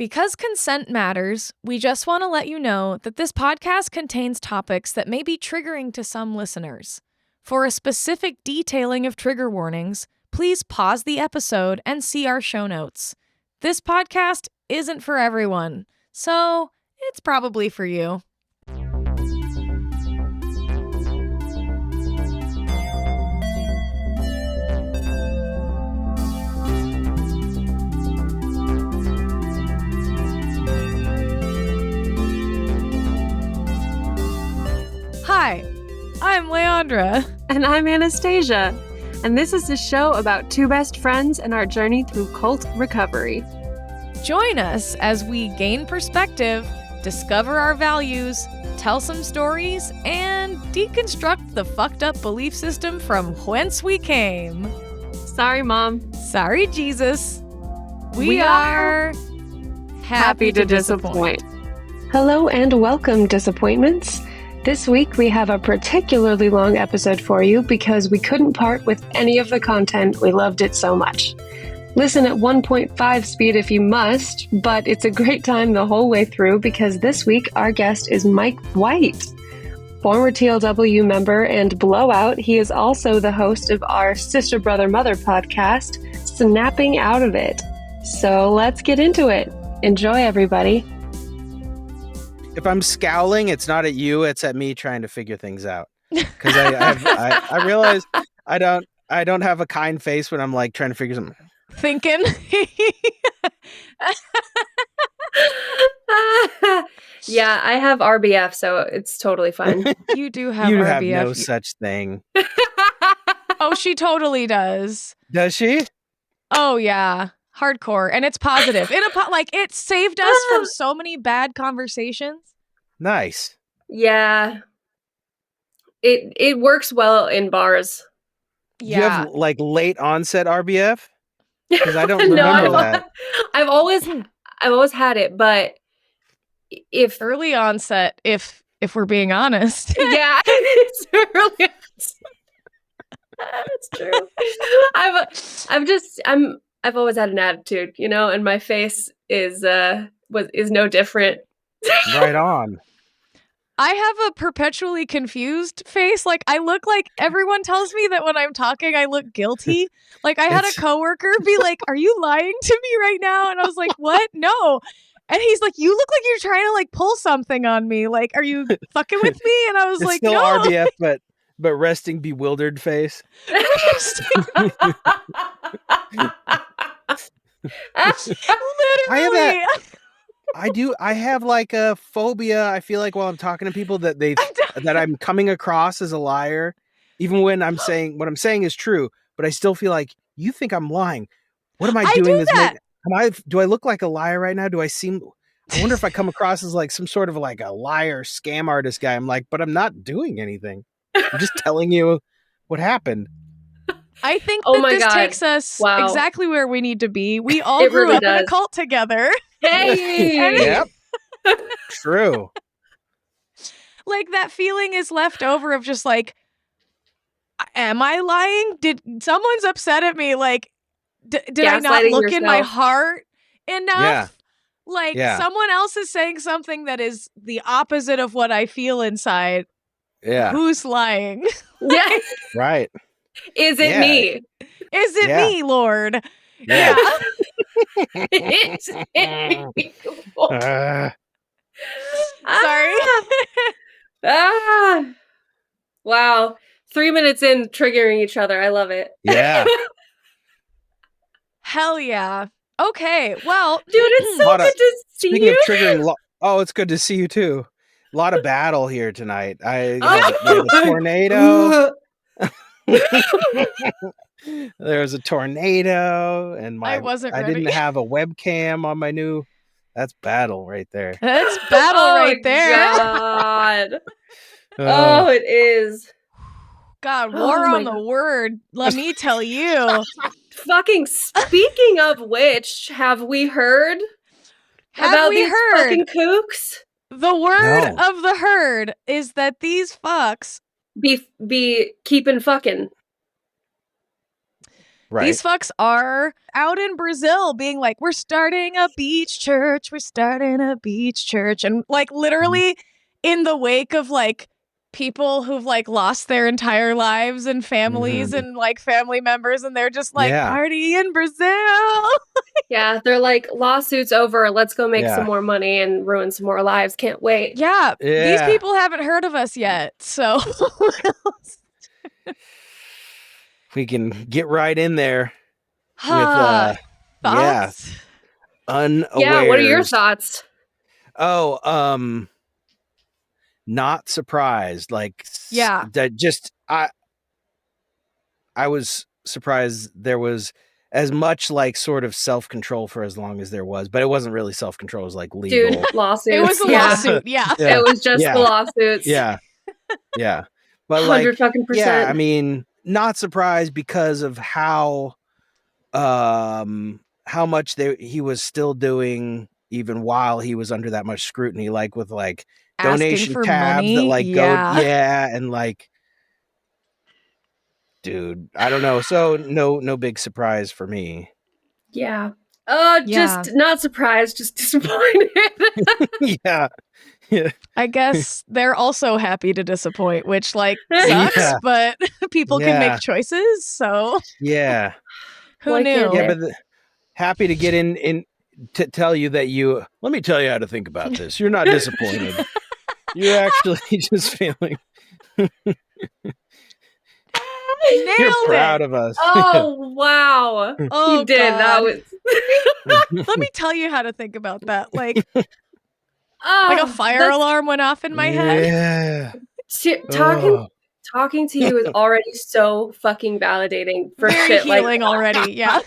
Because consent matters, we just want to let you know that this podcast contains topics that may be triggering to some listeners. For a specific detailing of trigger warnings, please pause the episode and see our show notes. This podcast isn't for everyone, so it's probably for you. Hi, I'm Leandra. And I'm Anastasia. And this is a show about two best friends and our journey through cult recovery. Join us as we gain perspective, discover our values, tell some stories, and deconstruct the fucked up belief system from whence we came. Sorry, Mom. Sorry, Jesus. We are happy to disappoint. Hello and welcome, disappointments. This week we have a particularly long episode for you because we couldn't part with any of the content. We loved it so much. Listen at 1.5 speed if you must, but it's a great time the whole way through because this week our guest is Mike White. Former TLW member and blowout, he is also the host of our sisterbrothermother podcast, Snapping Out of It. So let's get into it. Enjoy, everybody. If I'm scowling, it's not at you; it's at me trying to figure things out. Because I realize I don't have a kind face when I'm like trying to figure something. Thinking. Yeah, I have RBF, so it's totally fine. You do have You RBF. have no such thing. Oh, she totally does. Does she? Oh yeah, hardcore, and it's positive. It saved us from so many bad conversations. Nice. Yeah. It works well in bars. Yeah. Do you have like late onset RBF? Because I don't remember that. I've always had it, but if Early onset, if we're being honest. yeah, it's early. That's true. I've always had an attitude, and my face is no different. Right on. I have a perpetually confused face. Like, I look like everyone tells me that when I'm talking, I look guilty. Like, I had a coworker be like, "Are you lying to me right now?" And I was like, "What? No." And he's like, "You look like you're trying to like pull something on me. Like, are you fucking with me?" And I was It's like, still "No." RBF, but resting bewildered face. Literally. I have like a phobia. I feel like while I'm talking to people that I'm coming across as a liar, even when I'm saying what I'm saying is true, but I still feel like you think I'm lying. What am I doing? Do I look like a liar right now? I wonder if I come across as like some sort of like a liar, scam artist guy. I'm like, but I'm not doing anything. I'm just telling you what happened. I think this takes us exactly where we need to be. We all grew really up in a cult together. Hey! Yep. True. Like, that feeling is left over of just like, am I lying? Someone's upset at me? Like, did I not look in my heart enough? Yeah. Like, someone else is saying something that is the opposite of what I feel inside. Yeah. Who's lying? Yeah. Right. Is it me? Is it me, Lord? Yeah. Is it me? Sorry. Wow. 3 minutes in, triggering each other. I love it. Yeah. Hell yeah. Okay. Well, dude, it's so good to see you. Speaking of triggering, it's good to see you too. A lot of battle here tonight. We had a tornado. There was a tornado, and I didn't have a webcam on my new. That's battle right there. That's battle right there. God. Oh, it is. God, war on the word. Let me tell you. Fucking speaking of which, have we heard about these fucking kooks? The word of the herd is that these fucks be keeping fucking. Right. These fucks are out in Brazil being like, we're starting a beach church. We're starting a beach church. And like literally in the wake of like people who've like lost their entire lives and families and like family members. And they're just like, party in Brazil. Yeah, they're like, lawsuits over. Let's go make some more money and ruin some more lives. Can't wait. Yeah. These people haven't heard of us yet. So we can get right in there with thoughts? Unaware. Yeah, what are your thoughts? Oh, not surprised. Like, that just I was surprised there was as much like sort of self-control for as long as there was, but it wasn't really self-control. It was like legal. Dude, lawsuits. It was a lawsuit. Yeah. It was just the lawsuits. Yeah. But 100 fucking percent. Yeah, I mean, not surprised because of how much he was still doing even while he was under that much scrutiny, like with like donation tabs money? That like go and like, dude, I don't know. So no big surprise for me. Yeah. Just not surprised, just disappointed. Yeah. I guess they're also happy to disappoint, which like sucks, but people can make choices. So who knew? Yeah, but happy to get in to tell you that let me tell you how to think about this. You're not disappointed. You're actually just feeling. You're proud of us. Oh wow! Oh, you did. God. That was. Let me tell you how to think about that. Like a fire alarm went off in my head. Talking to you is already so fucking validating for very shit healing like already. Yeah.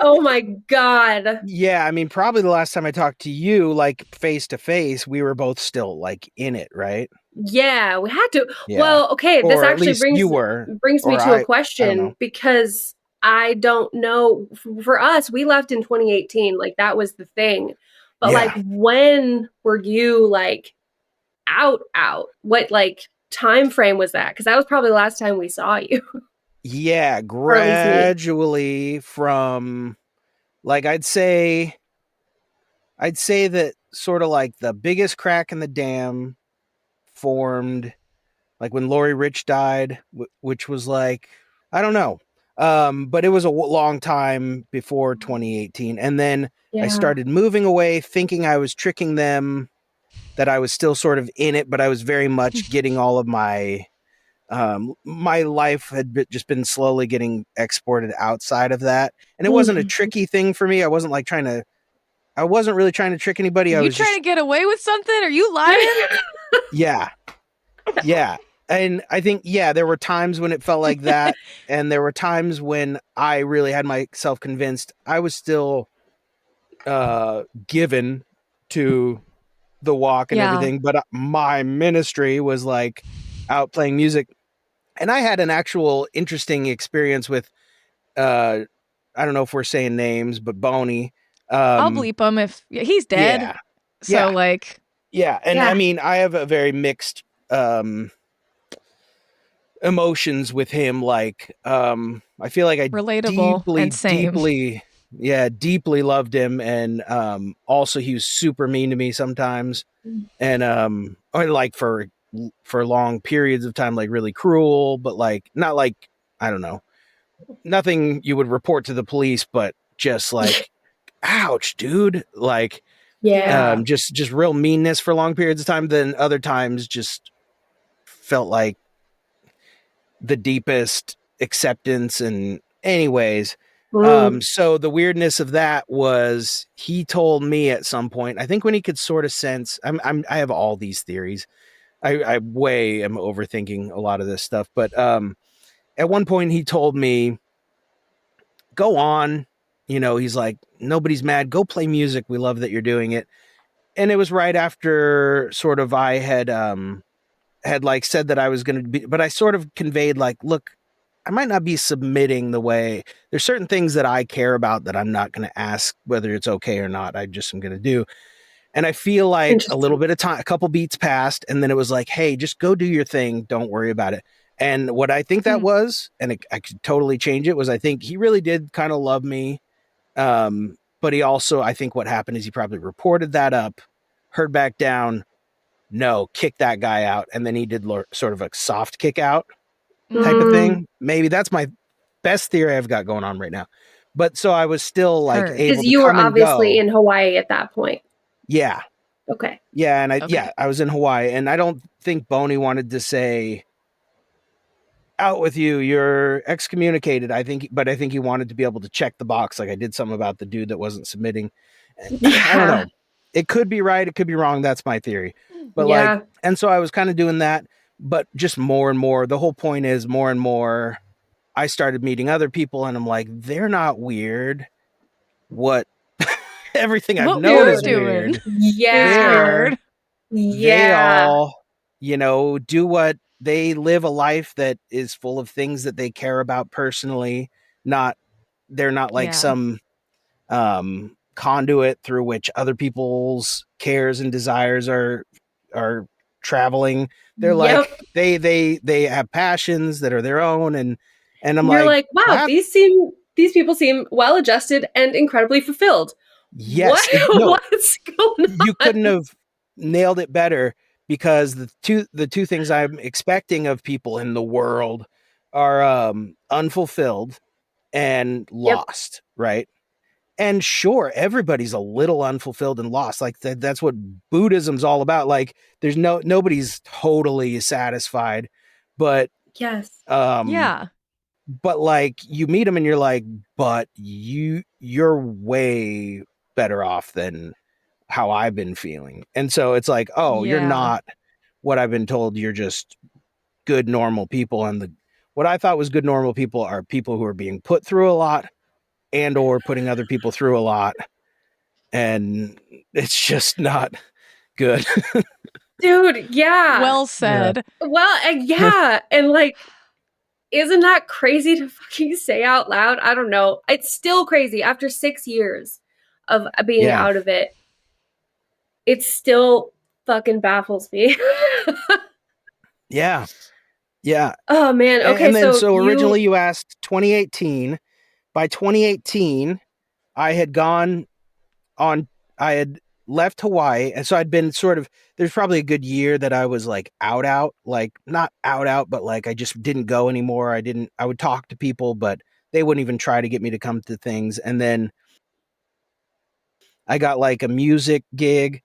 Oh my God. Yeah, I mean, probably the last time I talked to you, like face to face, we were both still like in it, right? Yeah, we had to. Yeah. Well, okay, or this actually brings me to a question because I don't know. For us, we left in 2018. Like that was the thing. But like, when were you like out? What like time frame was that? Because that was probably the last time we saw you. Yeah, gradually from like I'd say that sort of like the biggest crack in the dam formed like when Lori Rich died, which was like, I don't know. But it was a long time before 2018. And then I started moving away thinking I was tricking them, that I was still sort of in it, but I was very much getting all of my life had just been slowly getting exported outside of that. And it wasn't a tricky thing for me. I wasn't really trying to trick anybody. I was trying to get away with something? Are you lying? Yeah. And I think, there were times when it felt like that. And there were times when I really had myself convinced I was still given to the walk and everything. But my ministry was like out playing music. And I had an actual interesting experience with, I don't know if we're saying names, but Boney. I'll bleep him if he's dead. Yeah. So like. Yeah. And I mean, I have a very mixed emotions with him. Like, I feel like I deeply loved him. And also he was super mean to me sometimes. And or like for long periods of time, like really cruel, but like not like, I don't know, nothing you would report to the police, but just like, ouch, dude. Like, just real meanness for long periods of time. Then other times just felt like the deepest acceptance. And anyways, so the weirdness of that was he told me at some point, I think when he could sort of sense, I have all these theories. I am overthinking a lot of this stuff, but at one point he told me, go on, he's like, nobody's mad, go play music, we love that you're doing it. And it was right after sort of I had like said that I was going to be, but I sort of conveyed like, look, I might not be submitting the way, there's certain things that I care about that I'm not going to ask whether it's okay or not. I just am going to do. And I feel like a little bit of time, a couple beats passed, and then it was like, hey, just go do your thing. Don't worry about it. And what I think that was, and I could totally change it, was I think he really did kind of love me. But he also, I think what happened is he probably reported that up, heard back down, no, kick that guy out. And then he did sort of a soft kick out type of thing. Maybe that's my best theory I've got going on right now. But so I was still like able to because you were come and obviously go. in Hawaii at that point. Yeah. Okay. Yeah. And I was in Hawaii, and I don't think Boney wanted to say, out with you, you're excommunicated. I think he wanted to be able to check the box. Like, I did something about the dude that wasn't submitting. Yeah. I don't know. It could be right. It could be wrong. That's my theory. But like, and so I was kind of doing that, but just more and more. The whole point is more and more. I started meeting other people, and I'm like, they're not weird. What? Everything I've known is weird. Yeah. They all, do what they live a life that is full of things that they care about personally. They're not like some conduit through which other people's cares and desires are traveling. They're like they have passions that are their own, and you're like, wow, these people seem well adjusted and incredibly fulfilled. Yes. What's going on? You couldn't have nailed it better, because the two things I'm expecting of people in the world are unfulfilled and lost, right? And sure, everybody's a little unfulfilled and lost. Like that's what Buddhism's all about. Like there's nobody's totally satisfied, but but like you meet them and you're like, but you're way better off than how I've been feeling. And so it's like, oh, you're not what I've been told. You're just good, normal people. And what I thought was good, normal people are people who are being put through a lot and or putting other people through a lot. And it's just not good. Dude, yeah. Well said. Yeah. Well, and like, isn't that crazy to fucking say out loud? I don't know. It's still crazy after 6 years of being out of it. It still fucking baffles me. Yeah. Oh man. Okay. And then so originally you asked 2018. By 2018, I had left Hawaii. And so I'd been there's probably a good year that I was like out, like not out, but like I just didn't go anymore. I would talk to people, but they wouldn't even try to get me to come to things. And then I got like a music gig,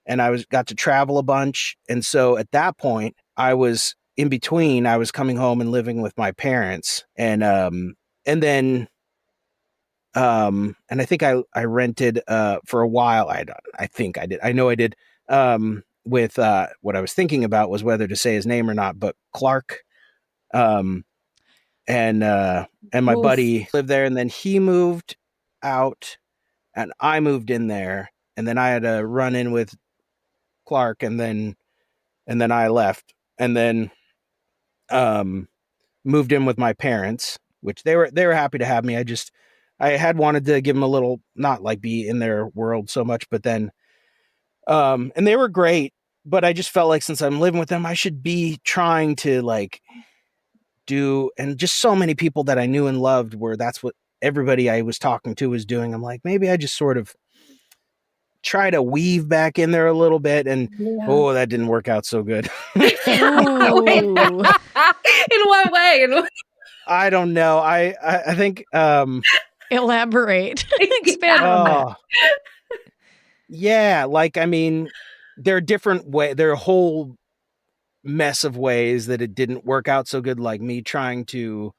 and I got to travel a bunch. And so at that point, I was in between. I was coming home and living with my parents, and then and I think I rented for a while. I think I did. I know I did. With what I was thinking about was whether to say his name or not, but Clark. And my buddy lived there, and then he moved out, and I moved in there, and then I had to run in with Clark, and then I left, and then moved in with my parents, which they were happy to have me. I had wanted to give them a little, not like be in their world so much, but then and they were great, but I just felt like since I'm living with them, I should be trying to like do, and just so many people that I knew and loved where that's what everybody I was talking to was doing. I'm like, maybe I just sort of try to weave back in there a little bit, and that didn't work out so good. In what way? I don't know. I think elaborate. Expand on that. Yeah, like I mean, there are different ways. There are a whole mess of ways that it didn't work out so good. Like me trying to,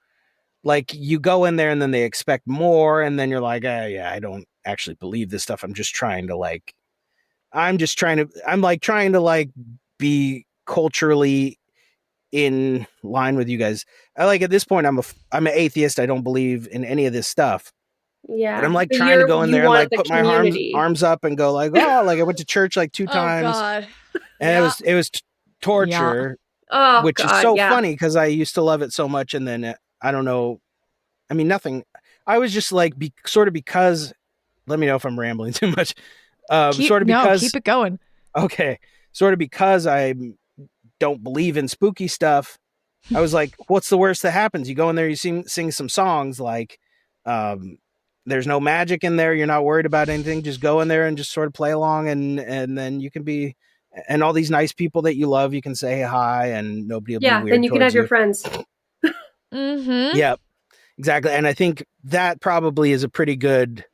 like, you go in there and then they expect more, and then you're like, I don't actually believe this stuff. I'm trying to be culturally in line with you guys. Like at this point, I'm an atheist. I don't believe in any of this stuff. Yeah. But I'm like trying to go in there and like put my arms up and go like, oh, like I went to church like 2 times. God. And it was torture, which is so funny because I used to love it so much. And then I don't know. I mean, nothing. I was just like, because, let me know if I'm rambling too much. Keep it going. Okay. Sort of because I don't believe in spooky stuff. I was like, what's the worst that happens? You go in there, you sing some songs like, there's no magic in there. You're not worried about anything. Just go in there and just sort of play along. And then you can be, and all these nice people that you love, you can say hi and nobody will be weird. Then you can have your friends. Mm-hmm. Yep, exactly. And I think that probably is a pretty good,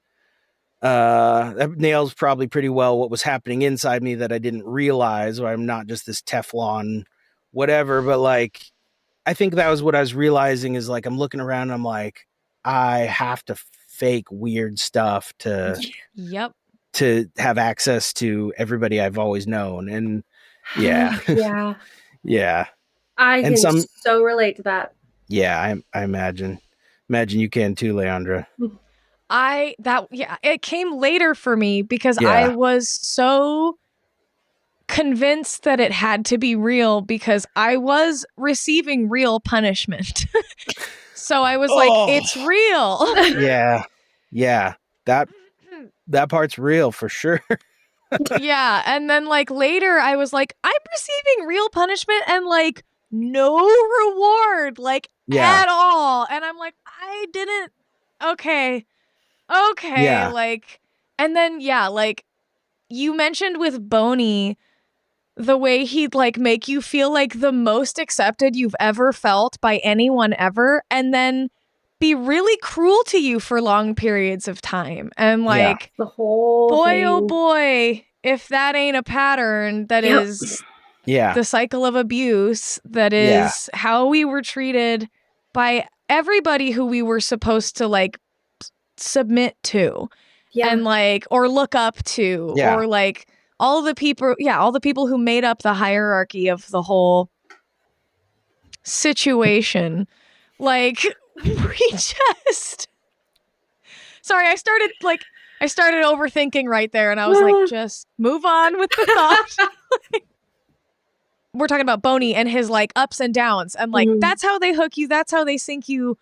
that nails probably pretty well what was happening inside me that I didn't realize, or I'm not just this Teflon whatever, but like, I think that was what I was realizing is like, I'm looking around and I'm like, I have to fake weird stuff to have access to everybody I've always known. And yeah. Yeah. I can so relate to that. Yeah, I imagine you can too, Leandra. It came later for me because I was so convinced that it had to be real because I was receiving real punishment. So I was like, it's real. Yeah. That part's real for sure. Yeah. And then like later I was like, I'm receiving real punishment and like no reward, like at all. And I'm like, I didn't. Okay. Yeah. Like, and then, like you mentioned with Boney, the way he'd like make you feel like the most accepted you've ever felt by anyone ever, and then be really cruel to you for long periods of time. And like the whole boy, thing. oh boy, if that ain't a pattern that is the cycle of abuse, that is how we were treated by everybody who we were supposed to like submit to and like or look up to or like all the people who made up the hierarchy of the whole situation. Like we just sorry, I started overthinking right there and I was like, just move on with the thought. We're talking about Boney and his like ups and downs and like that's how they hook you, that's how they sink you.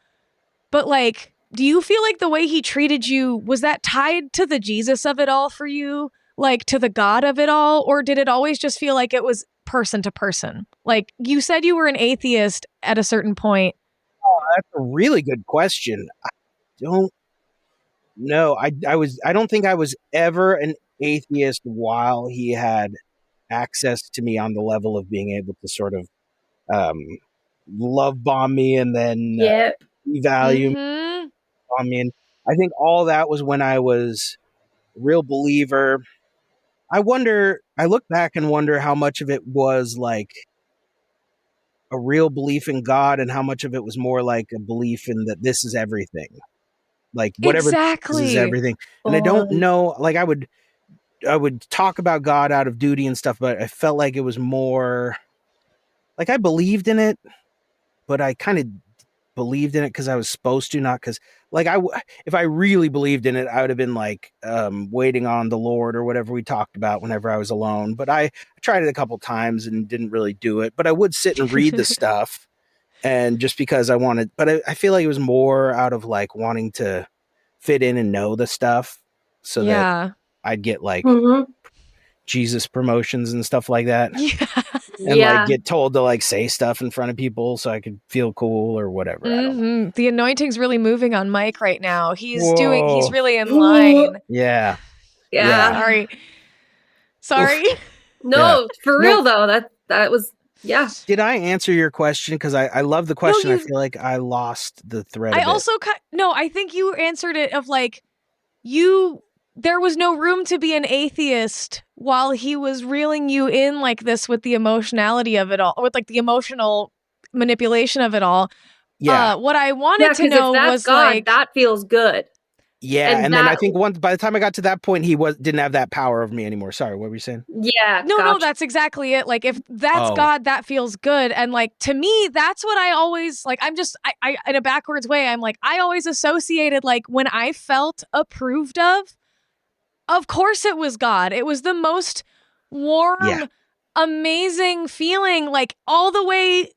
But like, do you feel like the way he treated you, was that tied to the Jesus of it all for you? Like to the God of it all? Or did it always just feel like it was person to person? Like you said you were an atheist at a certain point. Oh, that's a really good question. I don't know. I don't think I was ever an atheist while he had access to me on the level of being able to sort of love bomb me and then devalue on me. And I think all that was when I was a real believer. I look back and wonder how much of it was like a real belief in God and how much of it was more like a belief in that this is everything. Like whatever this is everything. And I don't know, like I would talk about God out of duty and stuff, but I felt like it was more like I believed in it, but I kind of believed in it because I was supposed to, not because like if I really believed in it, I would have been like waiting on the Lord or whatever we talked about whenever I was alone. But I tried it a couple times and didn't really do it. But I would sit and read the stuff, and just because I wanted. But I feel like it was more out of like wanting to fit in and know the stuff, so that I'd get like Jesus promotions and stuff like that. And like get told to like say stuff in front of people so I could feel cool or whatever. I don't know. The anointing's really moving on Mike right now. He's really in line. Yeah. Sorry. No, for real though. That was Did I answer your question? Because I love the question. No, I feel like I lost the thread. I think you answered it of like there was no room to be an atheist while he was reeling you in like this with the emotionality of it all, with like the emotional manipulation of it all. Yeah. What I wanted to know was God, like that feels good. Yeah, and then I think by the time I got to that point, he didn't have that power over me anymore. Sorry, what were you saying? Yeah. No, that's exactly it. Like if that's God, that feels good. And like to me, that's what I always like. I'm just I in a backwards way. I'm like I always associated like when I felt approved of course it was God. It was the most warm, amazing feeling. Like all the way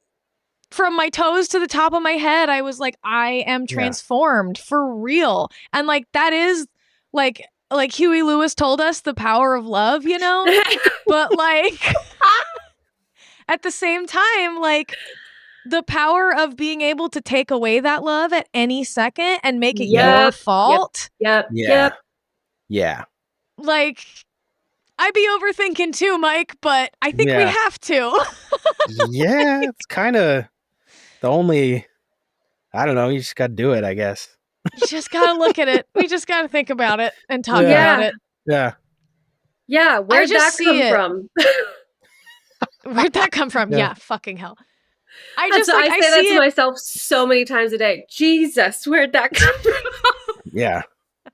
from my toes to the top of my head, I was like, I am transformed for real. And like, that is like Huey Lewis told us, the power of love, you know? But like, at the same time, like, the power of being able to take away that love at any second and make it your fault. Yep. Yeah. Like, I'd be overthinking too, Mike, but I think we have to. Yeah, it's kind of the only, I don't know, you just got to do it, I guess. You just got to look at it. We just got to think about it and talk about it. Yeah. Yeah, where'd that come from? Where'd that come from? Yeah, fucking hell. I say that to myself so many times a day. Jesus, where'd that come from? Yeah.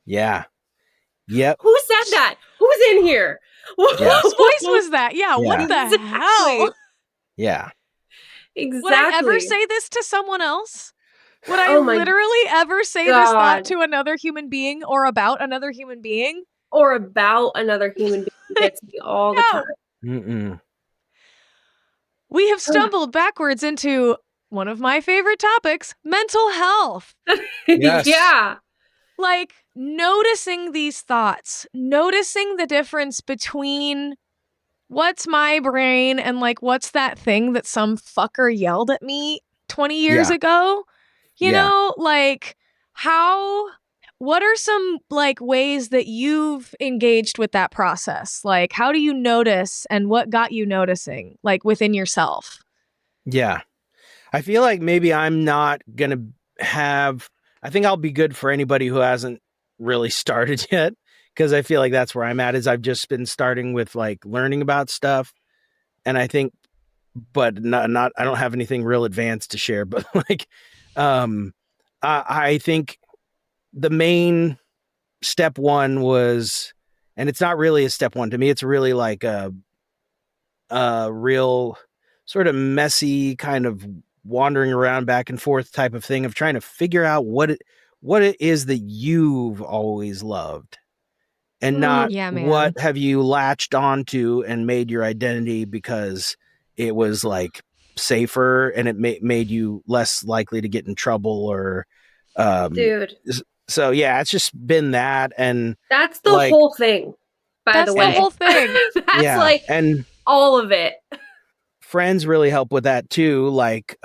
Yep. Who said that? Who's in here? Whose voice was that? Yeah, what the hell? Yeah. Exactly. Would I ever say this to someone else? Would I literally ever say this thought to another human being or about another human being? Or about another human being gets me all the time. Mm-mm. We have stumbled backwards into one of my favorite topics, mental health. Yes. Yeah. Like, noticing these thoughts, noticing the difference between what's my brain and like what's that thing that some fucker yelled at me 20 years ago? You know, like what are some like ways that you've engaged with that process? Like, how do you notice and what got you noticing like within yourself? Yeah. I feel like maybe I'm not going to I think I'll be good for anybody who hasn't really started yet. Because I feel like that's where I'm at, is I've just been starting with like learning about stuff. And I think, but not I don't have anything real advanced to share, but like, I think the main step one was, and it's not really a step one to me, it's really like a real sort of messy kind of wandering around back and forth type of thing of trying to figure out what it is that you've always loved. And not what have you latched onto and made your identity because it was like safer and it made you less likely to get in trouble or dude. So yeah, it's just been that, and that's the whole thing. By the way, that's the whole thing. That's like and all of it. Friends really help with that too. Like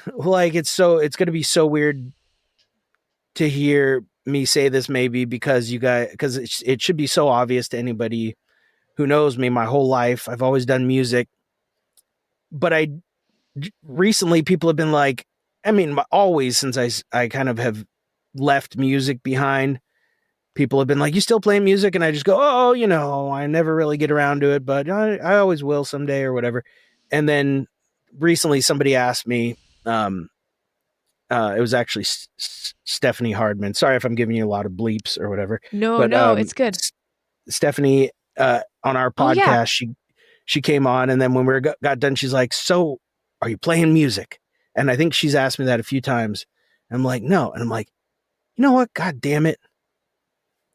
it's going to be so weird to hear me say this maybe because it should be so obvious to anybody who knows me my whole life. I've always done music, but recently people have been like, I mean, always since I kind of have left music behind, people have been like, you still playing music? And I just go, oh, you know, I never really get around to it, but I always will someday or whatever. And then recently somebody asked me, it was actually Stephanie Hardman. Sorry if I'm giving you a lot of bleeps or whatever. No, it's good. Stephanie, on our podcast, she came on, and then when we got done, she's like, so are you playing music? And I think she's asked me that a few times. And I'm like, no. And I'm like, you know what? God damn it.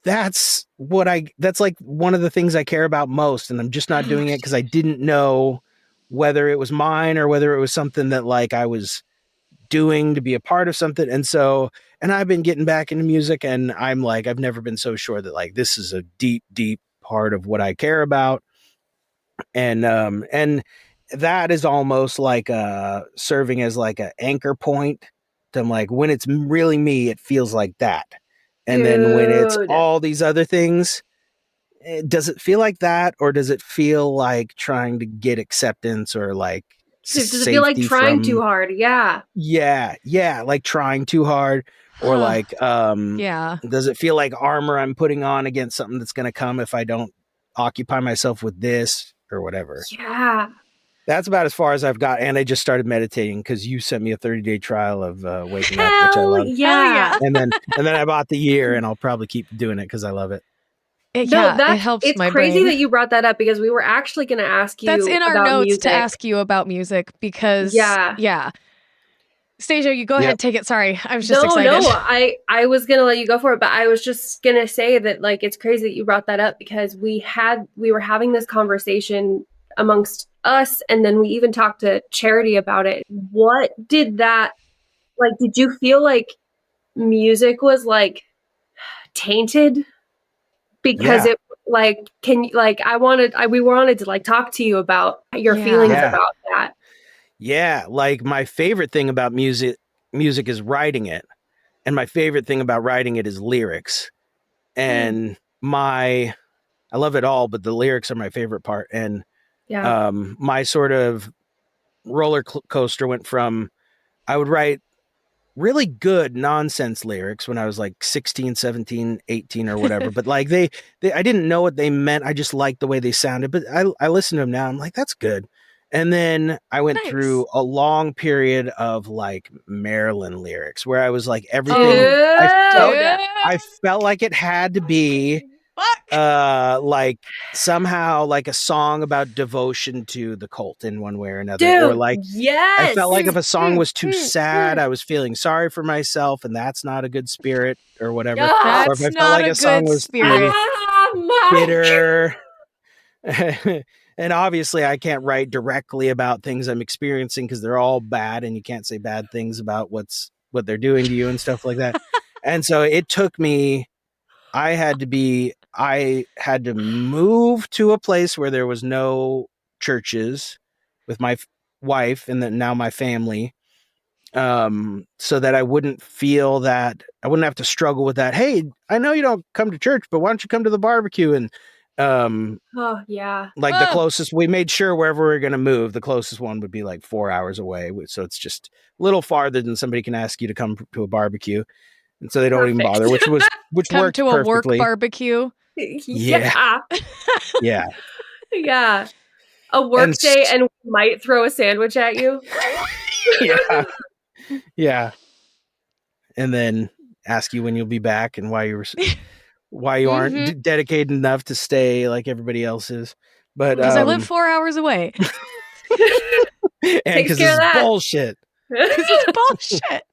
That's like one of the things I care about most. And I'm just not doing it because I didn't know whether it was mine or whether it was something that like I was doing to be a part of something. And I've been getting back into music, and I'm like, I've never been so sure that like this is a deep, deep part of what I care about. And that is almost like serving as like an anchor point to like, when it's really me, it feels like that. And then when it's all these other things, does it feel like that, or does it feel like trying to get acceptance or like does it feel like trying too hard? Yeah. Like trying too hard, or like does it feel like armor I'm putting on against something that's going to come if I don't occupy myself with this or whatever? Yeah. That's about as far as I've got. And I just started meditating because you sent me a 30-day trial of waking up, which I love. Yeah. And then I bought the year, and I'll probably keep doing it because I love it. It helps. It's my crazy brain. that you brought that up because we were actually going to ask you. That's in our notes music. to ask you about music because Stasia, you go ahead, take it. Sorry, I was just excited. No, I was going to let you go for it, but I was just going to say that like it's crazy that you brought that up because we were having this conversation amongst us, and then we even talked to Charity about it. What did that like? Did you feel like music was like tainted? Because it like we wanted to like talk to you about your feelings about that. Yeah, like my favorite thing about music is writing it. And my favorite thing about writing it is lyrics. And I love it all, but the lyrics are my favorite part. And my sort of roller coaster went from I would write really good nonsense lyrics when I was like 16, 17, 18 or whatever. But like they I didn't know what they meant. I just liked the way they sounded. But I listen to them now. I'm like, that's good. And then I went through a long period of like Marilyn lyrics where I was like everything I felt like it had to be like somehow like a song about devotion to the cult in one way or another. Or like I felt like if a song was too sad, I was feeling sorry for myself, and that's not a good spirit or whatever. Or if I felt like a song was bitter. And obviously I can't write directly about things I'm experiencing because they're all bad and you can't say bad things about what they're doing to you and stuff like that. And so it took me, I had to move to a place where there was no churches with my wife and then now my family, so that I wouldn't feel that I wouldn't have to struggle with that. Hey, I know you don't come to church, but why don't you come to the barbecue? And like the closest, we made sure wherever we we're going to move, the closest one would be like 4 hours away. So it's just a little farther than somebody can ask you to come to a barbecue. And so they don't even bother, which come worked to perfectly. A work barbecue. Yeah. Yeah. Yeah. A work day and we might throw a sandwich at you. Yeah. Yeah. And then ask you when you'll be back and why you aren't dedicated enough to stay like everybody else is. But because I live 4 hours away. And because it's bullshit. Because it's bullshit.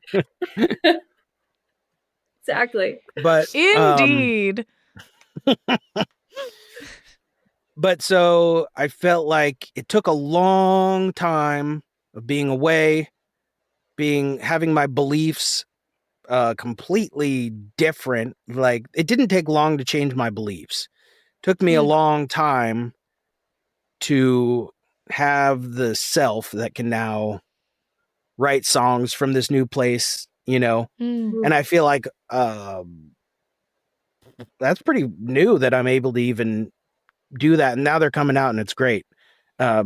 Exactly. But indeed. But so I felt like it took a long time of being away, having my beliefs completely different. Like it didn't take long to change my beliefs. It took me a long time to have the self that can now write songs from this new place, and I feel like that's pretty new that I'm able to even do that. And now they're coming out and it's great. They're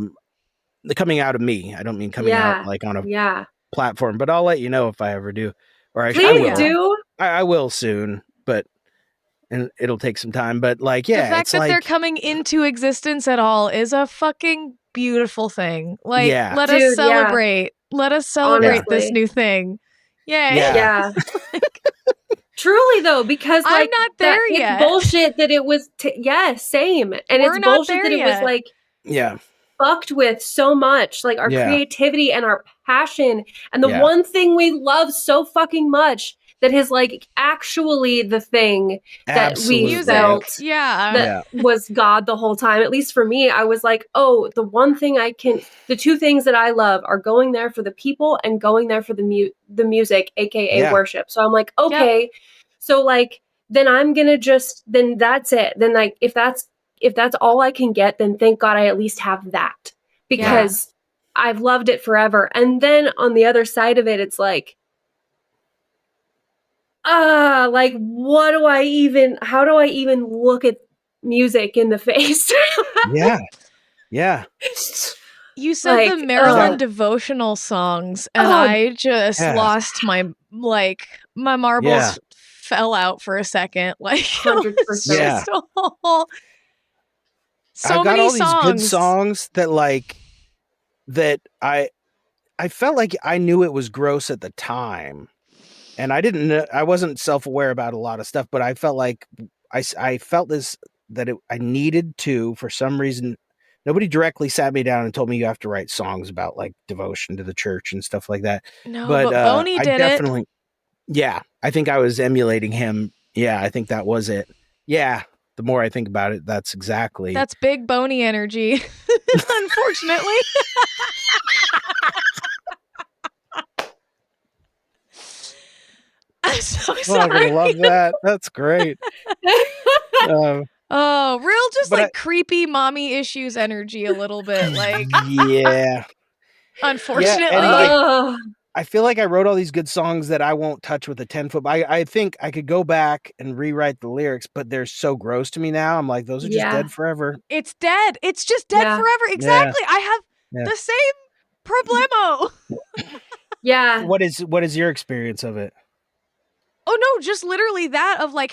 coming out of me. I don't mean coming out like on a platform, but I'll let you know if I ever do. Or I will. Do. I will soon, and it'll take some time. But like, the fact that they're coming into existence at all is a fucking beautiful thing. Like, let us celebrate. Yeah. Let us celebrate this new thing. Yay. Yeah. Truly though, because like I'm not there yet. It's bullshit that it was. Same, and We're it's bullshit that it was like. Fucked with so much, like our creativity and our passion, and the one thing we love so fucking much that is like actually the thing that we felt that was God the whole time. At least for me, I was like, oh, the two things that I love are going there for the people and going there for the music, aka worship. So I'm like, okay, so like then I'm gonna then that's it. Then like if that's all I can get, then thank God I at least have that, because I've loved it forever. And then on the other side of it, it's like, like how do I even look at music in the face? Yeah. You said like, the Maryland devotional songs, and I just lost my marbles fell out for a second. Like 100%. I've got all these good songs that like that I felt like I knew it was gross at the time, and I wasn't self-aware about a lot of stuff, but I felt like I felt this that I needed to, for some reason. Nobody directly sat me down and told me you have to write songs about like devotion to the church and stuff like that. No, but Boney did it. Yeah, I think I was emulating him. Yeah, I think that was it. Yeah. The more I think about it, that's big Boney energy. Unfortunately. I'm so sorry. I love that. That's great. Real just like creepy mommy issues energy a little bit. Like yeah. Unfortunately. Yeah, and I feel like I wrote all these good songs that I won't touch with a 10-foot. I think I could go back and rewrite the lyrics, but they're so gross to me now. I'm like, those are just dead forever. It's dead. It's just dead forever. Exactly. I have the same problemo. Yeah. What is your experience of it? Oh no, just literally that of like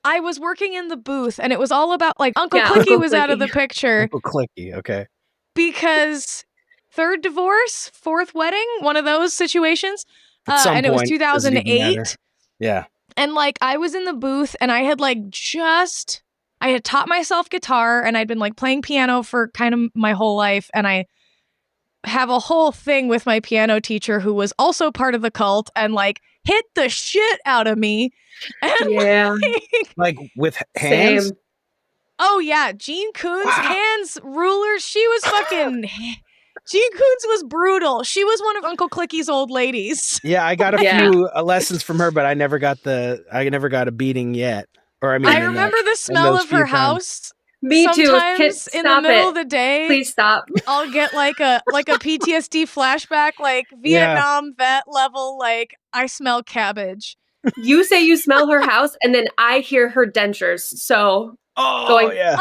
I was working in the booth and it was all about like Uncle Clicky was out of the picture. Uncle Clicky, okay. Because third divorce, fourth wedding, one of those situations. And it was 2008. Yeah. And like I was in the booth and I had I had taught myself guitar and I'd been like playing piano for kind of my whole life. And I have a whole thing with my piano teacher who was also part of the cult and like hit the shit out of me. And like with hands? Same. Oh yeah, Gene Coon's hands, rulers. She was fucking. Gene Coon's was brutal. She was one of Uncle Clicky's old ladies. Yeah, I got a few lessons from her, but I never got a beating yet. Or I remember the smell of her house. Me too. Sometimes in the middle of the day, please stop. I'll get like a PTSD flashback, like Vietnam vet level. Like I smell cabbage. You say you smell her house, and then I hear her dentures. So. Oh yeah.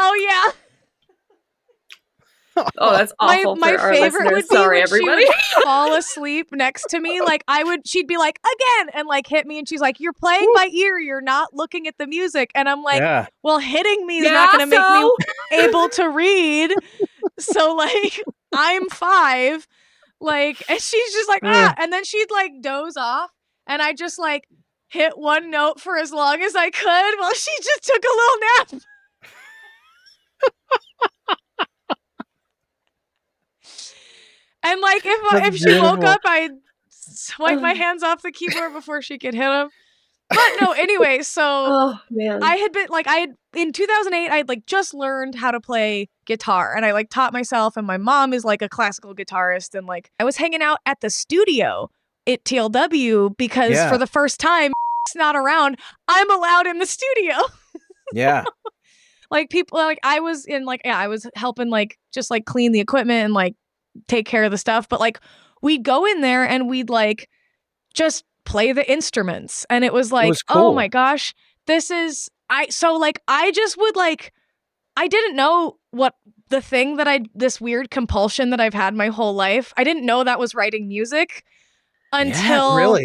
Oh, that's awful. My favorite would be Sorry, when everybody. She would fall asleep next to me. Like she'd be like, again, and like hit me, and she's like, "You're playing by ear. You're not looking at the music." And I'm like, "Well, hitting me is not going to make me able to read." So like, I'm 5, like, and she's just like, and then she'd like doze off, and I just like hit one note for as long as I could while she just took a little nap. And like if she woke up, I'd swipe my hands off the keyboard before she could hit him. But no, anyway, so I had been like in 2008, I had like just learned how to play guitar and I like taught myself, and my mom is like a classical guitarist, and like I was hanging out at the studio at TLW because for the first time it's not around, I'm allowed in the studio. Yeah. Like people like I was in like I was helping like just like clean the equipment and like take care of the stuff, but like we'd go in there and we'd like just play the instruments, and it was like cool. Oh my gosh, this is I just would like I didn't know what the thing that this weird compulsion that I've had my whole life, I didn't know that was writing music until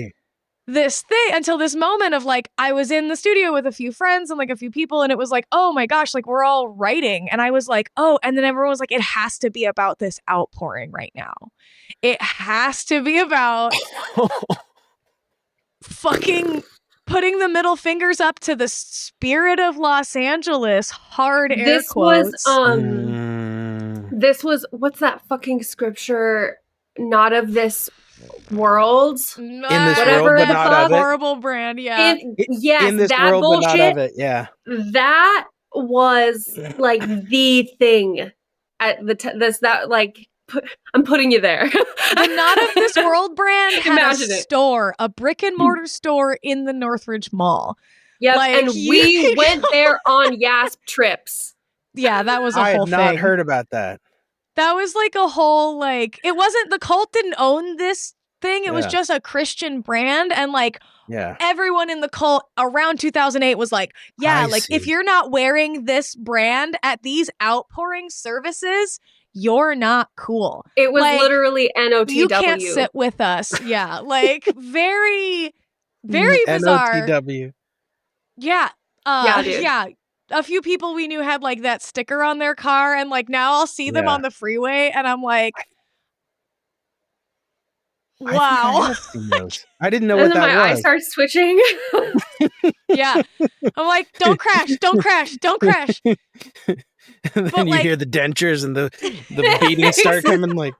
until this moment of like I was in the studio with a few friends and like a few people, and it was like, oh my gosh, like we're all writing, and I was like, oh, and then everyone was like, it has to be about this outpouring right now. It has to be about fucking putting the middle fingers up to the spirit of Los Angeles, hard air quotes. This was what's that fucking scripture? Not of this world, in this world, but not of it. Horrible brand, yes, in this that world, bullshit. But not of it. Yeah, that was like the thing at the I'm putting you there. The Not of This World brand had a brick and mortar store in the Northridge Mall. Yep, like, and we went there on YASP trips. Yeah, that was a whole thing. I had not heard about that. That was like a whole, like, it wasn't, the cult didn't own this thing. It was just a Christian brand. And like, everyone in the cult around 2008 was like, if you're not wearing this brand at these outpouring services, you're not cool. It was like, literally NOTW. You can't sit with us. Yeah. Like very, very bizarre. NOTW. Yeah. Dude. Yeah. A few people we knew had like that sticker on their car, and like now I'll see them on the freeway and I'm like, wow. I didn't know what that was. And then my eyes start switching. Yeah. I'm like, don't crash, don't crash, don't crash. And then you hear the dentures and the beatings start coming like.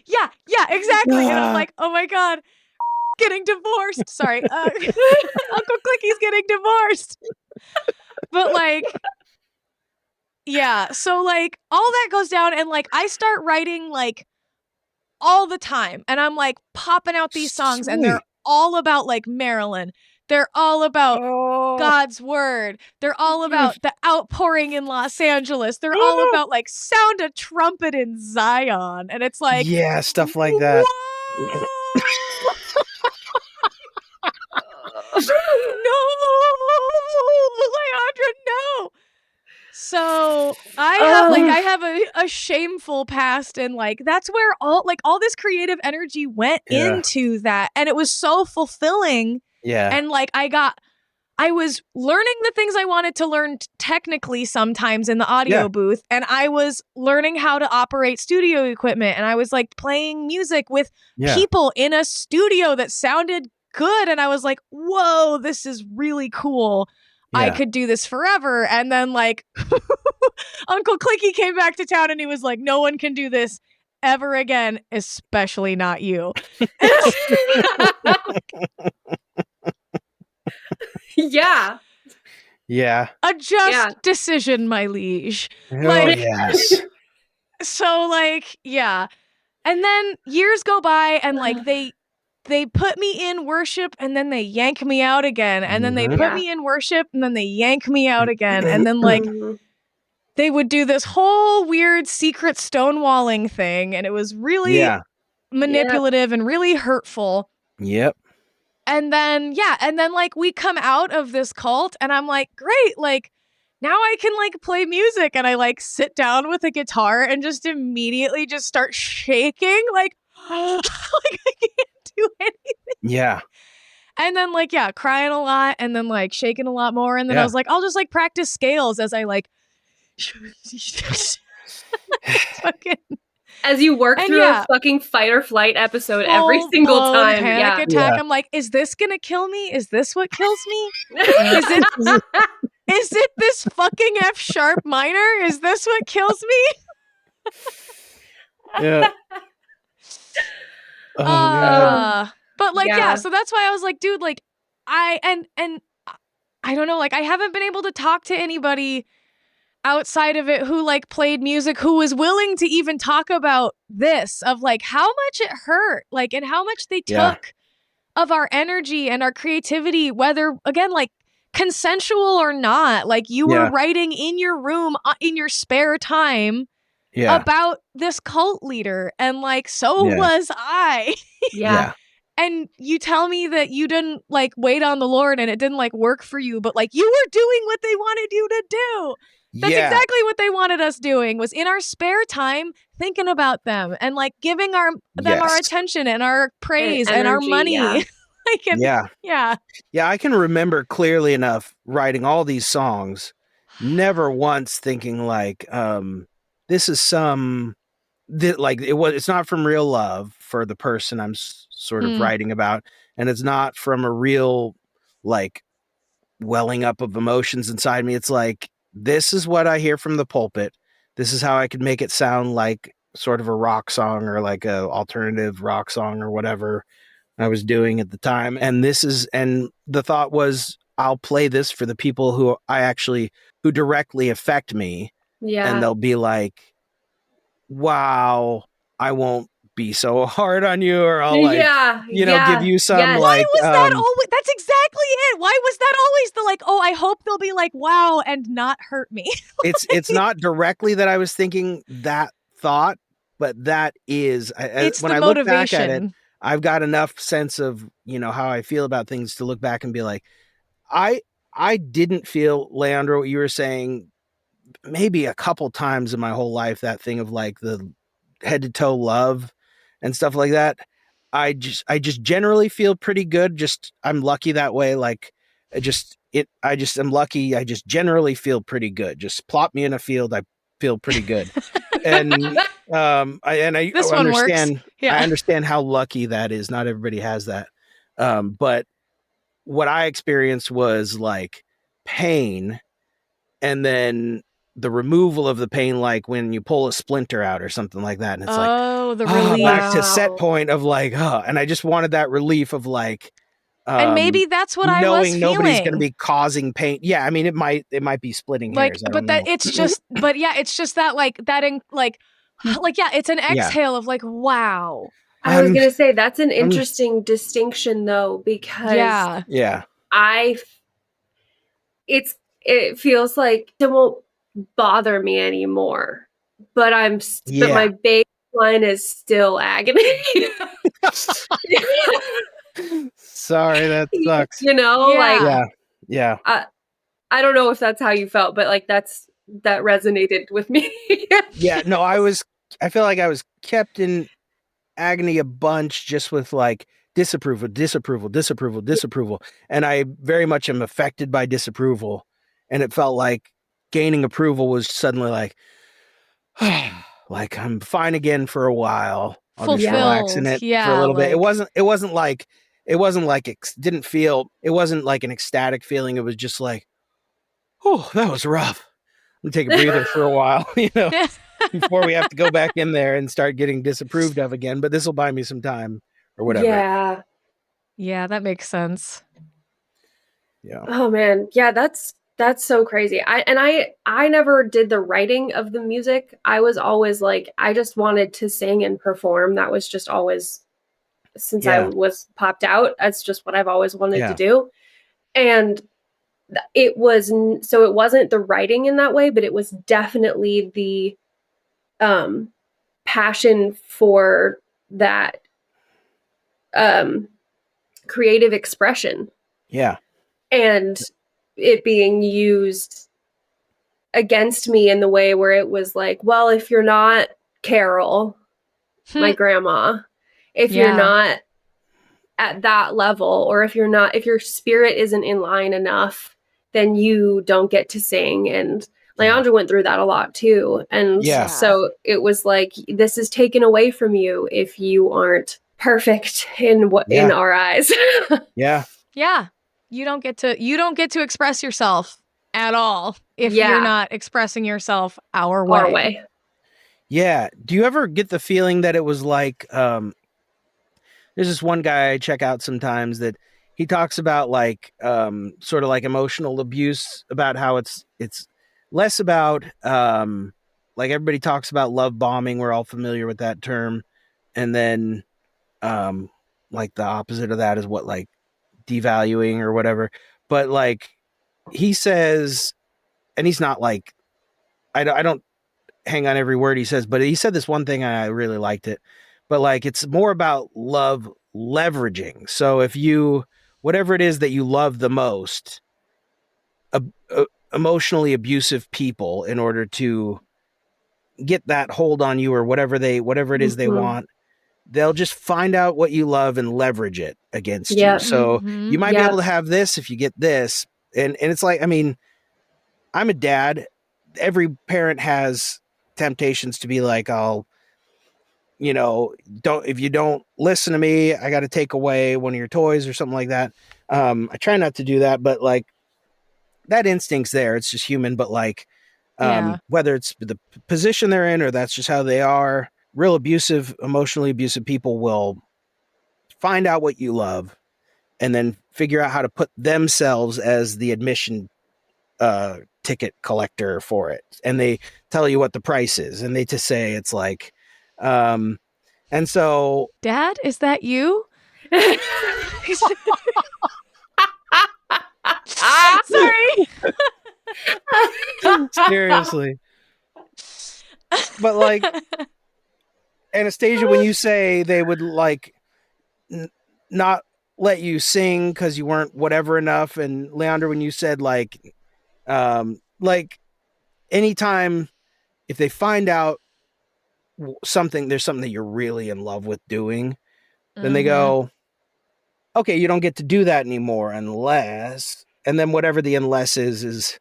Yeah, exactly. And I'm like, oh my God, getting divorced. Sorry. Uncle Clicky's getting divorced. But like, yeah. So like all that goes down, and like I start writing like all the time, and I'm like popping out these songs, and they're all about like Marilyn, They're all about God's word. They're all about the outpouring in Los Angeles. They're all about like sound a trumpet in Zion. And it's like, yeah, stuff like that. No, Leandra, no. So I have a shameful past, and like that's where all this creative energy went into that, and it was so fulfilling. Yeah. And like I was learning the things I wanted to learn technically sometimes in the audio booth, and I was learning how to operate studio equipment, and I was like playing music with people in a studio that sounded good, and I was like, whoa, this is really cool. I could do this forever. And then like Uncle Clicky came back to town and he was like, no one can do this ever again, especially not you. Yeah. Yeah. A just decision, my liege. Yes. So like, yeah. And then years go by and like they put me in worship and then they yank me out again. And then they put me in worship and then they yank me out again. And then like they would do this whole weird secret stonewalling thing. And it was really manipulative and really hurtful. Yep. And then, like we come out of this cult and I'm like, great. Like now I can like play music, and I like sit down with a guitar and just immediately just start shaking. Like, like I can't do anything. Yeah. And then like, crying a lot and then like shaking a lot more. And then I was like, I'll just like practice scales as I like fucking as you work through a fucking fight or flight episode every single time. Panic attack. I'm like, is this gonna kill me? Is this what kills me? Is it this fucking F sharp minor? Is this what kills me? Yeah. But like, so that's why I was like, dude, like I don't know, like I haven't been able to talk to anybody outside of it who like played music who was willing to even talk about this, of like how much it hurt, like, and how much they took of our energy and our creativity, whether again, like consensual or not. Like you were writing in your room in your spare time about this cult leader, and like so was I. And you tell me that you didn't like wait on the Lord and it didn't like work for you, but like you were doing what they wanted you to do. That's exactly what they wanted us doing, was in our spare time thinking about them and like giving them our attention and our praise and our money. I can remember clearly enough writing all these songs, never once thinking like, this is it's not from real love for the person I'm sort of writing about. And it's not from a real like welling up of emotions inside me. It's like, this is what I hear from the pulpit. This is how I could make it sound like sort of a rock song or like a alternative rock song or whatever I was doing at the time. And the thought was, I'll play this for the people who directly affect me. Yeah. And they'll be like, wow, I won't be so hard on you, or I'll like, give you some like. Why was that always? That's exactly it. Why was that always the like? Oh, I hope they'll be like, wow, and not hurt me. It's not directly that I was thinking that thought, but that is when I look back at it, I've got enough sense of how I feel about things to look back and be like, I didn't feel, Leandro, what you were saying, maybe a couple times in my whole life, that thing of like the head to toe love and stuff like that. I just generally feel pretty good. I'm lucky that way. Like I'm lucky. I just generally feel pretty good. Just plop me in a field, I feel pretty good. And I understand. I understand how lucky that is. Not everybody has that. But what I experienced was like pain, and then the removal of the pain, like when you pull a splinter out or something like that. And it's the relief. Back to set point of like, and I just wanted that relief of like, and maybe that's what I was feeling. Knowing nobody's going to be causing pain. Yeah. I mean, it might be splitting hairs. It's just that like, it's an exhale of like, wow. I was going to say that's an interesting distinction though, because it feels like it won't bother me anymore, but but my baseline is still agony. Sorry, that sucks. Yeah. I don't know if that's how you felt, but like that resonated with me. Yeah, no, I feel like I was kept in agony a bunch just with like disapproval. And I very much am affected by disapproval. And it felt like gaining approval was suddenly like, like I'm fine again for a while. I'll just relax in it for a little bit. It wasn't like an ecstatic feeling. It was just like, oh, that was rough. Let me take a breather for a while, before we have to go back in there and start getting disapproved of again. But this will buy me some time or whatever. Yeah. Yeah, that makes sense. Yeah. Oh man. Yeah, that's so crazy. I never did the writing of the music. I was always like, I just wanted to sing and perform. That was just always, since I was popped out, that's just what I've always wanted to do. And it wasn't the writing in that way, but it was definitely the passion for that creative expression. Yeah. And it being used against me in the way where it was like, well, if you're not Carol, my grandma, if you're not at that level, or if your spirit isn't in line enough, then you don't get to sing. And Leandra went through that a lot too. And so it was like, this is taken away from you if you aren't perfect in our eyes. Yeah. You don't get to express yourself at all if you're not expressing yourself our way. Yeah. Do you ever get the feeling that it was like, there's this one guy I check out sometimes that he talks about like, sort of like emotional abuse, about how it's less about, like everybody talks about love bombing. We're all familiar with that term. And then, like the opposite of that is what, like devaluing or whatever. But like he says, and he's not like, I don't hang on every word he says, but he said this one thing and I really liked it. But like, it's more about love leveraging. So if you, whatever it is that you love the most, emotionally abusive people, in order to get that hold on you or whatever it is they want, they'll just find out what you love and leverage it against you. So you might be able to have this if you get this. And it's like, I mean, I'm a dad. Every parent has temptations to be like, if you don't listen to me, I got to take away one of your toys or something like that. I try not to do that, but like that instinct's there. It's just human. But like, whether it's the position they're in or that's just how they are, real abusive, emotionally abusive people will find out what you love and then figure out how to put themselves as the admission ticket collector for it. And they tell you what the price is. And they just say it's like, and so. Dad, is that you? Sorry. Seriously. But like, Anastasia, when you say they would like not let you sing because you weren't whatever enough, and Leandra, when you said like anytime if they find out there's something that you're really in love with doing, then they go, okay, you don't get to do that anymore unless, and then whatever the unless is,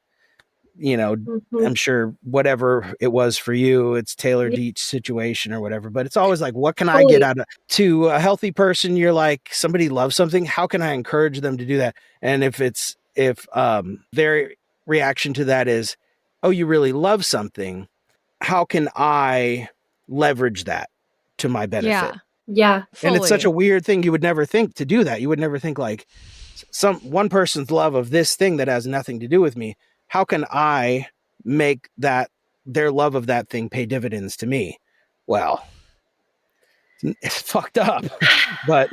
I'm sure whatever it was for you, it's tailored to each situation or whatever, but it's always like, what can I get out of to a healthy person? You're like, somebody loves something. How can I encourage them to do that? And if their reaction to that is, oh, you really love something, how can I leverage that to my benefit? Yeah. And it's such a weird thing. You would never think to do that. You would never think like one person's love of this thing that has nothing to do with me. How can I make that their love of that thing pay dividends to me? Well, it's fucked up, but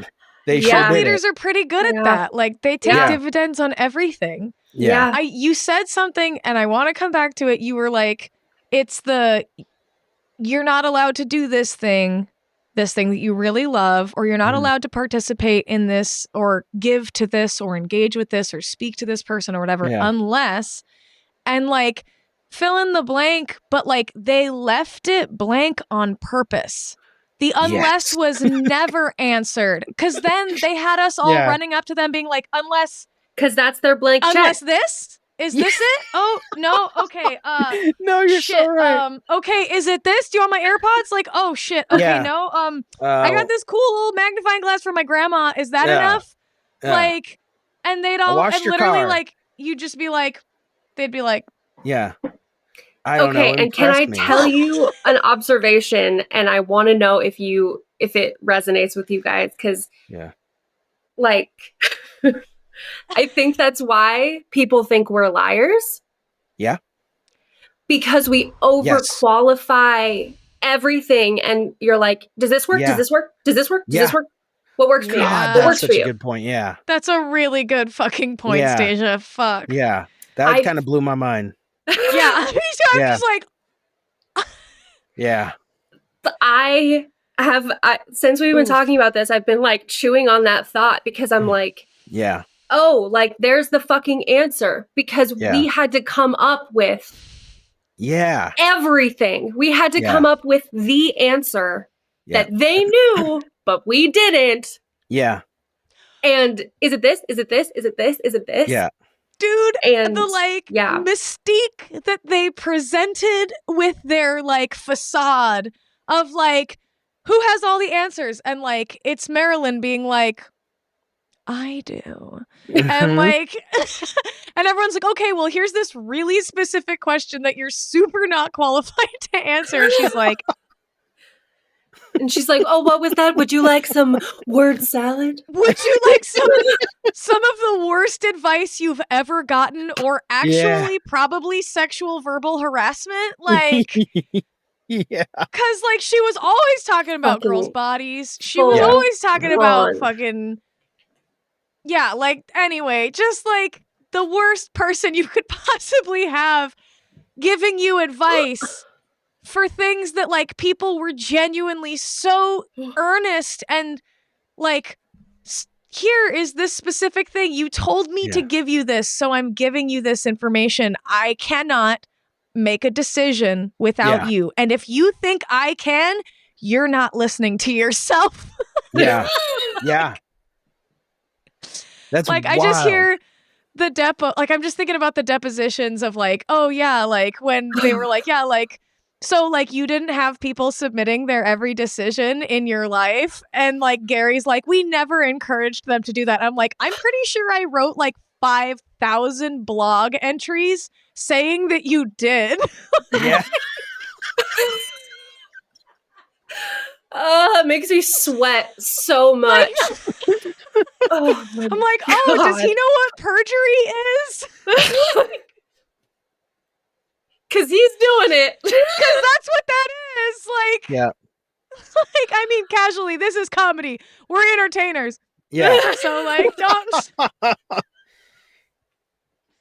Cult leaders are pretty good at that. Like they take dividends on everything. Yeah. You said something and I want to come back to it. You were like, you're not allowed to do this thing that you really love, or you're not allowed to participate in this or give to this or engage with this or speak to this person or whatever, unless, and like fill in the blank, but like they left it blank on purpose. The unless was never answered, because then they had us all running up to them being like, unless, because that's their blank check. Unless this? Is this it? Oh, no. Okay. No, you're shit. so right. Okay, is it this? Do you want my AirPods? Like, oh shit. Okay, no. I got this cool little magnifying glass from my grandma. Is that enough? Like, and they'd all, and literally car. Like, you'd just be like, they'd be like, yeah. I don't know. And can I tell you an observation? And I want to know if it resonates with you guys, because like I think that's why people think we're liars. Yeah. Because we overqualify everything, and you're like, does this work? Does this work? Does this work? Does this work? What works for you? What works for you? That's a good point. Yeah. That's a really good fucking point, Stasia. Fuck. Yeah. That kind of blew my mind. Yeah. I'm just like, yeah. I since we've been talking about this, I've been like chewing on that thought, because I'm like, oh, like there's the fucking answer, because we had to come up with everything. We had to come up with the answer that they knew, but we didn't. Yeah. And is it this? Is it this? Is it this? Is it this? Yeah. Dude, and the like mystique that they presented with their like facade of like, who has all the answers? And like, it's Marilyn being like, I do. And like, and everyone's like, okay, well, here's this really specific question that you're super not qualified to answer. And she's like, oh, what was that? Would you like some word salad? Would you like some of the worst advice you've ever gotten, or actually probably sexual verbal harassment? Like, because like she was always talking about girls' bodies. She was always talking about fucking, like, anyway, just like the worst person you could possibly have giving you advice for things that like people were genuinely so earnest and like, here is this specific thing. You told me to give you this, so I'm giving you this information. I cannot make a decision without you. And if you think I can, you're not listening to yourself. Yeah. That's like, wild. I just hear the like, I'm just thinking about the depositions of like, oh yeah, like when they were like, yeah, like, so like you didn't have people submitting their every decision in your life. And like Gary's like, we never encouraged them to do that. I'm like, I'm pretty sure I wrote like 5,000 blog entries saying that you did. Yeah. It makes me sweat so much. Oh, I'm like, oh, does he know what perjury is? Because he's doing it. Because that's what that is. Like, like, I mean, casually, this is comedy. We're entertainers. Yeah. So, like, don't.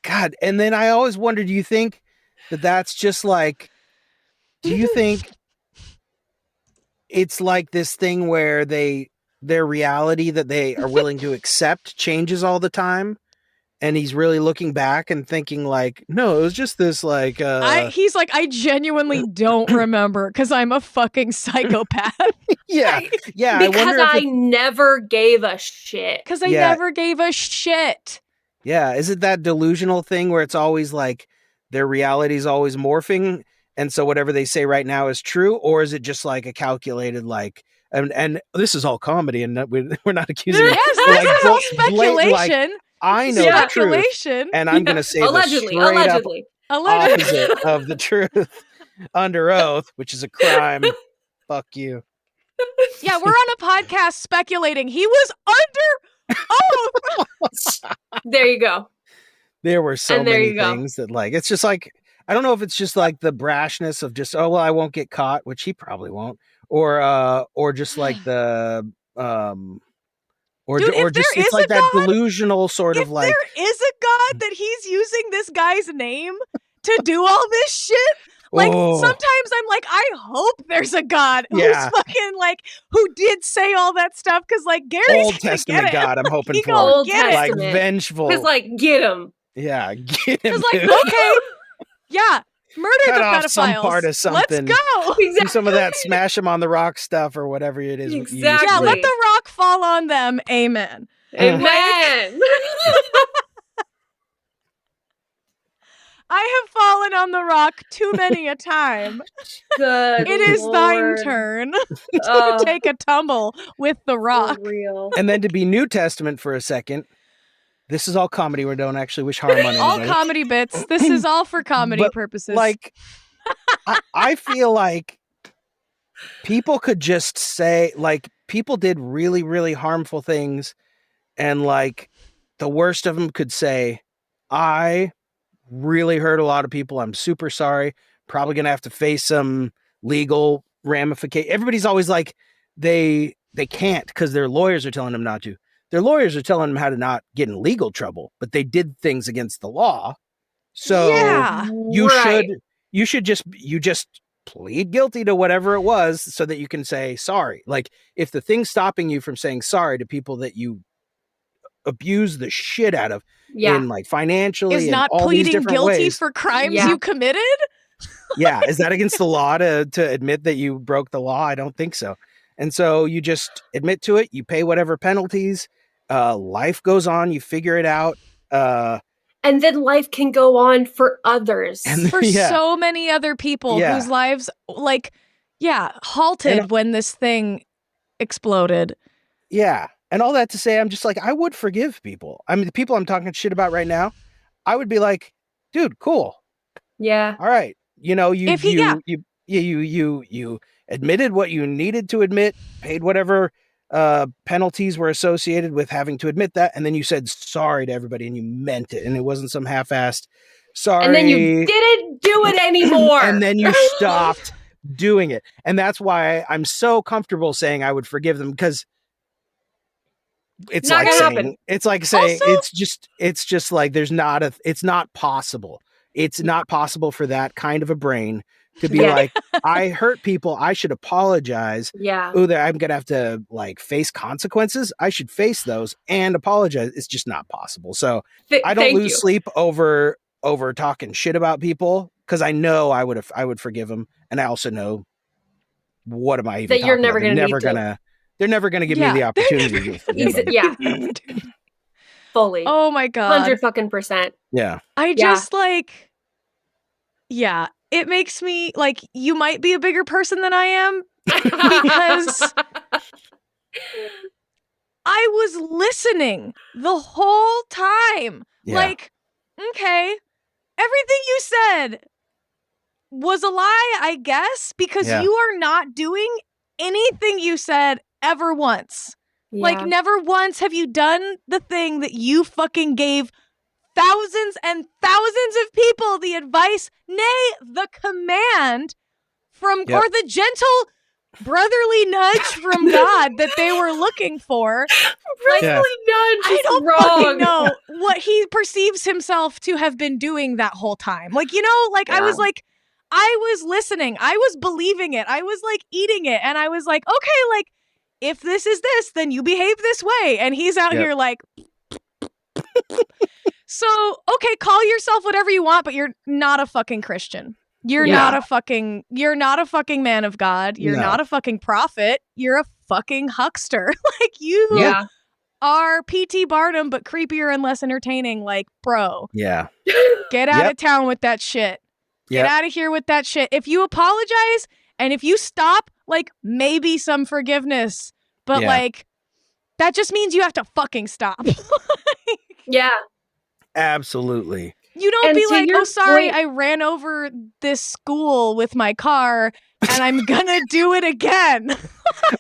God. And then I always wonder, do you think that's just like, do you think it's like this thing where their reality that they are willing to accept changes all the time? And he's really looking back and thinking like, no, it was just this like... he's like, I genuinely don't remember because I'm a fucking psychopath. Yeah. Because I never gave a shit. Because I never gave a shit. Yeah. Is it that delusional thing where it's always like their reality is always morphing? And so whatever they say right now is true? Or is it just like a calculated like... And this is all comedy and we're not accusing... Yes, this is all speculation. I know the truth, and I'm going to say allegedly. Opposite of the truth under oath, which is a crime. Fuck you. Yeah, we're on a podcast speculating. He was under oath. There you go. There were so many things that like, it's just like, I don't know if it's just like the brashness of just, oh, well, I won't get caught, which he probably won't. Or just like the, Or, Dude, or just it's like that delusional sort of like. There is a God that he's using this guy's name to do all this shit. Like, sometimes I'm like, I hope there's a God who's fucking like, who did say all that stuff. Cause like Gary's Old Testament God, I'm hoping for. Old Testament. Like vengeful. Cause like, get him. Yeah, get him. Cause like, okay, yeah, murder cut the off pedophiles. some part of something. Let's go. Exactly. Do some of that smash them on the rock stuff or whatever it is. Exactly. Yeah, let the rock fall on them. Amen. Amen. I have fallen on the rock too many a time. Good It is Lord. thine turn to take a tumble with the rock. For real. And then to be New Testament for a second, this is all comedy. We don't actually wish harm on anybody. All comedy bits. This is all for comedy purposes. Like, I feel like people could just say, like, people did really, really harmful things, and like the worst of them could say, I really hurt a lot of people. I'm super sorry. Probably gonna have to face some legal ramification. Everybody's always like, they can't because their lawyers are telling them not to. Their lawyers are telling them how to not get in legal trouble, but they did things against the law. So you should just plead guilty to whatever it was so that you can say sorry. Like, if the thing stopping you from saying sorry to people that you abuse the shit out of in like financially is and not all these pleading different guilty ways, for crimes you committed. Yeah, is that against the law to admit that you broke the law? I don't think so. And so you just admit to it. You pay whatever penalties. Life goes on. You figure it out. And then life can go on for others. And for so many other people whose lives, like, halted when this thing exploded. Yeah. And all that to say, I'm just like, I would forgive people. I mean, the people I'm talking shit about right now, I would be like, dude, cool. Yeah. All right. You know, you admitted what you needed to admit, paid whatever penalties were associated with having to admit that, and then you said sorry to everybody, and you meant it, and it wasn't some half-assed sorry. And then you didn't do it anymore. And then you stopped doing it. And that's why I'm so comfortable saying I would forgive them, because it's not like saying, happen. it's like saying, it's just like, it's not possible. It's not possible for that kind of a brain to be like, I hurt people, I should apologize. Yeah. Oh, I'm going to have to like face consequences. I should face those and apologize. It's just not possible. So I don't lose sleep over talking shit about people, because I know I would forgive them. And I also know, what am I even that you're never going to they're never going to give me the opportunity to forgive them. Yeah. Fully. Oh my God. 100%. Yeah. I just like, it makes me like, you might be a bigger person than I am, because I was listening the whole time. Yeah. Like, okay, everything you said was a lie, I guess, because you are not doing anything you said ever once. Yeah. Like, never once have you done the thing that you fucking gave thousands and thousands of people the advice, nay, the command from, or the gentle brotherly nudge from God that they were looking for. Brotherly nudge I is don't wrong. fucking know what he perceives himself to have been doing that whole time. Like, you know, like, I was like, I was listening. I was believing it. I was like eating it. And I was like, okay, like, if this is this, then you behave this way. And he's out here like, so, okay, call yourself whatever you want, but you're not a fucking Christian. You're not a fucking man of God. You're not a fucking prophet. You're a fucking huckster. Like, you are P.T. Barnum, but creepier and less entertaining. Like, bro. Yeah. Get out of town with that shit. Get out of here with that shit. If you apologize and if you stop, like, maybe some forgiveness. But like, that just means you have to fucking stop. Yeah. Absolutely. You don't be like, oh, sorry, I ran over this school with my car and I'm gonna do it again.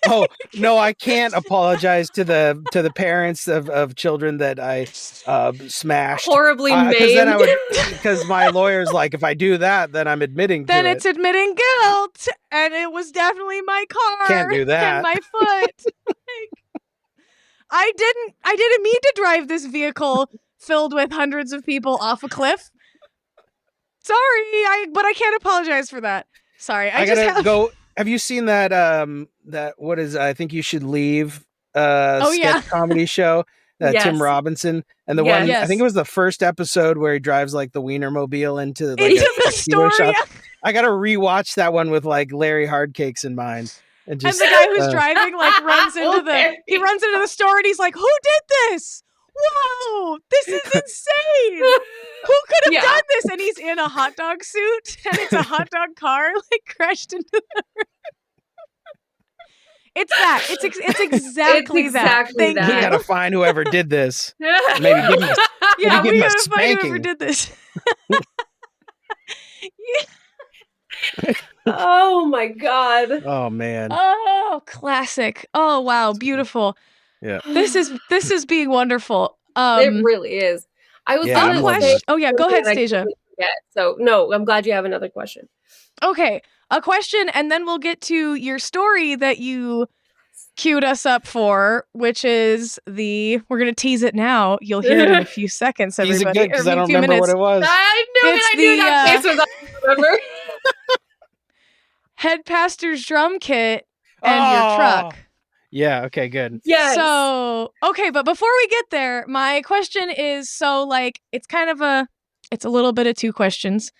Oh, no, I can't apologize to the parents of children that I smashed. Horribly maimed. Because my lawyer's like, if I do that, then I'm admitting to it. Then it's admitting guilt. And it was definitely my car. Can't do that. And my foot. I didn't mean to drive this vehicle filled with hundreds of people off a cliff. Sorry, but I can't apologize for that. Sorry, I gotta go. Have you seen that? That what is? I think you should leave. Sketch comedy show. Tim Robinson and the one. I think it was the first episode where he drives like the Wienermobile into the store. Shop. Yeah. I gotta rewatch that one with like Larry Hardcakes in mind. And the guy who's driving like runs into the store and he's like, "Who did this? Whoa, this is insane! Who could have done this?" And he's in a hot dog suit, and it's a hot dog car like crashed into the road. It's that. It's exactly that. We gotta find whoever did this. Maybe give him we gotta find whoever did this. Oh my God. Oh man. Oh, classic. Oh wow, beautiful. Yeah. This is being wonderful. It really is. I was gonna question. Oh yeah, go ahead, Stasia. So no, I'm glad you have another question. Okay, a question, and then we'll get to your story that you queued us up for, which is we're gonna tease it now. You'll hear it in a few seconds, everybody. Tease it because I don't remember what it was. I knew that face was on. Remember? Head pastor's drum kit and your truck. Yeah, okay, good. Yes. So, okay, but before we get there, my question is, so like, it's a little bit of two questions.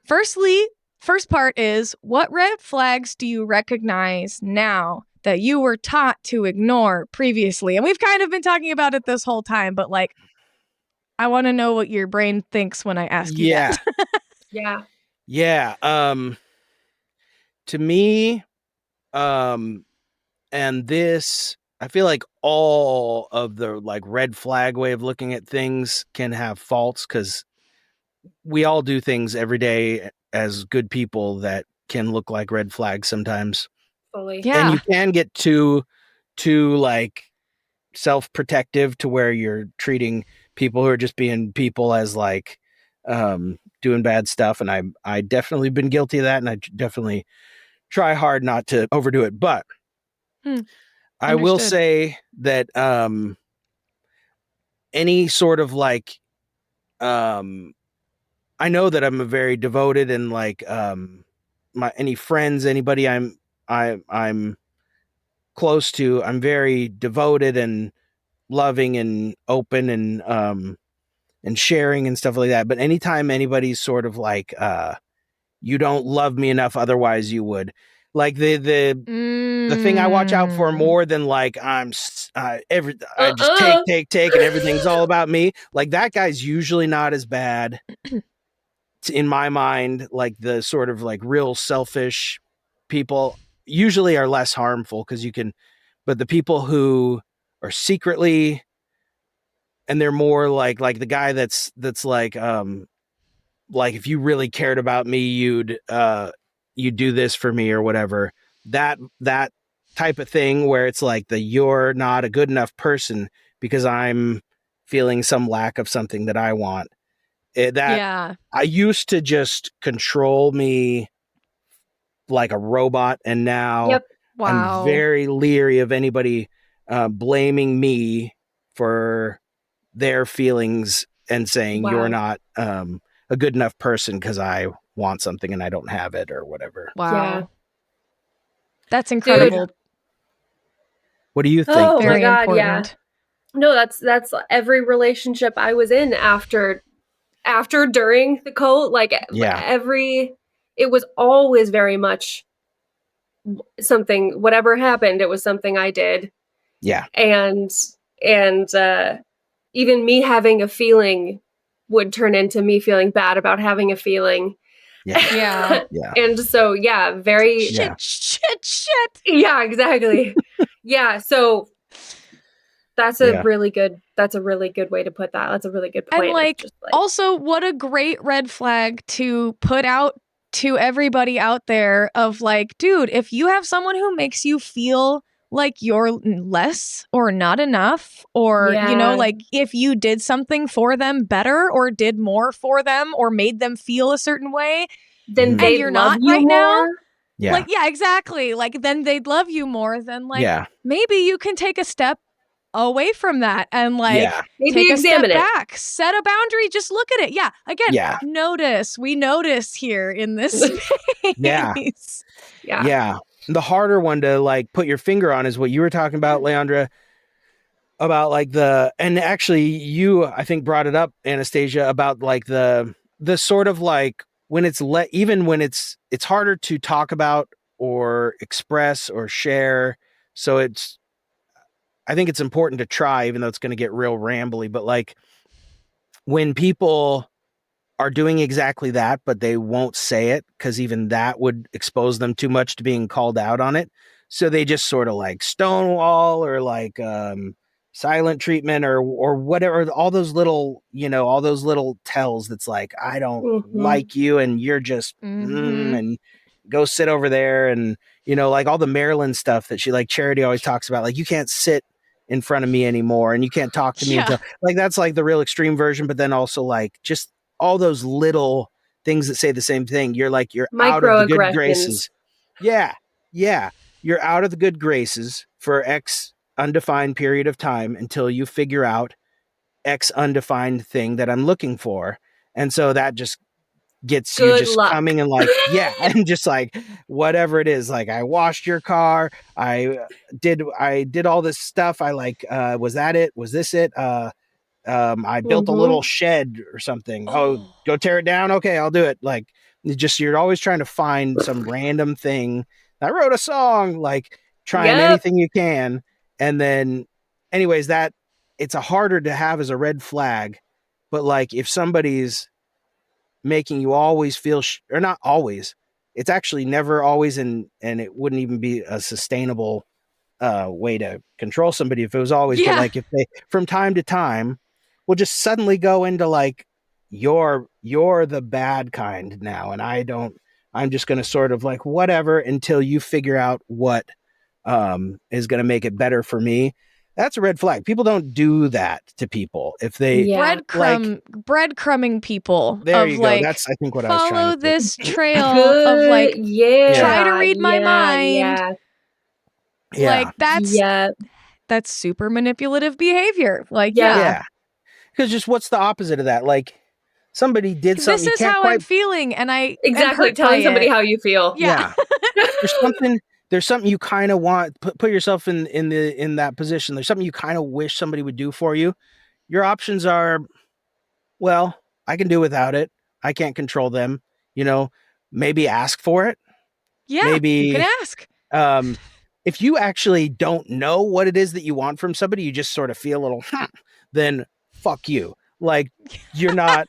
Firstly, first part is, what red flags do you recognize now that you were taught to ignore previously? And we've kind of been talking about it this whole time, but like, I want to know what your brain thinks when I ask you that. Yeah. To me, and this, I feel like all of the like red flag way of looking at things can have faults because we all do things every day as good people that can look like red flags sometimes. Fully. Yeah. And you can get too like self-protective to where you're treating people who are just being people as like doing bad stuff. And I definitely been guilty of that. And I definitely try hard not to overdo it. But I will say that any sort of like I know that I'm a very devoted and like any friends, anybody I'm close to, I'm very devoted and loving and open and sharing and stuff like that. But anytime anybody's sort of like you don't love me enough, otherwise you would. Like the thing I watch out for more than like I just take and everything's all about me. Like that guy's usually not as bad in my mind. Like the sort of like real selfish people usually are less harmful because but the people who are secretly, and they're more like the guy that's like if you really cared about me, you'd do this for me or whatever. That type of thing where it's like you're not a good enough person because I'm feeling some lack of something that I want. I used to just control me like a robot, and now I'm very leery of anybody blaming me for their feelings and saying you're not a good enough person because I want something and I don't have it or whatever. Wow. Yeah. That's incredible. Dude. What do you think? Oh Very my God, important. yeah. No, that's every relationship I was in after during the cult, like it was always very much something, whatever happened, it was something I did. Yeah. And even me having a feeling would turn into me feeling bad about having a feeling. Yeah. And so, very shit. Yeah, exactly. Yeah. So that's a really good way to put that. That's a really good point. And also what a great red flag to put out to everybody out there of like, dude, if you have someone who makes you feel like you're less or not enough, or, you know, like if you did something for them better or did more for them or made them feel a certain way, then you're not right more. now. Yeah. Like, yeah, exactly. Like then they'd love you more than like, maybe you can take a step away from that and like maybe take a step examine it. back, set a boundary, just look at it. Yeah. Again, notice. We notice here in this space. Yeah. The harder one to like put your finger on is what you were talking about, Leandra, about like and actually you, I think, brought it up, Anastasia, about like the sort of like when it's even when it's harder to talk about or express or share. So I think it's important to try, even though it's going to get real rambly, but like when people are doing exactly that, but they won't say it because even that would expose them too much to being called out on it. So they just sort of like stonewall or like silent treatment or whatever, all those little tells that's like, I don't like you and you're just and go sit over there. And, like all the Maryland stuff that she like Charity always talks about, like you can't sit in front of me anymore and you can't talk to me until like, that's like the real extreme version. But then also like just all those little things that say the same thing. You're like, you're out of the good graces. Yeah. You're out of the good graces for X undefined period of time until you figure out X undefined thing that I'm looking for. And so that just gets you just coming and like, and just like whatever it is, like I washed your car. I did all this stuff. I like, was that it? Was this it? I built a little shed or something. Oh, go tear it down. Okay, I'll do it. Like you're always trying to find some random thing. I wrote a song, like trying anything you can. And then anyways, that it's a harder to have as a red flag, but like if somebody's making you always feel, or not always, it's actually never always. And it wouldn't even be a sustainable way to control somebody if it was always, but like if they, from time to time, will just suddenly go into like, you're the bad kind now. And I'm just going to sort of like, whatever, until you figure out what is going to make it better for me. That's a red flag. People don't do that to people. If they breadcrumbing people. There you go. Like, that's I think what I was trying to follow this trail of like, try to read my mind. Like that's super manipulative behavior. Like, because just what's the opposite of that? Like somebody did something. This is how I'm feeling, and I exactly telling somebody how you feel. Yeah. There's something you kind of want. Put yourself in that position. There's something you kind of wish somebody would do for you. Your options are, well, I can do without it. I can't control them. Maybe ask for it. Yeah, maybe you can ask. If you actually don't know what it is that you want from somebody, you just sort of feel a little, then fuck you. Like you're not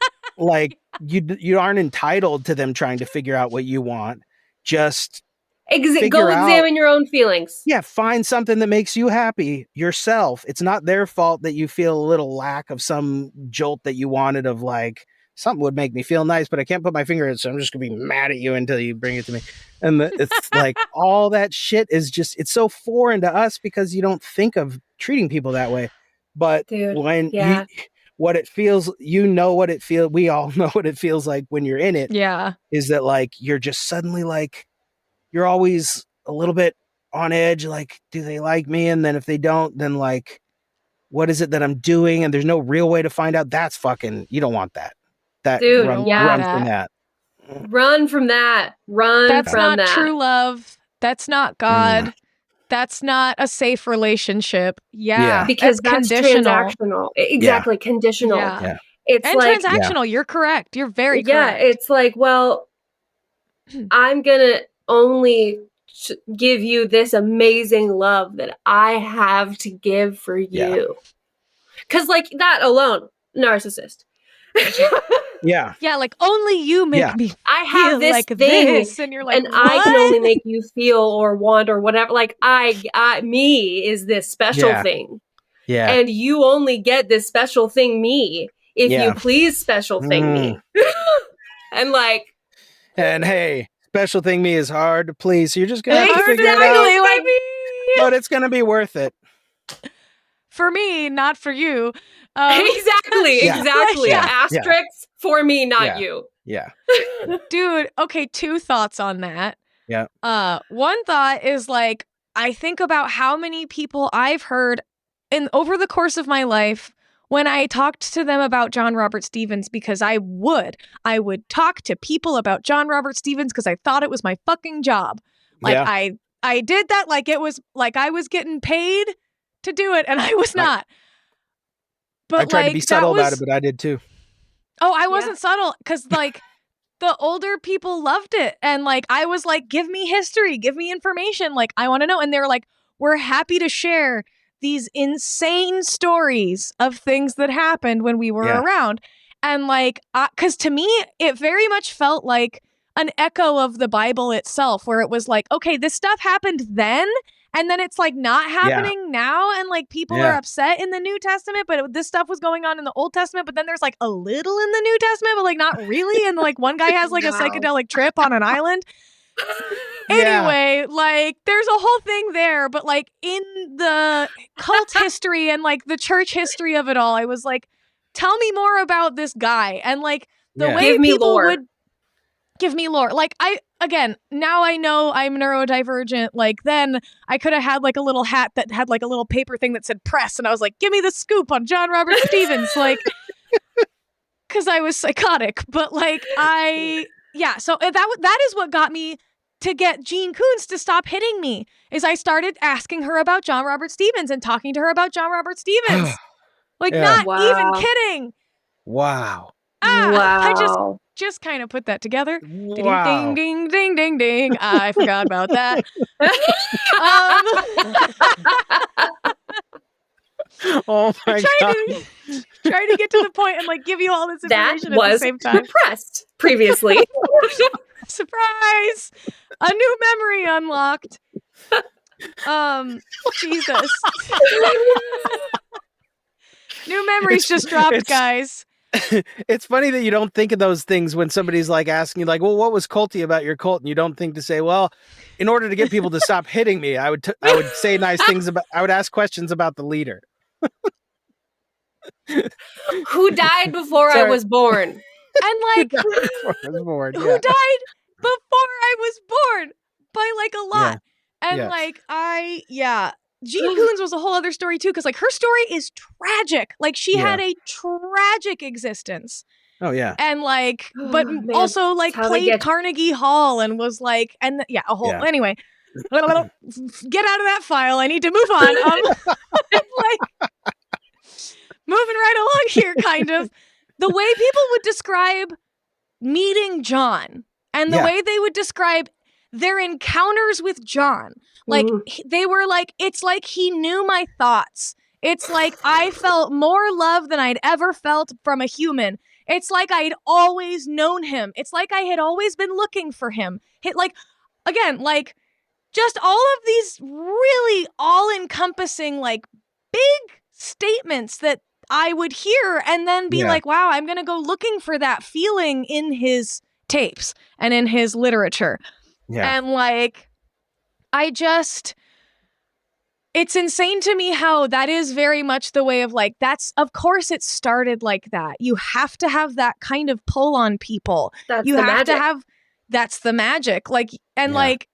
you aren't entitled to them trying to figure out what you want. Just go examine your own feelings. Yeah, find something that makes you happy yourself. It's not their fault that you feel a little lack of some jolt that you wanted of like, something would make me feel nice, but I can't put my finger in it, so I'm just going to be mad at you until you bring it to me. And it's like all that shit is just, it's so foreign to us because you don't think of treating people that way. But when what it feels, what it feels, we all know what it feels like when you're in it. Yeah. Is that like, you're just suddenly like, you're always a little bit on edge. Like, do they like me? And then if they don't, then like, what is it that I'm doing? And there's no real way to find out. That's fucking, you don't want that. Run from that. Run from that. That's not true love. That's not God. That's not a safe relationship. Yeah. Because that's transactional. Exactly. Conditional. Yeah. It's and like transactional. You're correct. You're very correct. Yeah. It's like, well, I'm going to only give you this amazing love that I have to give for you. Because like that alone, narcissist. Yeah, like only you make me I have this like thing, this, and you're like, and I can only make you feel or want or whatever. Like me is this special thing. Yeah. And you only get this special thing me if you please special thing me. And like, and hey, special thing me is hard to please. So you're just gonna have to figure it out. But it's gonna be worth it. For me, not for you. Exactly. Asterisks for me, not you. Yeah. Dude, okay, 2 thoughts on that. Yeah. One thought is like, I think about how many people I've heard over the course of my life, when I talked to them about John Robert Stevens, because I would talk to people about John Robert Stevens because I thought it was my fucking job. Like I did that like it was like I was getting paid to do it, and I was not. But I tried to be subtle about it, but I did too. Oh, I wasn't subtle because like the older people loved it. And like I was like, give me history, give me information. Like I want to know. And they're like, we're happy to share these insane stories of things that happened when we were around. And like, because to me, it very much felt like an echo of the Bible itself, where it was like, okay, this stuff happened then, and then it's like not happening now, and like people are upset in the New Testament, but this stuff was going on in the Old Testament, but then there's like a little in the New Testament, but like not really, and like one guy has like a psychedelic trip on an island. Anyway, like there's a whole thing there, but like in the cult history and like the church history of it all, I was like, tell me more about this guy. And like the way people would give me lore. Like now I know I'm neurodivergent. Like then I could have had like a little hat that had like a little paper thing that said press. And I was like, give me the scoop on John Robert Stevens. Like, cause I was psychotic, but like so that is what got me to get Jean Koons to stop hitting me, is I started asking her about John Robert Stevens and talking to her about John Robert Stevens. Like not even kidding. Wow. I just kind of put that together. Wow. Ding, ding, ding, ding, ding. I forgot about that. Oh my God. Trying to get to the point and like give you all this information that at the same time. Repressed previously. Surprise! A new memory unlocked. Jesus. New memories just dropped, guys. It's funny that you don't think of those things when somebody's like asking you like, well, what was culty about your cult? And you don't think to say, well, in order to get people to stop hitting me, I would say nice things I would ask questions about the leader. Who died before I was born? And like, who died before I was born by like a lot. And like, Jean Koons was a whole other story too, because like her story is tragic. Like she had a tragic existence. Oh yeah. And like, but also like played Carnegie Hall and was like, and a whole anyway. Get out of that file. I need to move on. Like moving right along here, kind of. The way people would describe meeting John and the way they would describe their encounters with John. Like they were like, it's like he knew my thoughts. It's like I felt more love than I'd ever felt from a human. It's like I'd always known him. It's like I had always been looking for him. Like just all of these really all-encompassing, like big statements that I would hear and then be like, wow, I'm going to go looking for that feeling in his tapes and in his literature. Yeah. And like, it's insane to me how that is very much the way of like, of course it started like that. You have to have that kind of pull on people. That's the magic. Like, and like,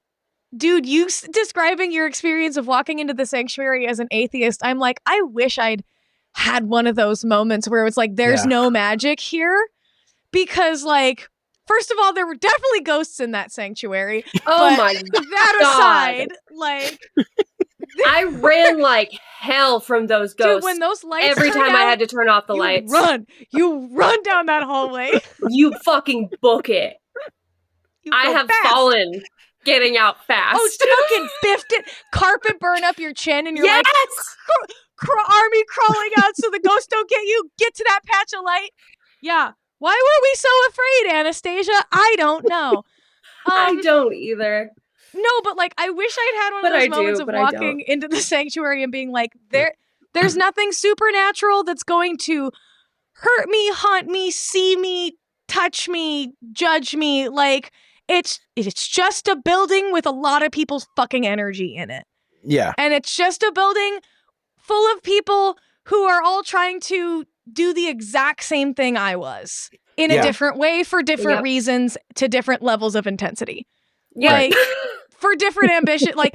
dude, you describing your experience of walking into the sanctuary as an atheist, I'm like, I wish I'd had one of those moments where it's like, there's no magic here. Because like, first of all, there were definitely ghosts in that sanctuary. Oh my God. That aside, like... I ran like hell from those ghosts. Dude, when those lights every time I had to turn off the lights. You run down that hallway. You fucking book it. I have fallen getting out fast. Oh, fucking biffed it. Carpet burn up your chin and you're like... army crawling out so the ghosts don't get you. Get to that patch of light. Yeah. Why were we so afraid, Anastasia? I don't know. I don't either. No, but like I wish I'd had one of those moments of walking into the sanctuary and being like, there's nothing supernatural that's going to hurt me, haunt me, see me, touch me, judge me. Like it's just a building with a lot of people's fucking energy in it. Yeah. And it's just a building full of people who are all trying to do the exact same thing I was in a different way for different reasons to different levels of intensity. Yeah. Like for different ambition, like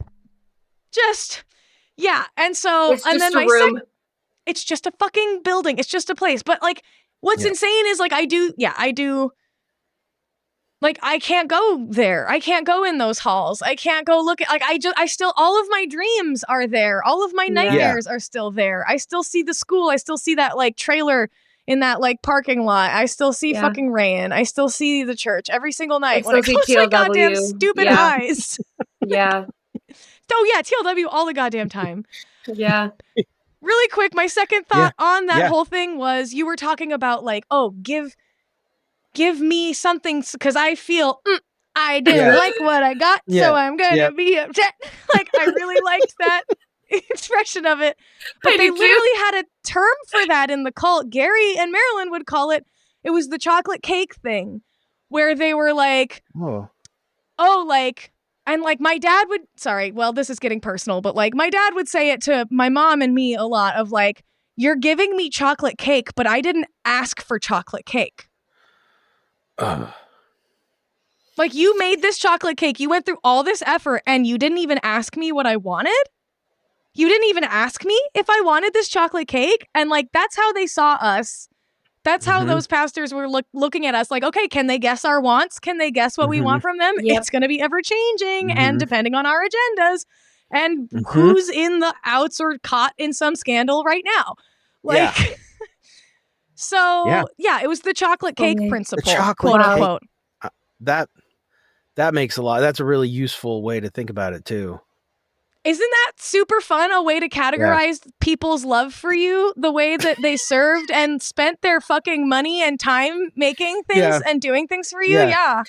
just, and so, it's and just then a room it's just a fucking building. It's just a place. But like, what's insane is like, I do. Like, I can't go there. I can't go in those halls. I can't go look at, like, I still, all of my dreams are there. All of my nightmares are still there. I still see the school. I still see that like trailer in that like parking lot. I still see fucking Rayan. I still see the church every single night when I close my goddamn stupid eyes. Yeah. Oh yeah, TLW all the goddamn time. Yeah. Really quick, my second thought on that whole thing was you were talking about like, oh, give me something because I feel I didn't like what I got, so I'm gonna be upset. Like, I really liked that expression of it. But they literally had a term for that in the cult. Gary and Marilyn would call it was the chocolate cake thing, where they were like, like, and like my dad would, this is getting personal, but like my dad would say it to my mom and me a lot of like, you're giving me chocolate cake, but I didn't ask for chocolate cake. Like, you made this chocolate cake. You went through all this effort and you didn't even ask me what I wanted. You didn't even ask me if I wanted this chocolate cake. And like, that's how they saw us. That's how those pastors were looking at us like, okay, can they guess our wants? Can they guess what we want from them? It's going to be ever changing and depending on our agendas and who's in the outs or caught in some scandal right now. Like, so it was the chocolate cake principle, quote unquote. That makes a lot. That's a really useful way to think about it too. Isn't that super fun? A way to categorize people's love for you, the way that they served and spent their fucking money and time making things and doing things for you. Yeah.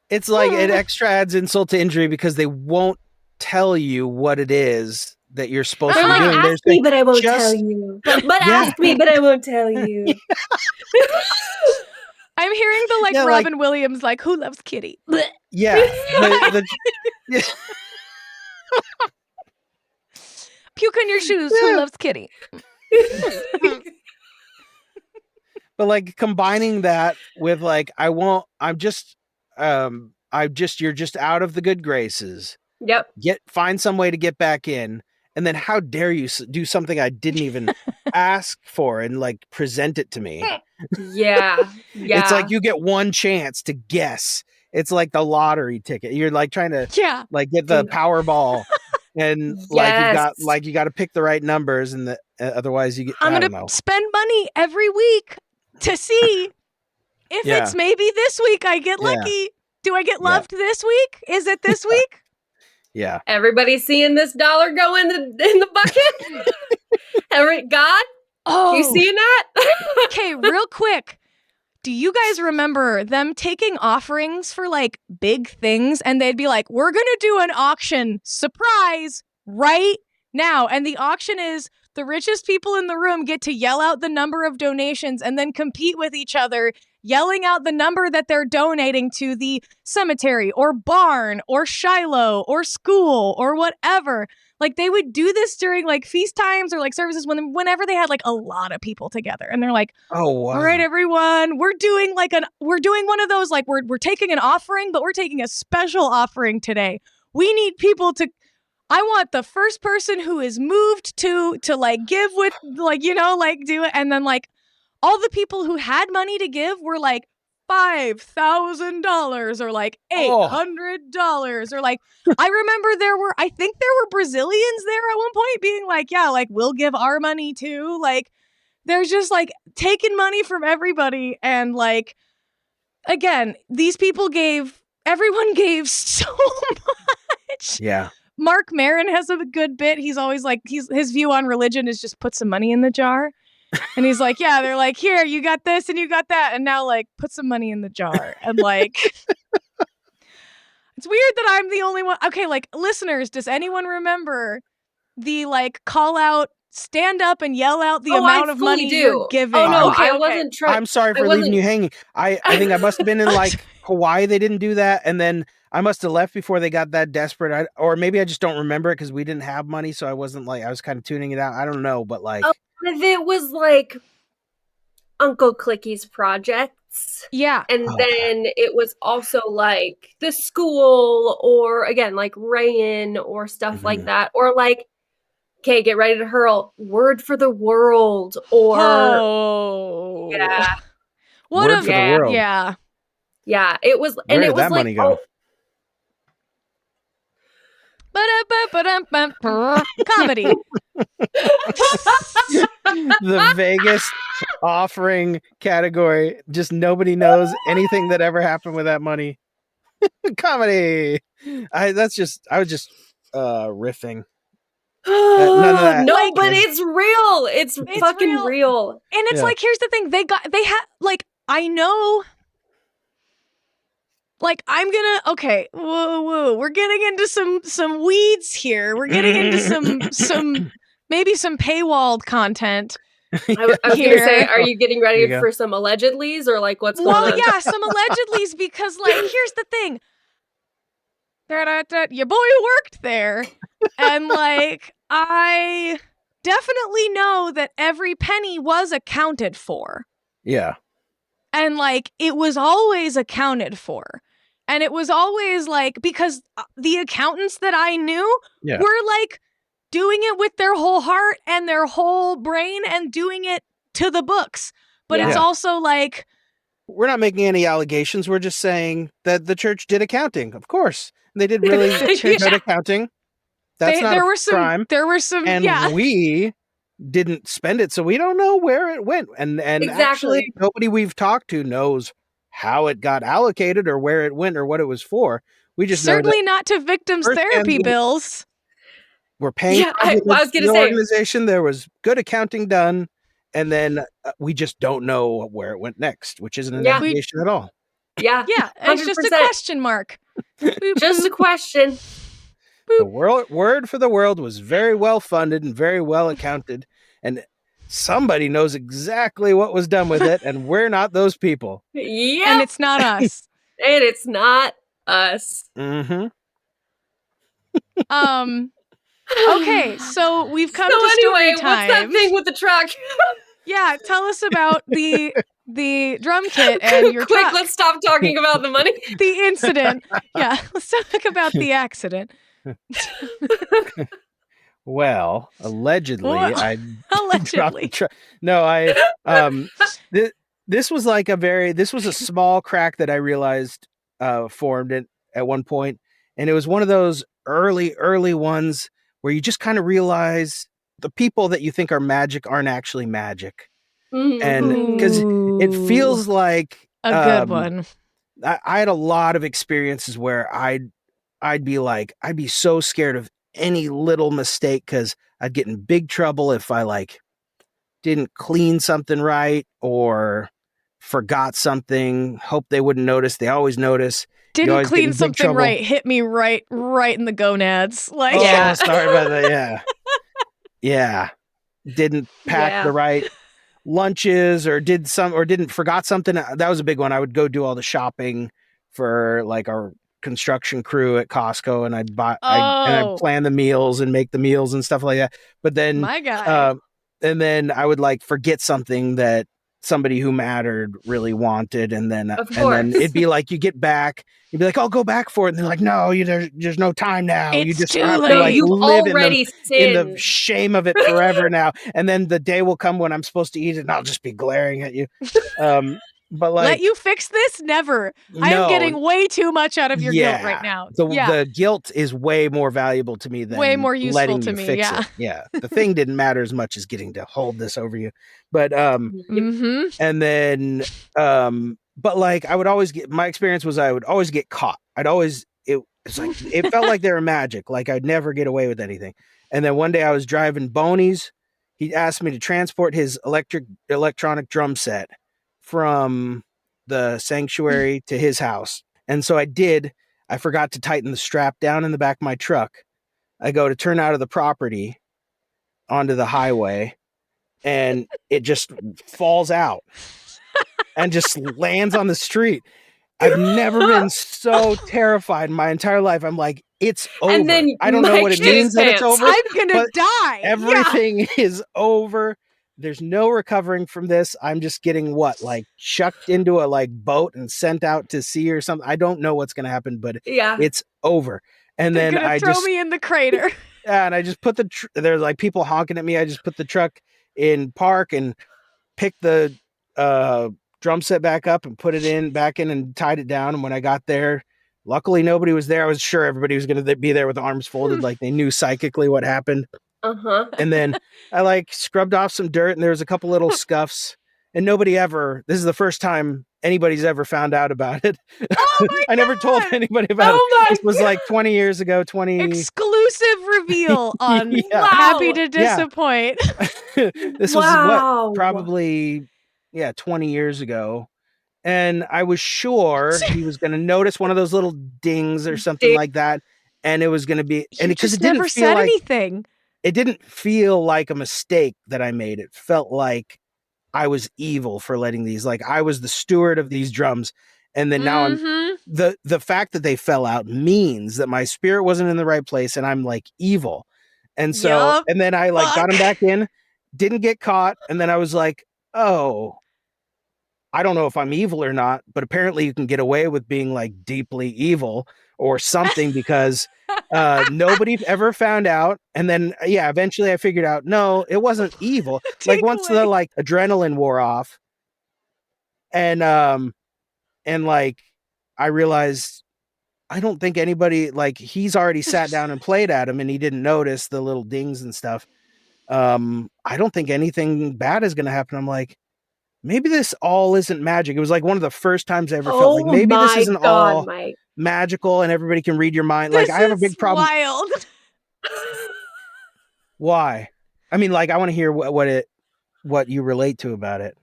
It's like it extra adds insult to injury because they won't tell you what it is that you're supposed to be doing. Ask me, but I won't tell you. But ask me, but I won't tell you. I'm hearing the like Robin Williams, like, who loves Kitty? Yeah. Puke on your shoes. Who loves Kitty? But like combining that with like, you're just out of the good graces. Yep. Find some way to get back in. And then how dare you do something I didn't even ask for and like present it to me. Yeah. It's like you get one chance to guess. It's like the lottery ticket. You're like trying to like get the Powerball. And you got to pick the right numbers, and otherwise you get. I'm gonna spend money every week to see if it's maybe this week I get lucky. Do I get loved this week? Is it this week? Yeah. Everybody's seeing this dollar go in the bucket. God, you seeing that? Okay, real quick. Do you guys remember them taking offerings for like big things and they'd be like, we're going to do an auction, surprise, right now. And the auction is the richest people in the room get to yell out the number of donations and then compete with each other, yelling out the number that they're donating to the cemetery or barn or Shiloh or school or whatever. Like they would do this during like feast times or like services whenever they had like a lot of people together. And they're like, oh, wow. All right, everyone, we're doing one of those, like we're taking an offering, but we're taking a special offering today. We need people I want the first person who is moved to like give with like, you know, like do it. And then like all the people who had money to give were like $5,000 or like $800 or like I remember I think there were Brazilians there at one point being like, yeah, like we'll give our money too. Like there's just like taking money from everybody. And like, again, these people everyone gave so much. Yeah. Mark Maron has a good bit. He's always like, his view on religion is just put some money in the jar. And he's like, yeah, they're like, here, you got this and you got that. And now like put some money in the jar. And like, it's weird that I'm the only one. Okay, like listeners, does anyone remember the like call out, stand up and yell out the amount of money you're giving? Oh no, okay. I wasn't trying. I'm sorry for leaving you hanging. I think I must have been in like Hawaii. They didn't do that. And then I must have left before they got that desperate. Or maybe I just don't remember it because we didn't have money. So I wasn't like, I was kind of tuning it out. I don't know, but like. It was like Uncle Clicky's projects. Yeah. And then it was also like the school or again, like Rayan or stuff like that. Or like okay, get ready to hurl. Word for the world. Or yeah. Word for the world. Yeah. Yeah. It was, Where and did it was that like, money go? Comedy. The Vegas offering category. Just nobody knows anything that ever happened with that money. Comedy. I was just riffing. None of that. No, but it's real. It's fucking real. And it's like, here's the thing. They had, like, I know, like, I'm gonna, okay, whoa, we're getting into some weeds here. We're getting into some maybe some paywalled content. I was gonna say, are you getting ready for some allegedlys, or like what's going on? Well, yeah, some allegedlys, because like, here's the thing. Your boy worked there, and like, I definitely know that every penny was accounted for. Yeah. And like, it was always accounted for. And it was always like, because the accountants that I knew were like doing it with their whole heart and their whole brain and doing it to the books. But it's also like, we're not making any allegations. We're just saying that the church did accounting. Of course. They did really good accounting. That's not a crime. There were some, and we didn't spend it, so we don't know where it went. And actually, nobody we've talked to knows how it got allocated or where it went or what it was for. We just certainly not to victims therapy bills. We're paying. Yeah, I was going to say, organization. There was good accounting done, and then we just don't know where it went next, which isn't an allegation at all. Yeah, it's just a question mark. Just a question. The word for the world was very well funded and very well accounted, and somebody knows exactly what was done with it, and we're not those people. Yeah, and it's not us. And it's not us. Mm-hmm. Okay, so we've come to story time. What's that thing with the truck? Yeah, tell us about the drum kit and your truck. Let's stop talking about the money. The incident. Yeah, let's talk about the accident. Well, allegedly, I allegedly. This was like this was a small crack that I realized formed it at one point, and it was one of those early ones where you just kind of realize the people that you think are magic aren't actually magic. And because it feels like a good one. I had a lot of experiences where I'd be so scared of any little mistake because I'd get in big trouble if I like didn't clean something right or forgot something. Hope they wouldn't notice. They always notice. Didn't clean something right. Hit me right in the gonads. Like, sorry about that. Yeah. Didn't pack the right lunches or forgot something. That was a big one. I would go do all the shopping for like our construction crew at Costco, and I'd plan the meals and make the meals and stuff like that. But then my God. And then I would like forget something that somebody who mattered really wanted, and then it'd be like you get back, you'd be like, I'll go back for it, and they're like, no, there's no time now. It's you just too have late. to like You've live already in the shame of it forever now. And then the day will come when I'm supposed to eat it, and I'll just be glaring at you. But like, let you fix this? Never. I am getting way too much out of your guilt right now. The guilt is way more valuable to me than way more useful letting to you me. Fix it. Yeah. The thing didn't matter as much as getting to hold this over you. But and then but like I would always get, my experience was I would always get caught. It's like it felt like they were magic. Like I'd never get away with anything. And then one day I was driving Boney's. He asked me to transport his electronic drum set from the sanctuary to his house. And so I did. I forgot to tighten the strap down in the back of my truck. I go to turn out of the property onto the highway, and it just falls out and just lands on the street. I've never been so terrified in my entire life. I'm like, it's over. And then I don't know what it means that it's over. I'm gonna die. Everything is over. There's no recovering from this. I'm just getting chucked into a boat and sent out to sea or something. I don't know what's going to happen, but it's over. And They're then gonna throw me in the crater. Yeah, and I just put there's like people honking at me. I just put the truck in park and picked the drum set back up and put it back in and tied it down. And when I got there, luckily nobody was there. I was sure everybody was going to be there with arms folded, like they knew psychically what happened. And then I like scrubbed off some dirt, and there was a couple little scuffs, and this is the first time anybody's ever found out about it. Oh I never told anybody about it. This was like 20 years ago, exclusive reveal on Yeah. Happy to Disappoint. Yeah. This was probably 20 years ago. And I was sure he was going to notice one of those little dings or something like that. And it was going to be, and because it didn't feel like anything. It didn't feel like a mistake that I made. It felt like I was evil for letting these, like I was the steward of these drums. And then now the fact that they fell out means that my spirit wasn't in the right place and I'm like evil. And so, and then I like got him back in, didn't get caught. And then I was like, oh, I don't know if I'm evil or not, but apparently you can get away with being like deeply evil or something because nobody ever found out. And then, eventually I figured out, no, it wasn't evil. Like once the like adrenaline wore off and like I realized I don't think anybody, like he's already sat down and played at him and he didn't notice the little dings and stuff. I don't think anything bad is going to happen. I'm like, maybe this all isn't magic. It was like one of the first times I ever felt like maybe this isn't all magical and everybody can read your mind. Like I have a big problem. Wild. Why? I mean, like I want to hear what you relate to about it.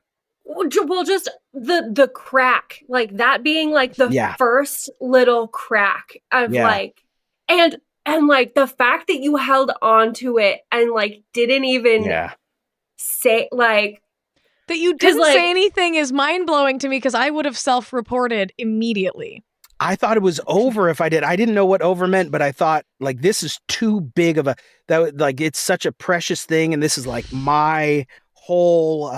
Well, just the crack, like that being like the first little crack of like, and like the fact that you held on to it and like didn't even say like. That you didn't say anything is mind-blowing to me because I would have self-reported immediately. I thought it was over if I did. I didn't know what over meant, but I thought like this is too big of like it's such a precious thing and this is like my whole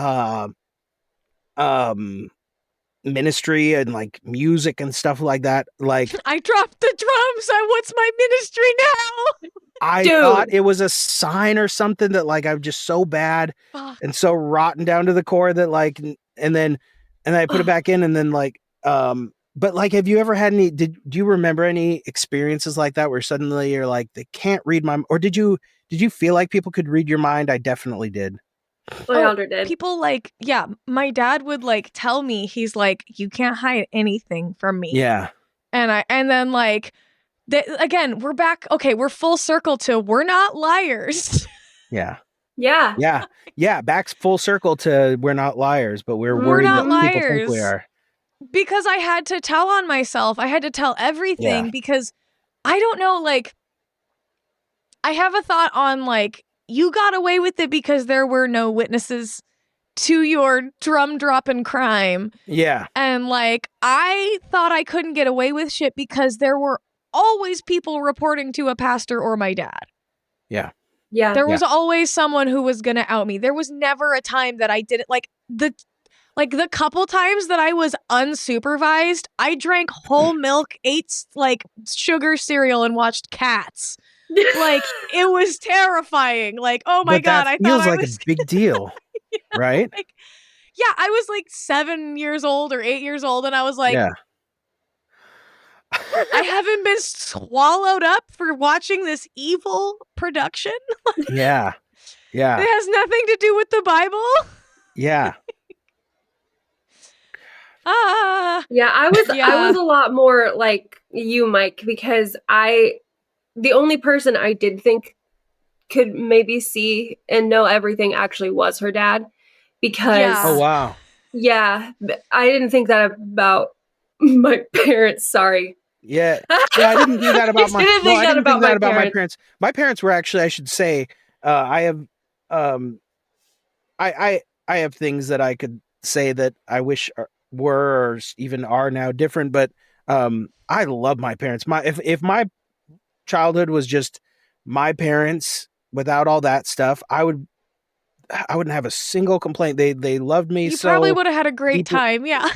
ministry and like music and stuff like that. Like I dropped the drums. What's my ministry now? I thought it was a sign or something that like I'm just so bad and so rotten down to the core that like, and I put it back in and then like, but like, have you ever had do you remember any experiences like that where suddenly you're like, they can't read my, or did you feel like people could read your mind? I definitely did. My elder did. People like, my dad would like tell me, he's like, you can't hide anything from me. Yeah. And then like, again, we're back. Okay, we're full circle to we're not liars. Yeah. Yeah. Yeah. Yeah. Back full circle to we're not liars, but we're worried that people think we are. Because I had to tell on myself. I had to tell everything because I don't know, like, I have a thought on like, you got away with it because there were no witnesses to your drum dropping crime. Yeah. And like, I thought I couldn't get away with shit because there were always people reporting to a pastor or my dad. Yeah. Yeah. There was always someone who was going to out me. There was never a time that I didn't like the couple times that I was unsupervised, I drank whole milk, ate like sugar cereal and watched Cats. Like it was terrifying. Like, oh my God, I thought feels like a big deal. Right? Like, I was like 7 years old or 8 years old and I was like, I haven't been swallowed up for watching this evil production. Yeah. Yeah. It has nothing to do with the Bible. Yeah. Yeah, I was a lot more like you, Mike, because the only person I did think could maybe see and know everything actually was her dad. Because oh wow. Yeah, I didn't think that about my parents. Sorry. Yeah, I didn't think that about I didn't think that about my parents. My parents were actually, I should say, I have I have things that I could say that I wish were or even are now different, but I love my parents. If my childhood was just my parents without all that stuff, I wouldn't have a single complaint. They loved me. You probably would have had a great time. Yeah.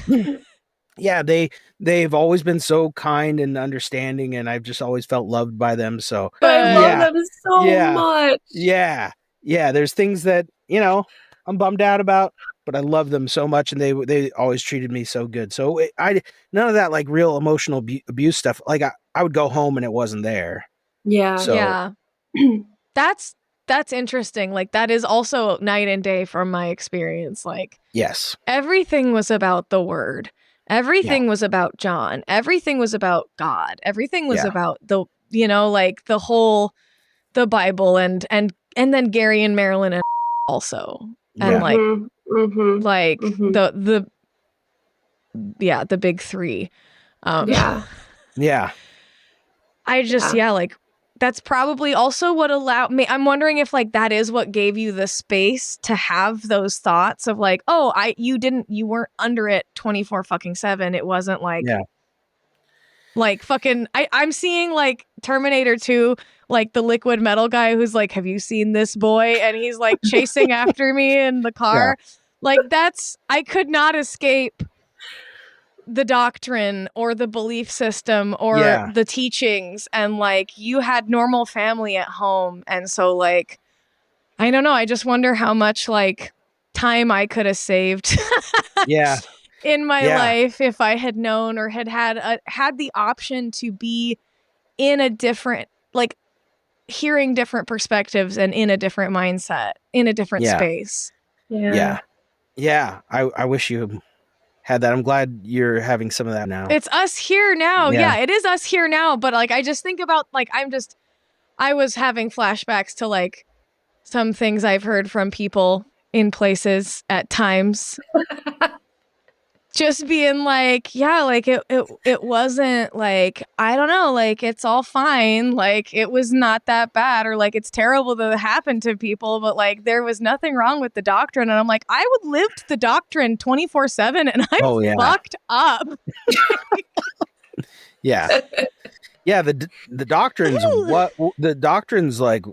yeah, they've always been so kind and understanding, and I've just always felt loved by them. So I love yeah, them so much. yeah. There's things that I'm bummed out about, but I love them so much, and they always treated me so good. So I none of that like real emotional abuse stuff. Like I would go home and it wasn't there. Yeah. So yeah. That's interesting. Like that is also night and day from my experience. Like yes, everything was about the word. Everything was about John. Everything was about God. Everything was about the like the Bible and then Gary and Marilyn and also. And like like the big three. Yeah. I just like that's probably also what allowed me. I'm wondering if like that is what gave you the space to have those thoughts of like, oh, you weren't under it 24/7. It wasn't like like fucking I'm seeing like Terminator 2, like the liquid metal guy who's like, have you seen this boy? And he's like chasing after me in the car. Like I could not escape the doctrine or the belief system or the teachings, and like you had normal family at home, and so like I don't know, I just wonder how much like time I could have saved in my life if I had known or had the option to be in a different, like hearing different perspectives and in a different mindset, in a different space. I wish you had that. I'm glad you're having some of that now. It's us here now. Yeah, it is us here now. But like, I just think about like, I was having flashbacks to like some things I've heard from people in places at times. Just being like, yeah, like it wasn't like, I don't know, like it's all fine. Like it was not that bad, or like it's terrible that it happened to people, but like there was nothing wrong with the doctrine. And I'm like, I would live to the doctrine 24/7 and I'm fucked up. Yeah. The doctrine's the doctrine's like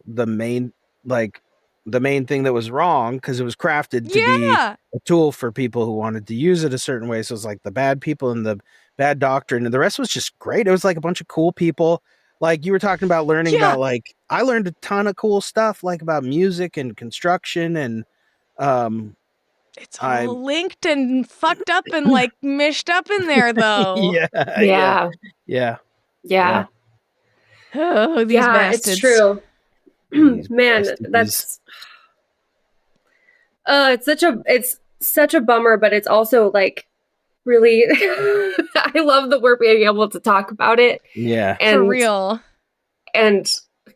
the main thing that was wrong, because it was crafted to be a tool for people who wanted to use it a certain way. So it's like the bad people and the bad doctrine, and the rest was just great. It was like a bunch of cool people. Like you were talking about learning about, like I learned a ton of cool stuff like about music and construction, and it's all linked and fucked up and like mished up in there though. Yeah. Oh, these bastards. It's true. Man, that's it's such a bummer, but it's also like really I love that we're being able to talk about it. Yeah. And, for real. And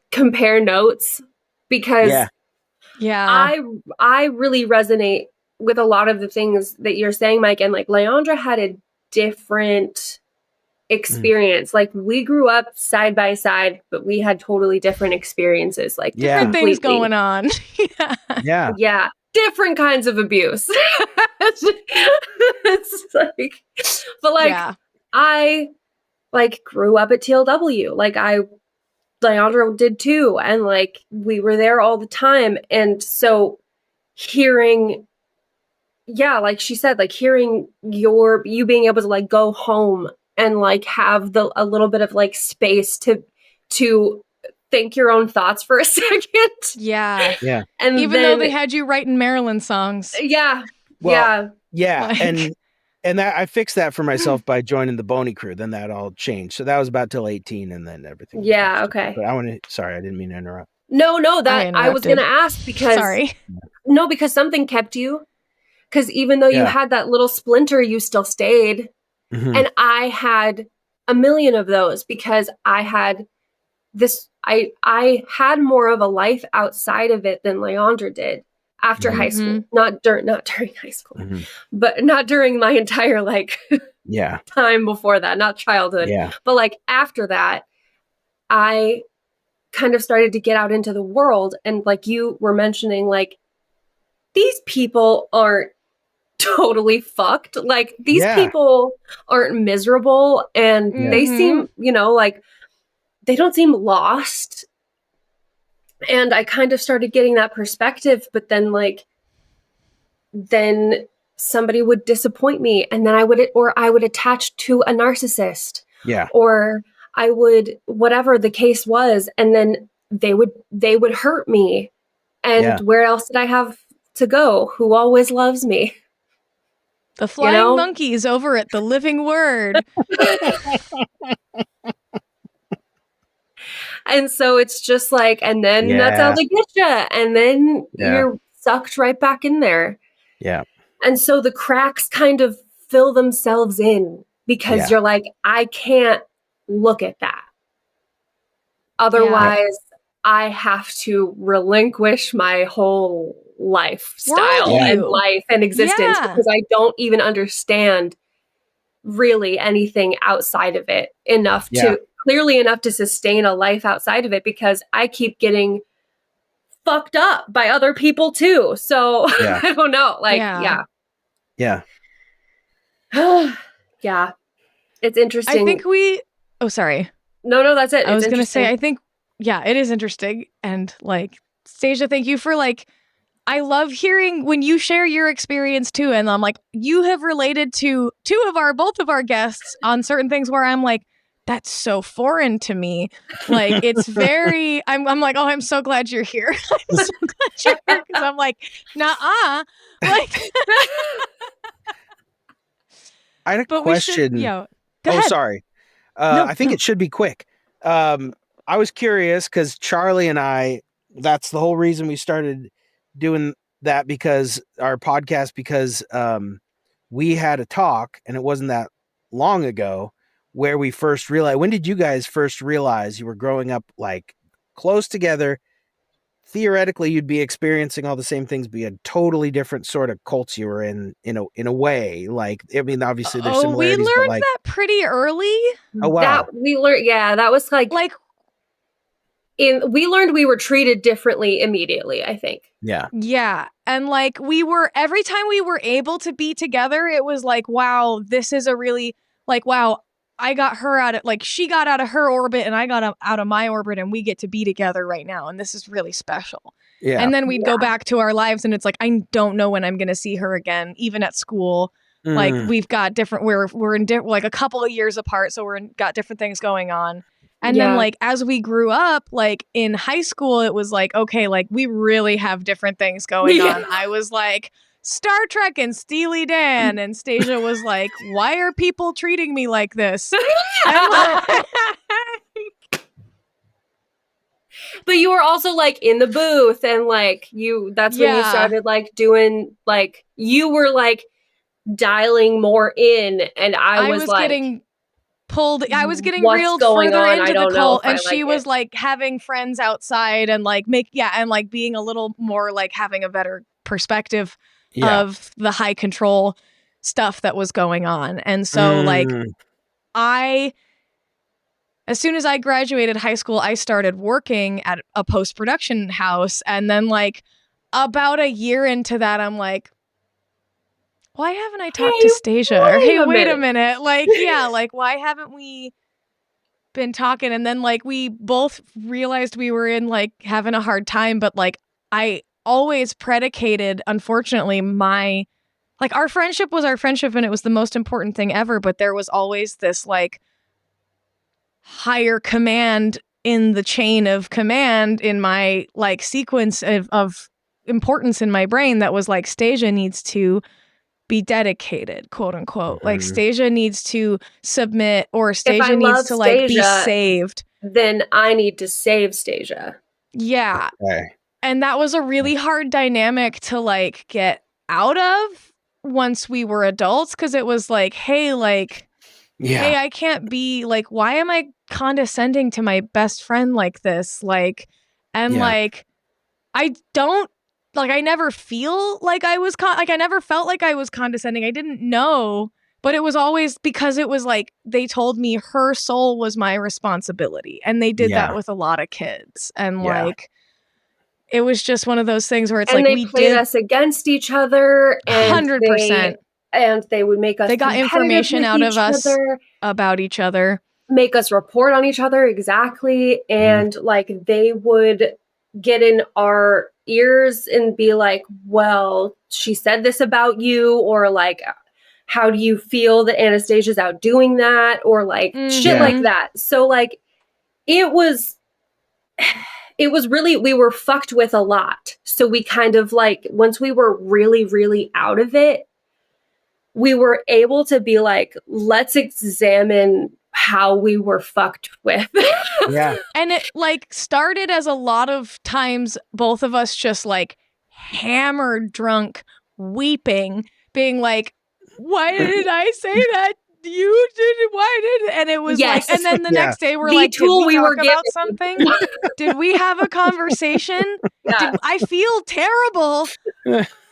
compare notes, because I really resonate with a lot of the things that you're saying, Mike, and like Leandra had a different experience. Like we grew up side by side, but we had totally different experices, like different things going on. Yeah, different kinds of abuse. It's like, but like I like grew up at TLW, like Leandra did too, and like we were there all the time, and so hearing like she said, like hearing you being able to like go home and like have a little bit of like space to think your own thoughts for a second. Yeah. And even though they had you writing Marilyn songs. And that I fixed that for myself by joining the Boney crew. Then that all changed. So that was about till 18, and then everything. Okay. But sorry, I didn't mean to interrupt. No, that I was going to ask because because something kept you. Because even though you had that little splinter, you still stayed. Mm-hmm. And I had a million of those, because I had this, I had more of a life outside of it than Leandra did after high school. Not during high school, but not during my entire like time before that, not childhood. But like after that, I kind of started to get out into the world. And like you were mentioning, like these people aren't totally fucked. Like these people aren't miserable, and they seem, like they don't seem lost. And I kind of started getting that perspective, but then somebody would disappoint me, and then I would attach to a narcissist. Yeah. Or I would, whatever the case was, and then they would hurt me. And where else did I have to go? Who always loves me? The flying monkeys over at the Living Word. And so it's just like, and then that's how they get you. And then you're sucked right back in there. Yeah. And so the cracks kind of fill themselves in because you're like, I can't look at that. Otherwise, I have to relinquish my whole lifestyle and life and existence because I don't even understand really anything outside of it clearly enough to sustain a life outside of it, because I keep getting fucked up by other people too. So I don't know. Like, yeah. Yeah. It's interesting. I think sorry. No, that's it. I was going to say, I think, it is interesting. And like, Stasia, thank you for like, I love hearing when you share your experience too. And I'm like, you have related to both of our guests on certain things where I'm like, that's so foreign to me. Like, it's very, I'm like, oh, I'm so glad you're here. I'm so glad you're here. Because I'm like, nuh-uh. Like, I had a question. Go ahead. Sorry. I think it should be quick. I was curious because Charlie and I, that's the whole reason we started doing that, because our podcast, because we had a talk, and it wasn't that long ago, where we first realized. When did you guys first realize you were growing up like close together? Theoretically, you'd be experiencing all the same things, but you had totally different sort of cults you were in a way. Like, I mean, obviously there's similarities. We learned that pretty early. Oh, wow. That we learned, that was like we learned we were treated differently immediately, I think. Yeah. Yeah. And like, every time we were able to be together, it was like, wow, this is a really, like, wow, I got her out of, like, she got out of her orbit and I got out of my orbit, and we get to be together right now. And this is really special. Yeah. And then we'd go back to our lives, and it's like, I don't know when I'm going to see her again, even at school. Like, we've got different, we're in like a couple of years apart. So got different things going on. And then like, as we grew up, like in high school, it was like, okay, like we really have different things going on. I was like, Star Trek and Steely Dan, and Stasia was like, why are people treating me like this? But you were also like in the booth, and like that's when you started like doing, like, you were like dialing more in, and I was like getting pulled. I was getting reeled further into the cult, and she was like having friends outside, and like and like being a little more like having a better perspective of the high control stuff that was going on. And so like, as soon as I graduated high school, I started working at a post-production house. And then like about a year into that, I'm like, why haven't I talked to Stasia? Or wait a minute. Like, like, why haven't we been talking? And then like, we both realized we were in like having a hard time, but like, I always predicated, unfortunately, our friendship was our friendship, and it was the most important thing ever. But there was always this like higher command in the chain of command in my like sequence of importance in my brain that was like, Stasia needs to be dedicated, quote unquote. Like, Stasia needs to submit, or Stasia needs to like be saved. Then I need to save Stasia. Yeah. Okay. And that was a really hard dynamic to like get out of once we were adults, because it was like, hey, like, hey, I can't be like, why am I condescending to my best friend like this? Like, and like, I don't, like, I never feel like I was, I never felt like I was condescending. I didn't know, but it was always because it was like, they told me her soul was my responsibility. And they did that with a lot of kids. And like, it was just one of those things where it's and like, we played us against each other. And 100%. And they would make us, they got information out of us about each other, make us report on each other. Exactly. And like, they would get in our ears and be like, well, she said this about you, or like, how do you feel that Anastasia's out doing that, or like shit like that. So like it was really, we were fucked with a lot. So we kind of like, once we were really, really out of it, we were able to be like, let's examine how we were fucked with. Yeah. And it like started as a lot of times both of us just like hammered drunk, weeping, being like, why did I say that? You did it. Why did it? And it was like, and then the next day we're like, did we talk about something? Did we have a conversation? Yeah. Did I feel terrible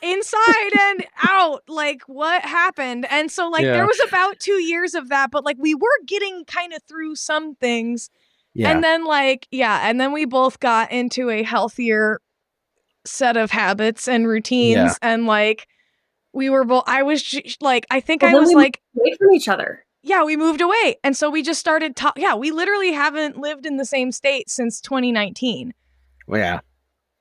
inside and out? Like, what happened? And so like there was about 2 years of that, but like we were getting kind of through some things. Yeah. And then like, and then we both got into a healthier set of habits and routines. And like, we were both, I was like, I think I was like, away from each other. Yeah, we moved away. And so we just started talking. Yeah, we literally haven't lived in the same state since 2019. Well, yeah.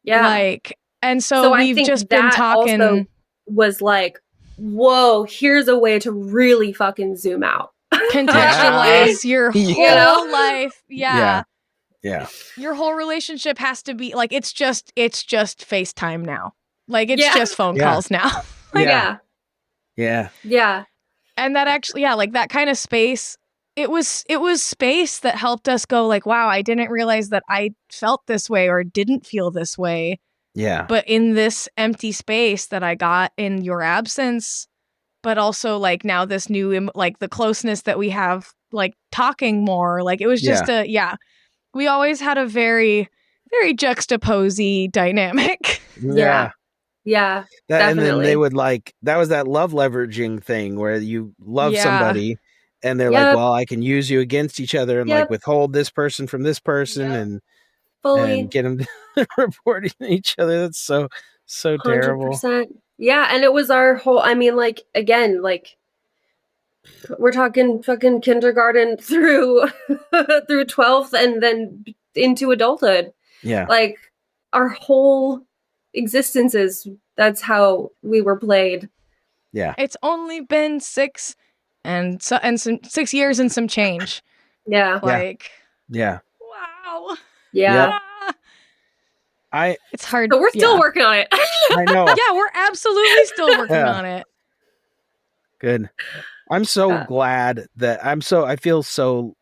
Yeah. Like, and so we've just been talking. Also was like, whoa, here's a way to really fucking zoom out. Contextualize your whole life. Yeah. Your whole relationship has to be like, it's just FaceTime now. Like, it's just phone calls now. Like, Yeah. And that actually, like that kind of space, it was space that helped us go like, wow, I didn't realize that I felt this way or didn't feel this way. Yeah. But in this empty space that I got in your absence, but also like now this new, like the closeness that we have, like talking more, like it was just we always had a very, very juxtaposy dynamic. Yeah. Yeah, and then they would like, that was that love leveraging thing where you love somebody and they're like, well, I can use you against each other and like withhold this person from this person and get them to reporting each other. That's so 100%. Terrible. Yeah. And it was our whole, I mean, like, again, like we're talking fucking kindergarten through 12th and then into adulthood. Yeah. Like our whole existences, that's how we were played. Yeah. It's only been 6 years and some change. Yeah. Like wow. Yeah. It's hard. But we're still working on it. I know. Yeah, we're absolutely still working on it. Good. I'm so glad that I feel so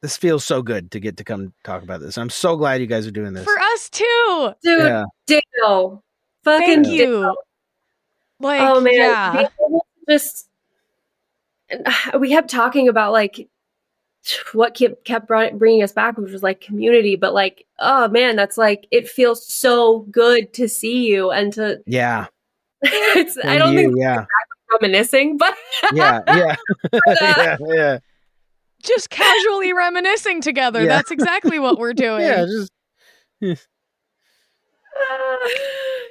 this feels so good to get to come talk about this. I'm so glad you guys are doing this. For us too. Dude, ditto. Fucking thank you. Ditto. Like, oh man. We kept talking about like what kept bringing us back, which was like community, but like, oh man, that's like, it feels so good to see you and to, I don't think reminiscing, but yeah. Just casually reminiscing together. Yeah. That's exactly what we're doing. Cute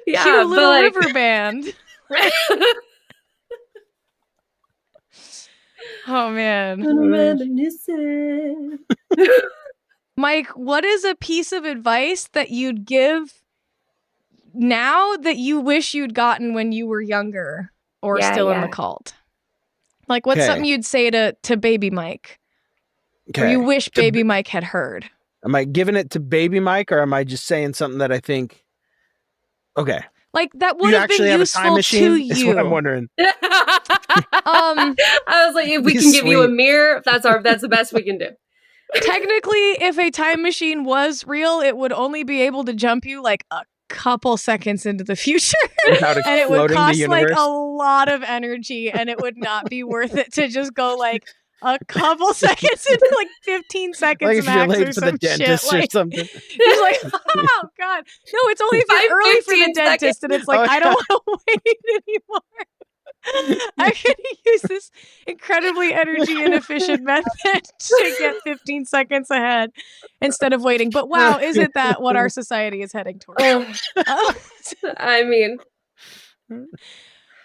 little like, river band. Oh man. Mike, what is a piece of advice that you'd give now that you wish you'd gotten when you were younger or still in the cult? Like what's something you'd say to baby Mike? Or you wish baby Mike had heard? Am I giving it to baby Mike or am I just saying something that I think like that would have been useful to you? That's what I'm wondering. I was like, if we can give you a mirror, that's the best we can do. Technically, if a time machine was real, it would only be able to jump you like a couple seconds into the future. And it would cost like a lot of energy and it would not be worth it to just go like a couple seconds into like 15 seconds like if max you're late or for some the dentist shit. or something. He's like, oh god, no, it's only if you're early for the dentist, and it's like I don't want to wait anymore. I'm gonna use this incredibly energy inefficient method to get 15 seconds ahead instead of waiting. But wow, isn't that what our society is heading towards? I mean,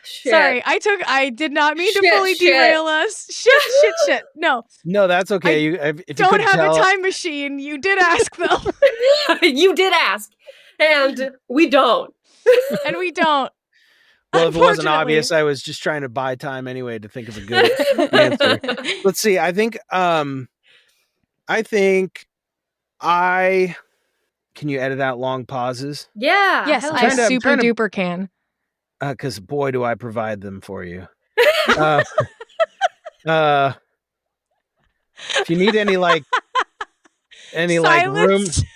Shit. Sorry, I did not mean to fully derail us. Shit. No, that's okay. If you don't have a time machine. You did ask though. You did ask, and we don't. And we don't. Well, if it wasn't obvious, I was just trying to buy time anyway to think of a good answer. Let's see. I think can you edit out long pauses? Yeah. Yes, I super duper can. Because boy, do I provide them for you. If you need any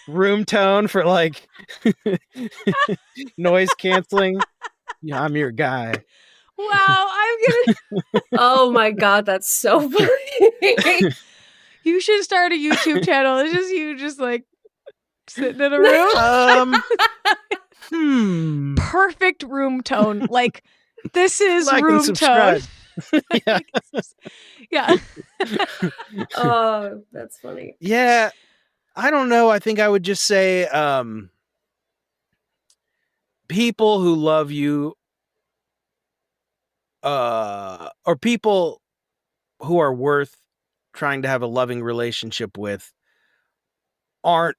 room tone for like noise canceling, yeah, I'm your guy. Wow, I'm gonna. Oh my god, that's so funny. You should start a YouTube channel. It's just you, just like sitting in a room. Perfect room tone. Like this is like room tone. Yeah. Yeah. Oh, that's funny. Yeah. I don't know. I think I would just say people who love you or people who are worth trying to have a loving relationship with aren't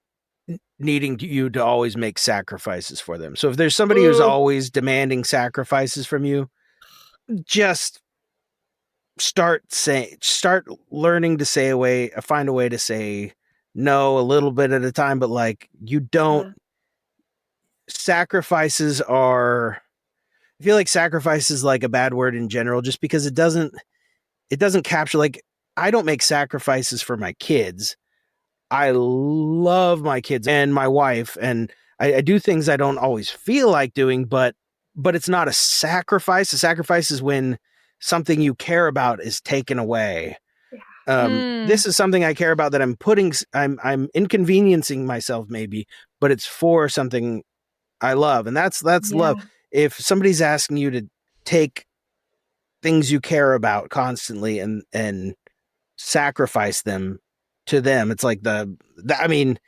needing you to always make sacrifices for them. So if there's somebody who's always demanding sacrifices from you, just start learning to find a way to say no a little bit at a time, but like you don't sacrifices are, I feel like sacrifice is like a bad word in general, just because it doesn't capture, like, I don't make sacrifices for my kids. I love my kids and my wife, and I do things I don't always feel like doing, but it's not a sacrifice. A sacrifice is when something you care about is taken away. This is something I care about that I'm inconveniencing myself maybe, but it's for something I love. And that's love. If somebody's asking you to take things you care about constantly and sacrifice them to them, it's like I mean,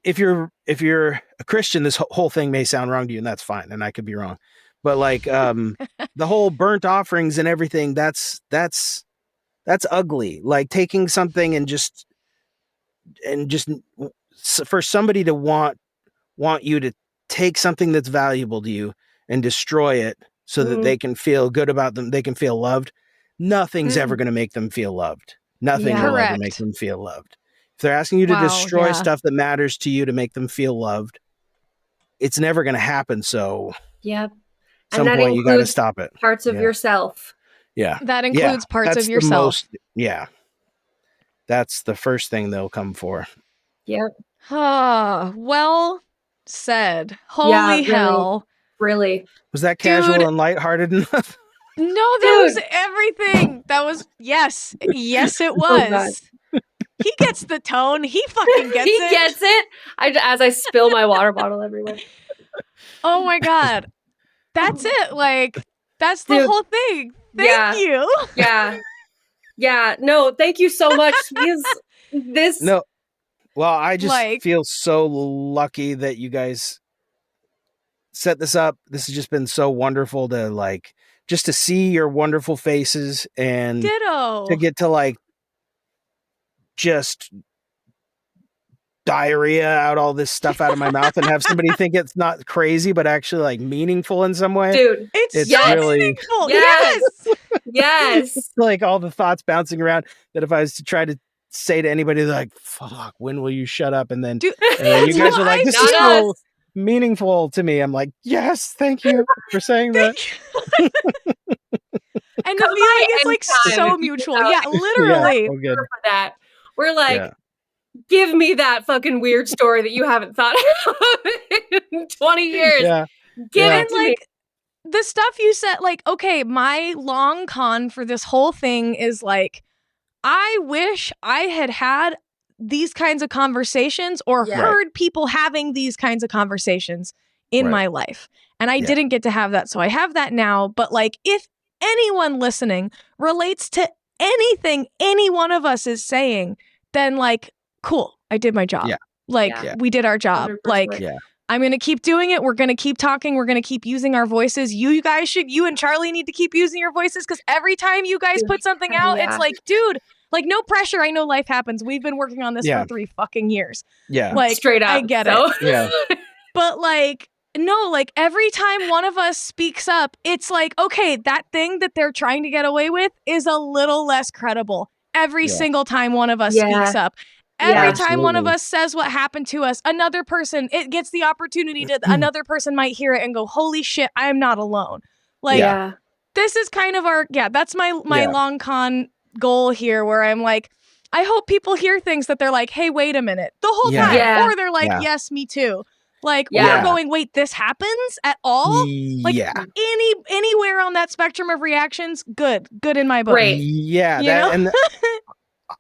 if you're a Christian, this whole thing may sound wrong to you, and that's fine. And I could be wrong, but like, the whole burnt offerings and everything, that's ugly. Like taking something and just for somebody to want you to take something that's valuable to you and destroy it so that they can feel good about them, they can feel loved. Nothing's ever going to make them feel loved. Nothing will ever make them feel loved. If they're asking you to destroy stuff that matters to you to make them feel loved, it's never going to happen. So yep. At some point you got to stop it. Parts of yourself. Yeah. That includes parts of yourself. That's the first thing they'll come for. Yep. Well said. Holy hell. Really. Was that casual and lighthearted enough? No, that was everything. That was, yes, it was. He gets the tone. He fucking gets it. He gets it. As I spill my water bottle everywhere. Oh my God. That's it. Like, that's the whole thing. Thank you. Yeah. Yeah. No, thank you so much. No. Well, I just feel so lucky that you guys set this up. This has just been so wonderful to just to see your wonderful faces and to get to just diarrhea out all this stuff out of my mouth and have somebody think it's not crazy, but actually meaningful in some way. Dude, it's really meaningful. Yes. Yes. It's like all the thoughts bouncing around that if I was to try to say to anybody, they're like, fuck, when will you shut up? And then, you guys are like, this is so meaningful to me. I'm like, yes, thank you for saying that. And the feeling is so mutual. Yeah, literally. For that. We're like, give me that fucking weird story that you haven't thought of in 20 years. Yeah. Give it to me. The stuff you said, okay, my long con for this whole thing is I wish I had these kinds of conversations or heard people having these kinds of conversations in my life. And I didn't get to have that. So I have that now. But if anyone listening relates to anything any one of us is saying, then cool, I did my job. Yeah. We did our job. 100%. I'm going to keep doing it. We're going to keep talking. We're going to keep using our voices. You and Charlie need to keep using your voices because every time you guys put something out, it's like, dude, like no pressure. I know life happens. We've been working on this for 3 fucking years. Yeah. Like straight up. I get it. Yeah. But like, no, like every time one of us speaks up, it's like, okay, that thing that they're trying to get away with is a little less credible. Every single time one of us speaks up. Every time one of us says what happened to us, another person, it gets the opportunity to, another person might hear it and go, holy shit, I am not alone. Like, this is kind of that's my long con goal here where I'm like, I hope people hear things that they're like, hey, wait a minute, the whole time. Yeah. Or they're like, yes, me too. Like, or going, wait, this happens at all? Like, anywhere on that spectrum of reactions, good in my book. Great. Yeah. And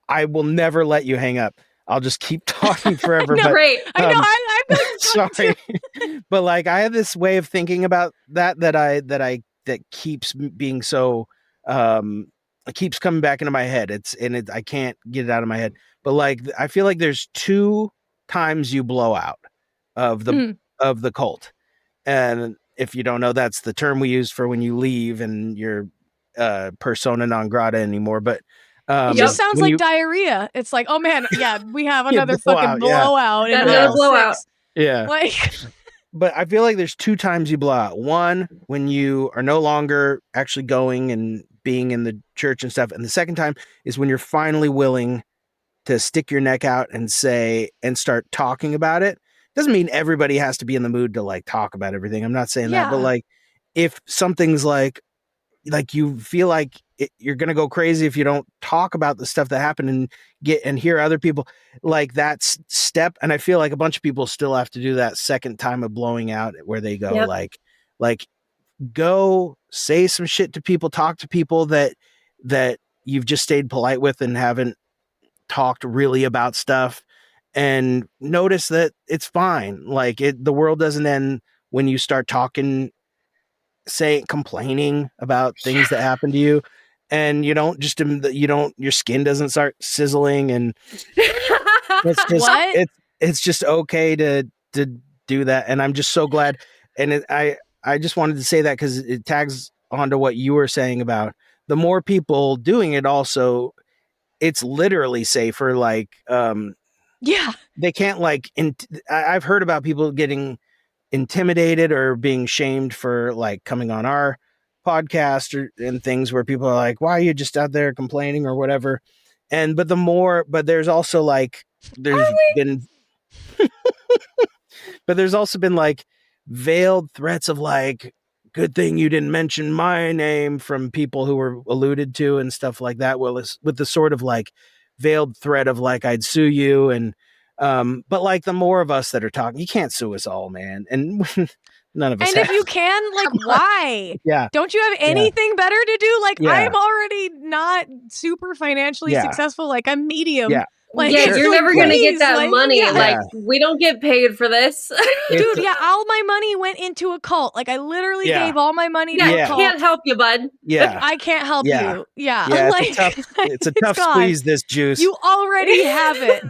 I will never let you hang up. I'll just keep talking forever. No, great. I know. I'm sorry, but like I have this way of thinking about that keeps being so it keeps coming back into my head. I can't get it out of my head. But like I feel like there's 2 times you blow out of the cult, and if you don't know, that's the term we use for when you leave and you're persona non grata anymore. But it just sounds like diarrhea. It's like, oh man, we have another fucking blowout. Yeah. Another blowout. Yeah. Like, but I feel like there's 2 times you blow out. One, when you are no longer actually going and being in the church and stuff. And the second time is when you're finally willing to stick your neck out and say, and start talking about it. Doesn't mean everybody has to be in the mood to like talk about everything. I'm not saying that, but like if something's like you feel like you're going to go crazy if you don't talk about the stuff that happened and hear other people like that step. And I feel like a bunch of people still have to do that second time of blowing out where they go like go say some shit to people, talk to people that you've just stayed polite with and haven't talked really about stuff, and notice that it's fine. Like the world doesn't end when you start talking, complaining about things that happen to you, and your skin doesn't start sizzling, and it's just it's just okay to do that. And I'm just so glad. And I just wanted to say that because it tags onto what you were saying about the more people doing it. Also, it's literally safer. Like, they can't like. I've heard about people getting intimidated or being shamed for like coming on our podcast and things where people are like, why are you just out there complaining or whatever? But there's also like, but there's also been like veiled threats of like, good thing you didn't mention my name from people who were alluded to and stuff like that. Well, with the sort of like veiled threat of like, I'd sue you. And, but like the more of us that are talking, you can't sue us all, man. And none of us. And if you can, like, why? Don't you have anything better to do? Like, I'm already not super financially successful. Like, I'm medium. Like, you're never going to get that money. Like, we don't get paid for this. Dude, all my money went into a cult. Like, I literally gave all my money to a cult. Can't help you, bud. I can't help you. Like, it's a tough squeeze, this juice. You already have it.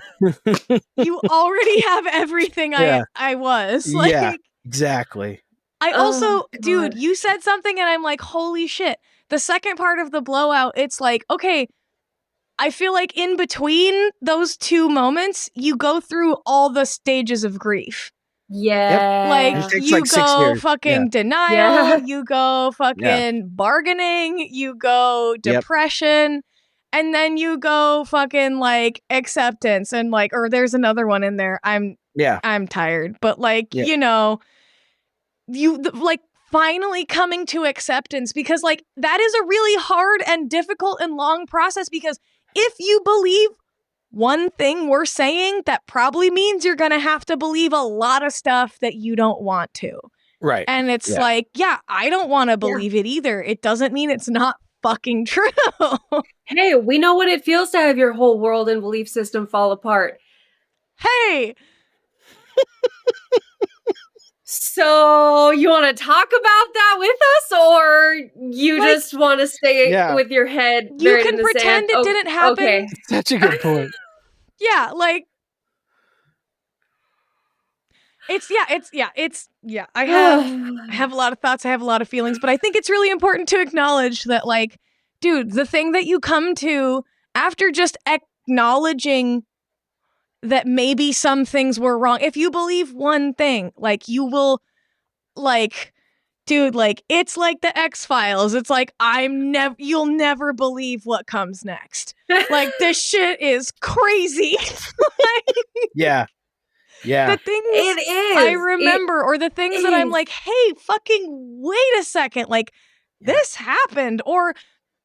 You already have everything I was. Like, exactly. I also, dude, you said something and I'm like, holy shit. The second part of the blowout, it's like, okay, I feel like in between those 2 moments, you go through all the stages of grief. Like, you go fucking denial, you go fucking bargaining, you go depression, and then you go fucking like acceptance and like, or there's another one in there. I'm tired, but like, you know, like finally coming to acceptance, because like that is a really hard and difficult and long process, because if you believe one thing we're saying, that probably means you're going to have to believe a lot of stuff that you don't want to. Right. And it's like, I don't want to believe it either. It doesn't mean it's not fucking true. Hey, we know what it feels to have your whole world and belief system fall apart. Hey. So you want to talk about that with us, or you like, just want to stay with your head buried in the sand? You can pretend it didn't happen. Okay. Such a good point. Like, I have a lot of thoughts. I have a lot of feelings, but I think it's really important to acknowledge that, like, dude, the thing that you come to after just acknowledging that maybe some things were wrong, if you believe one thing, like, you will, like, dude, like, it's like the X-Files. It's like, you'll never believe what comes next. Like, this shit is crazy. Yeah. The things it is. I remember, or the things that I'm like, hey, fucking wait a second. Like, this happened, or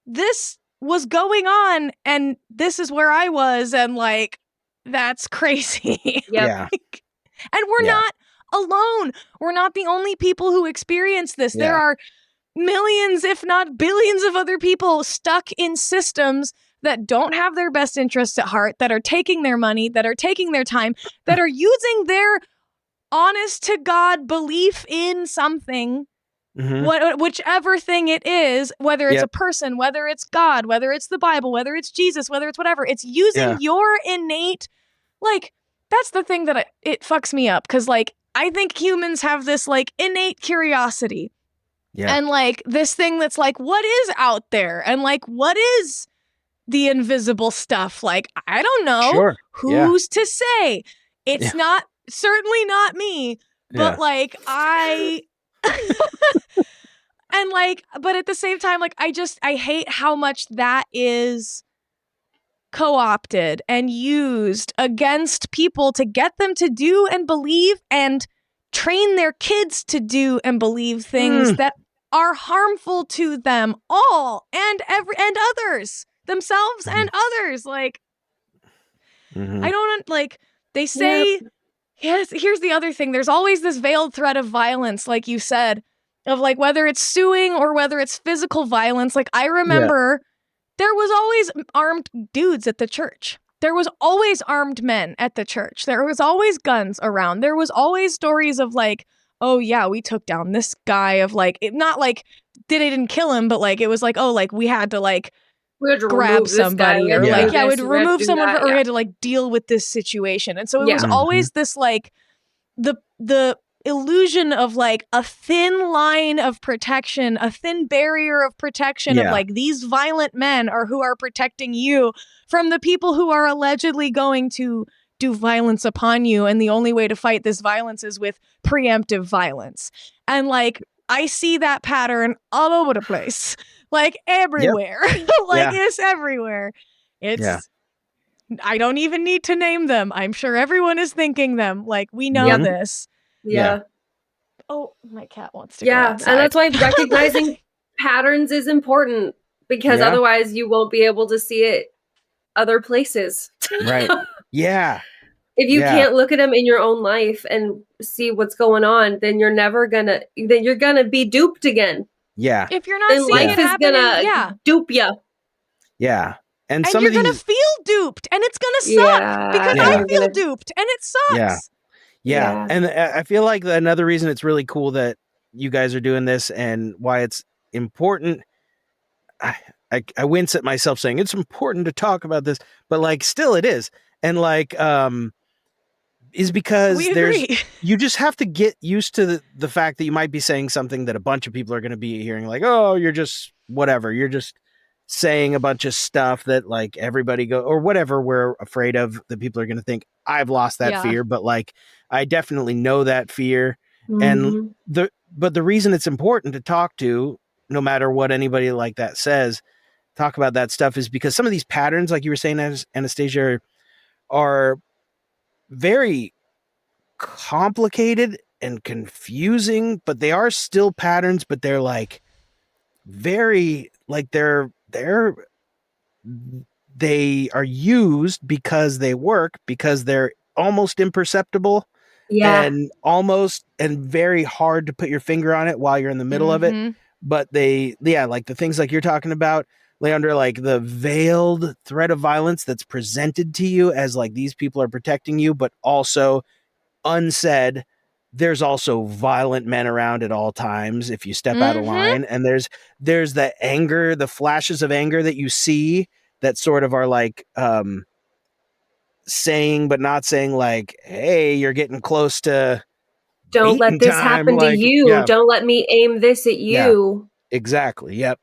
this was going on, and this is where I was, and, like, that's crazy. Yeah. And we're not alone. We're not the only people who experience this. There are millions, if not billions, of other people stuck in systems that don't have their best interests at heart, that are taking their money, that are taking their time, that are using their honest to God belief in something, whichever thing it is, whether it's a person, whether it's God, whether it's the Bible, whether it's Jesus, whether it's whatever, it's using your innate, like, that's the thing that it fucks me up. Cause, like, I think humans have this, like, innate curiosity. Yeah. And, like, this thing that's like, what is out there? And, like, what is the invisible stuff? Like, I don't know. Sure. Who's to say? It's certainly not me. But, like, and, like, but at the same time, like, I hate how much that is co-opted and used against people to get them to do and believe and train their kids to do and believe things that are harmful to them all and others, themselves and others. Like, I don't, like, they say, here's the other thing. There's always this veiled threat of violence, like you said, of, like, whether it's suing or whether it's physical violence. Like, I remember there was always armed dudes at the church. There was always armed men at the church. There was always guns around. There was always stories of, like, oh yeah, we took down this guy, of, like, not like they didn't kill him, but, like, it was like, oh, like, we had to grab somebody, or we'd remove someone, or we had to, like, deal with this situation. And so it was always this, like, the illusion of, like, a thin line of protection, a thin barrier of protection of, like, these violent men are who are protecting you from the people who are allegedly going to do violence upon you. And the only way to fight this violence is with preemptive violence. And, like, I see that pattern all over the place, like, everywhere. It's everywhere. It's, I don't even need to name them. I'm sure everyone is thinking them. Like, we know this. Yeah. Oh, my cat wants to go outside. And that's why recognizing patterns is important, because otherwise you won't be able to see it other places. Right. Yeah. If you can't look at them in your own life and see what's going on, then you're gonna be duped again. Yeah. If you're not seeing life it is happening, gonna dupe you. Yeah. And some you're gonna feel duped, and it's gonna suck, because I feel duped, and it sucks. Yeah. And I feel like another reason it's really cool that you guys are doing this, and why it's important, I wince at myself saying it's important to talk about this, but, like, still it is. And, like, is because you just have to get used to the fact that you might be saying something that a bunch of people are going to be hearing, like, oh, you're just whatever. You're just saying a bunch of stuff that, like, everybody or whatever we're afraid of, that people are going to think. I've lost that fear, but, like, I definitely know that fear. And but the reason it's important to talk to, no matter what anybody like that says, talk about that stuff, is because some of these patterns, like you were saying, Anastasia, are very complicated and confusing, but they are still patterns, but they're, like, very, like, they are used because they work, because they're almost imperceptible and very hard to put your finger on it while you're in the middle of it. But like the things like you're talking about, Leandra, like the veiled threat of violence that's presented to you as, like, these people are protecting you, but also unsaid, there's also violent men around at all times if you step out of line. And there's the anger, the flashes of anger that you see that sort of are, like, saying but not saying, like, hey, you're getting close to Don't let this happen to you. Yeah. Don't let me aim this at you. Yeah, exactly. Yep.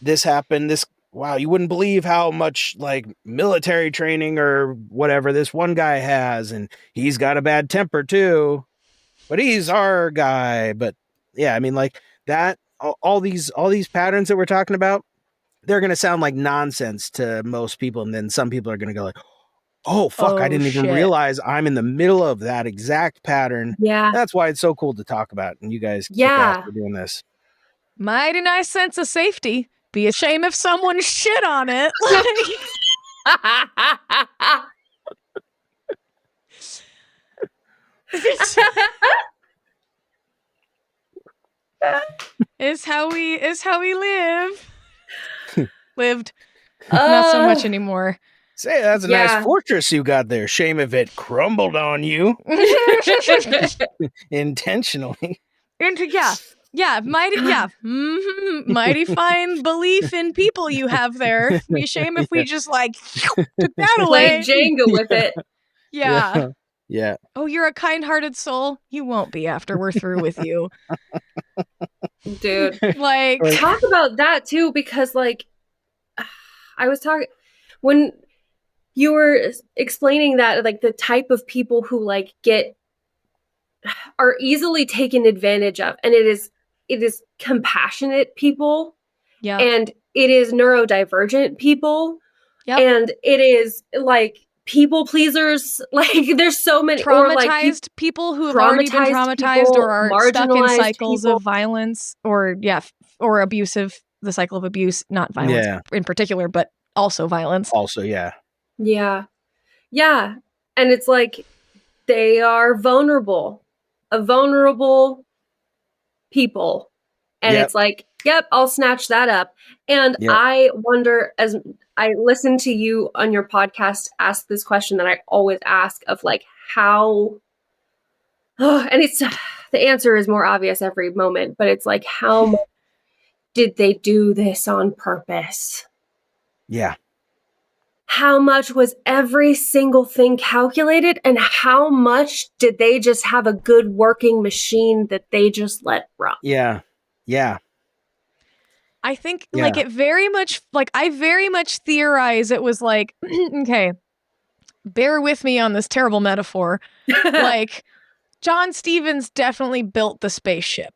This happened. Wow, you wouldn't believe how much like military training or whatever this one guy has, and he's got a bad temper too, but he's our guy. But yeah, I mean, like that, all these patterns that we're talking about, they're going to sound like nonsense to most people. And then some people are going to go like, oh, fuck, I didn't even realize I'm in the middle of that exact pattern. Yeah. That's why it's so cool to talk about. And you guys kick ass for doing this. Mighty nice sense of safety. Be a shame if someone shit on it. Is how we live. Lived. Not so much anymore. Say, that's a nice fortress you got there. Shame if it crumbled on you. Intentionally. Mighty fine belief in people you have there. Be a shame if we just like took that away. Play Jenga with it. Yeah. Yeah. Oh, you're a kind-hearted soul? You won't be after we're through with you. Dude. Like, talk about that too, because like I was talking when you were explaining that, like the type of people who like are easily taken advantage of, and it is compassionate people, and it is neurodivergent people, and it is like people pleasers. Like there's so many traumatized people who have already been traumatized or are stuck in cycles of violence or abusive. The cycle of abuse, not violence in particular, but also violence. Also, yeah. And it's like they are vulnerable people. And it's like, yep, I'll snatch that up. And I wonder, as I listen to you on your podcast ask this question that I always ask of like how, and it's the answer is more obvious every moment, but it's like, how much did they do this on purpose? Yeah. How much was every single thing calculated, and how much did they just have a good working machine that they just let run? Yeah. I think like it very much, like I very much theorize it was like, okay, bear with me on this terrible metaphor. Like John Stevens definitely built the spaceship.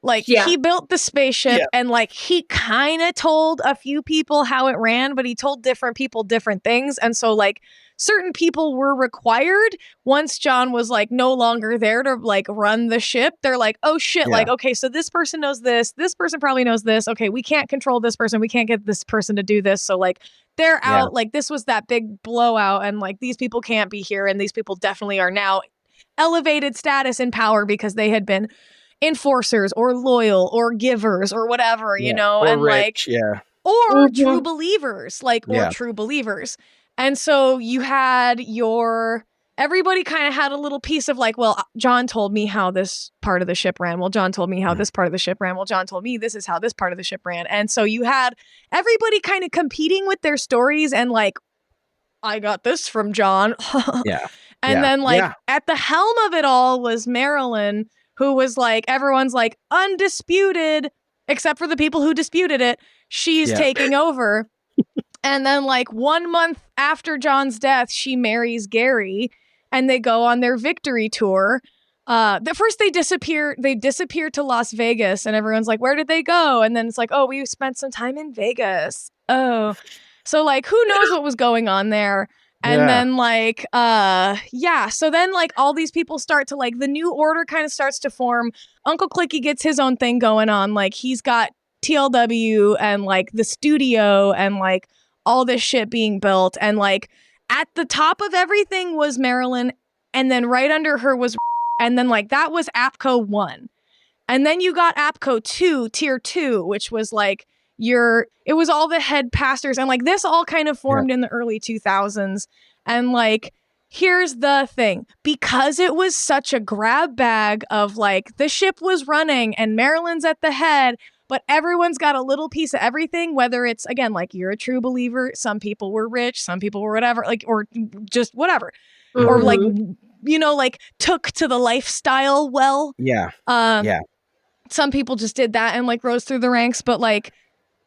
Like he built the spaceship and like he kind of told a few people how it ran, but he told different people different things. And so like certain people were required once John was like no longer there to like run the ship. They're like, oh shit, like, okay, so this person knows this person probably knows this. Okay, we can't control this person. We can't get this person to do this. So like they're out, like this was that big blowout and like these people can't be here. And these people definitely are now elevated status and power because they had been enforcers or loyal or givers or whatever, you know, or and rich, like, or true believers, like, or true believers. And so you had everybody kind of had a little piece of like, well, John told me how this part of the ship ran. Well, John told me how this part of the ship ran. Well, John told me this is how this part of the ship ran. And so you had everybody kind of competing with their stories and like, I got this from John. And then like at the helm of it all was Marilyn, who was like, everyone's like undisputed, except for the people who disputed it. She's taking over. And then like 1 month after John's death, she marries Gary and they go on their victory tour. First they disappear to Las Vegas and everyone's like, where did they go? And then it's like, oh, we spent some time in Vegas. Oh, so like, who knows what was going on there? And then like, so then like all these people start to like, the new order kind of starts to form. Uncle Clicky gets his own thing going on. Like he's got TLW and like the studio and like all this shit being built. And like at the top of everything was Marilyn. And then right under her was, and then like that was APCO 1. And then you got APCO 2, tier 2, which was like, it was all the head pastors and like this all kind of formed in the early 2000s. And like, here's the thing, because it was such a grab bag of like the ship was running and Marilyn's at the head, but everyone's got a little piece of everything, whether it's again, like you're a true believer. Some people were rich, some people were whatever, like, or just whatever, or like like took to the lifestyle well. Yeah. Some people just did that and like rose through the ranks, but like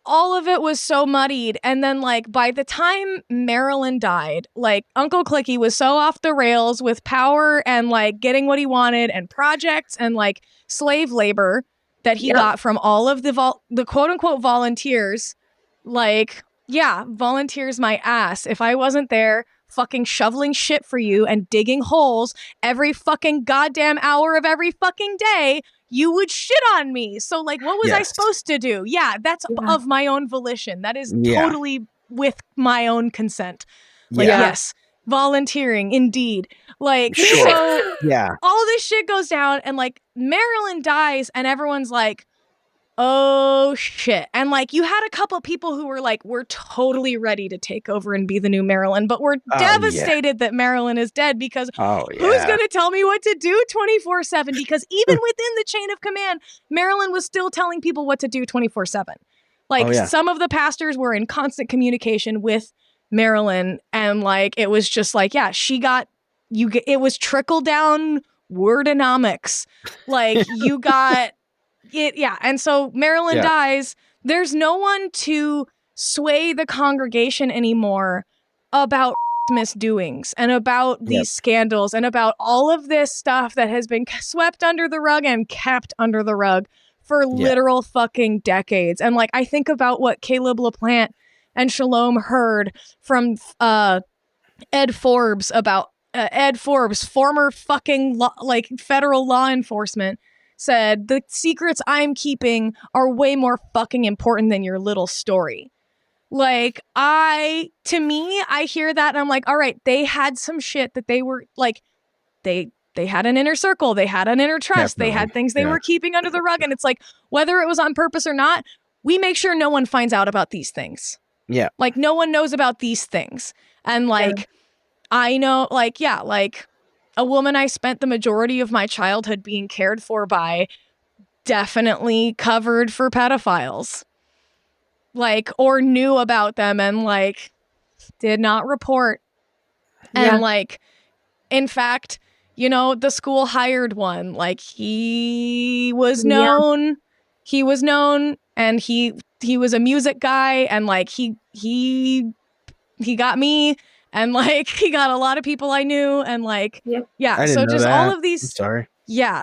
all of it was so muddied. And then like by the time Marilyn died, like Uncle Clicky was so off the rails with power and like getting what he wanted and projects and like slave labor that he got from all of the quote unquote volunteers. Like, yeah, volunteers my ass. If I wasn't there fucking shoveling shit for you and digging holes every fucking goddamn hour of every fucking day, you would shit on me. So like, what was I supposed to do? Yeah, that's of my own volition. That is totally with my own consent. Like, yes, volunteering indeed. Like, so all this shit goes down and like Marilyn dies and everyone's like, oh shit. And like you had a couple of people who were like, we're totally ready to take over and be the new Marilyn, but we're devastated that Marilyn is dead because who's going to tell me what to do 24/7? Because even within the chain of command, Marilyn was still telling people what to do 24/7. Like some of the pastors were in constant communication with Marilyn and like, it was just like, it was trickle down wordonomics. Like you got it. Yeah. And so Marilyn dies. There's no one to sway the congregation anymore about misdoings and about these scandals and about all of this stuff that has been swept under the rug and kept under the rug for literal fucking decades. And like, I think about what Caleb LaPlante and Shalom heard from Ed Forbes about Ed Forbes, former fucking federal law enforcement, said the secrets I'm keeping are way more fucking important than your little story. Like I hear that and I'm like, all right, they had some shit that they were like, they had an inner circle, they had an inner trust, they had things they were keeping under the rug. And it's like, whether it was on purpose or not, we make sure no one finds out about these things. Yeah. Like no one knows about these things. And like, I know, like, like a woman I spent the majority of my childhood being cared for by definitely covered for pedophiles. Like, or knew about them and like did not report. And like, in fact, you know, the school hired one, like he was known and he was a music guy and like he got me. And like he got a lot of people I knew and like so just all of these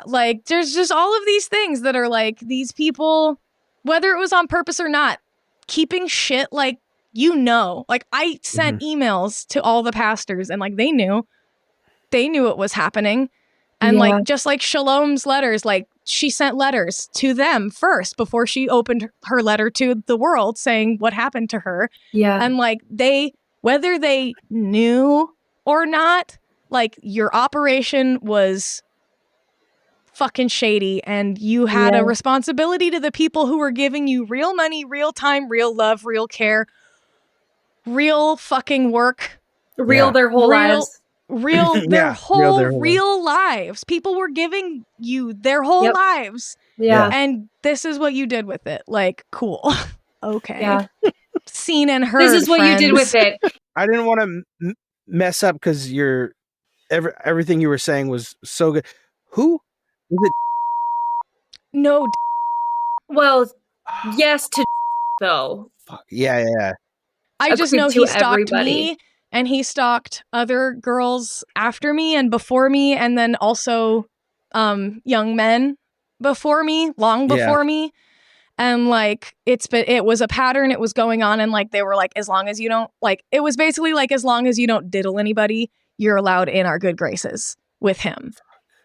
like there's just all of these things that are like these people, whether it was on purpose or not, keeping shit like like I sent emails to all the pastors and like they knew what was happening. And like just like Shalom's letters, like she sent letters to them first before she opened her letter to the world saying what happened to her. And like whether they knew or not, like your operation was fucking shady and you had a responsibility to the people who were giving you real money, real time, real love, real care, real fucking work. Their whole lives. Real lives. People were giving you their whole lives. And this is what you did with it. Like, cool. Okay. Seen and heard. This is what friends. You did with it. I didn't want to mess up because everything you were saying was so good. Who was it? No. Well, yes to though. Fuck. Yeah. I just know he stalked me and he stalked other girls after me and before me, and then also young men before me, long before me. And like, it was a pattern. It was going on. And like, they were like, as long as you don't like, it was basically like, as long as you don't diddle anybody, you're allowed in our good graces with him.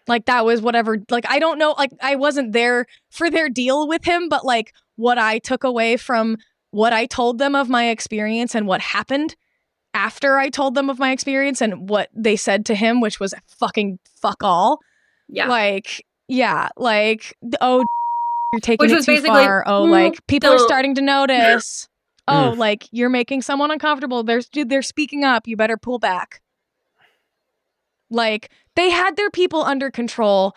Like that was whatever, like, I don't know, like I wasn't there for their deal with him, but like what I took away from what I told them of my experience and what happened after I told them of my experience and what they said to him, which was fucking fuck all. Like, oh, you're taking it too far. Oh, like people are starting to notice. Oh, like you're making someone uncomfortable. They're speaking up. You better pull back. Like they had their people under control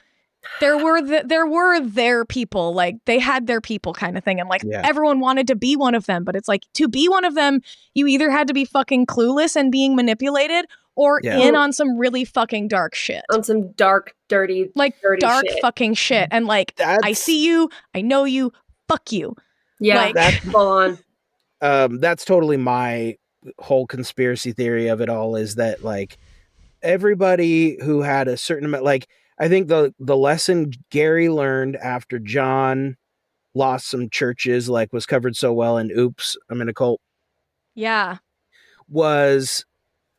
there were their people, like they had their people kind of thing. And like everyone wanted to be one of them. But it's like to be one of them, you either had to be fucking clueless and being manipulated or in on some really fucking dark shit. On some dark, dirty shit. Fucking shit. And like, I see you, I know you, fuck you. Yeah, like, that's full on. That's totally my whole conspiracy theory of it all, is that like everybody who had a certain amount, like I think the lesson Gary learned after John lost some churches, like was covered so well in Oops, I'm in a Cult. Yeah. Was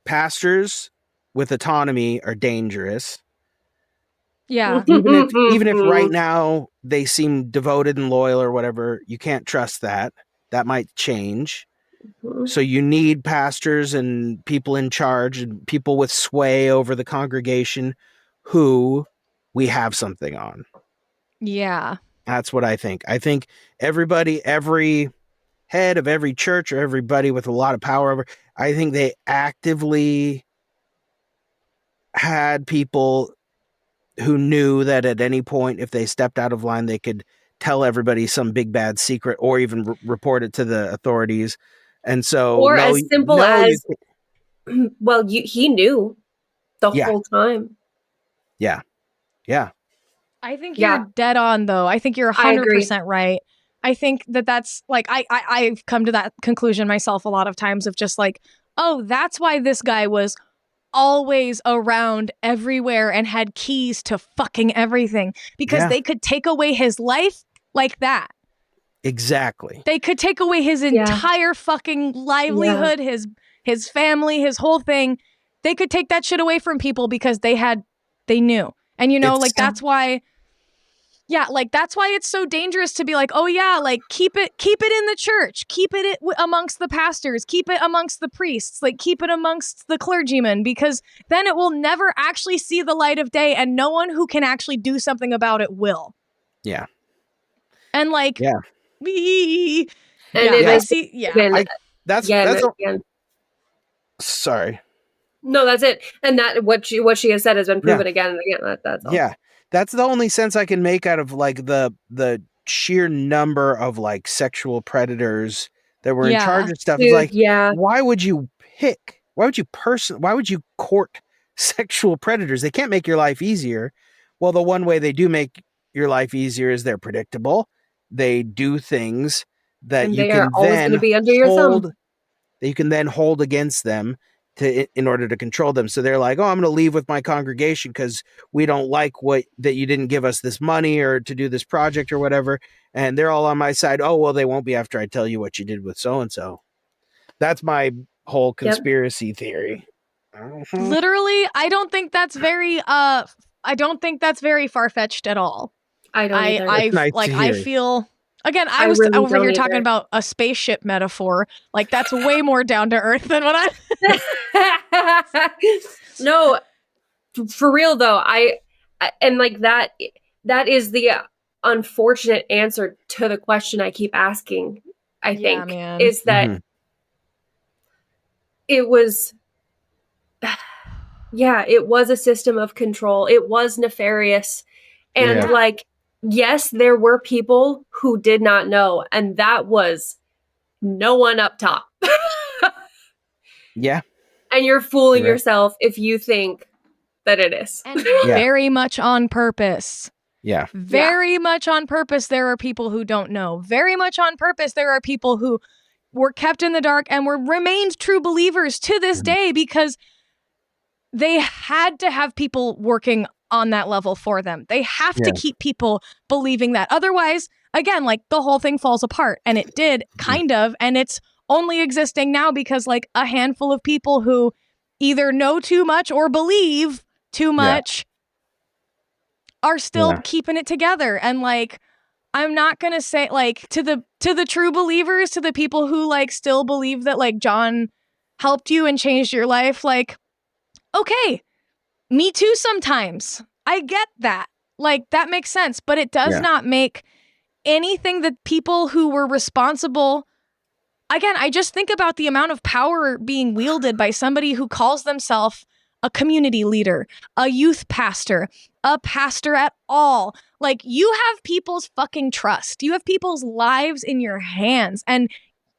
pastors with autonomy are dangerous. Yeah. Even if right now they seem devoted and loyal or whatever, you can't trust that. That might change. So you need pastors and people in charge and people with sway over the congregation who we have something on. Yeah. That's what I think. I think everybody, every head of every church or everybody with a lot of power over, I think they actively had people who knew that at any point, if they stepped out of line, they could tell everybody some big bad secret or even report it to the authorities. And so, or as simple as, well, he knew the whole time. Yeah. Yeah. I think you're dead on, though. I think you're 100% right. I think that's like, I've come to that conclusion myself a lot of times of just like, oh, that's why this guy was always around everywhere and had keys to fucking everything, because they could take away his life like that. Exactly. They could take away his entire fucking livelihood, his family, his whole thing. They could take that shit away from people because they knew. And you know, like that's why that's why it's so dangerous to be like, oh yeah, like keep it in the church, keep it amongst the pastors, keep it amongst the priests, like keep it amongst the clergymen, because then it will never actually see the light of day and no one who can actually do something about it will. Yeah. And like, sorry. No, that's it. And that what she has said has been proven again and again. That's all. Yeah. That's the only sense I can make out of like the sheer number of like sexual predators that were in charge of stuff. Dude, it's like, why would you court sexual predators? They can't make your life easier. Well, the one way they do make your life easier is they're predictable. They do things that and you they can are always then going to be under your thumb. That you can then hold against them in order to control them. So they're like, oh, I'm going to leave with my congregation because we don't like that you didn't give us this money or to do this project or whatever. And they're all on my side. Oh, well, they won't be after I tell you what you did with so-and-so. That's my whole conspiracy theory. Literally, I don't think that's very far-fetched at all. I don't I feel again, I was really over here talking about a spaceship metaphor. Like that's way more down to earth than what I No, for real though. I and like that is the unfortunate answer to the question I keep asking, I think, is that it was it was a system of control. It was nefarious. And like, yes, there were people who did not know, and that was no one up top. Yeah. And you're fooling yourself if you think that it is. And very much on purpose. Yeah. Very much on purpose, there are people who don't know. Very much on purpose, there are people who were kept in the dark and remained true believers to this day because they had to have people working on that level for them. They have to keep people believing that. Otherwise, again, like the whole thing falls apart, and it did kind of, and it's only existing now because like a handful of people who either know too much or believe too much are still keeping it together. And like, I'm not going to say like to the true believers, to the people who like still believe that like John helped you and changed your life. Like, okay, me too sometimes. I get that. Like, that makes sense. But it does not make anything that people who were responsible... Again, I just think about the amount of power being wielded by somebody who calls themselves a community leader, a youth pastor, a pastor at all. Like, you have people's fucking trust. You have people's lives in your hands, and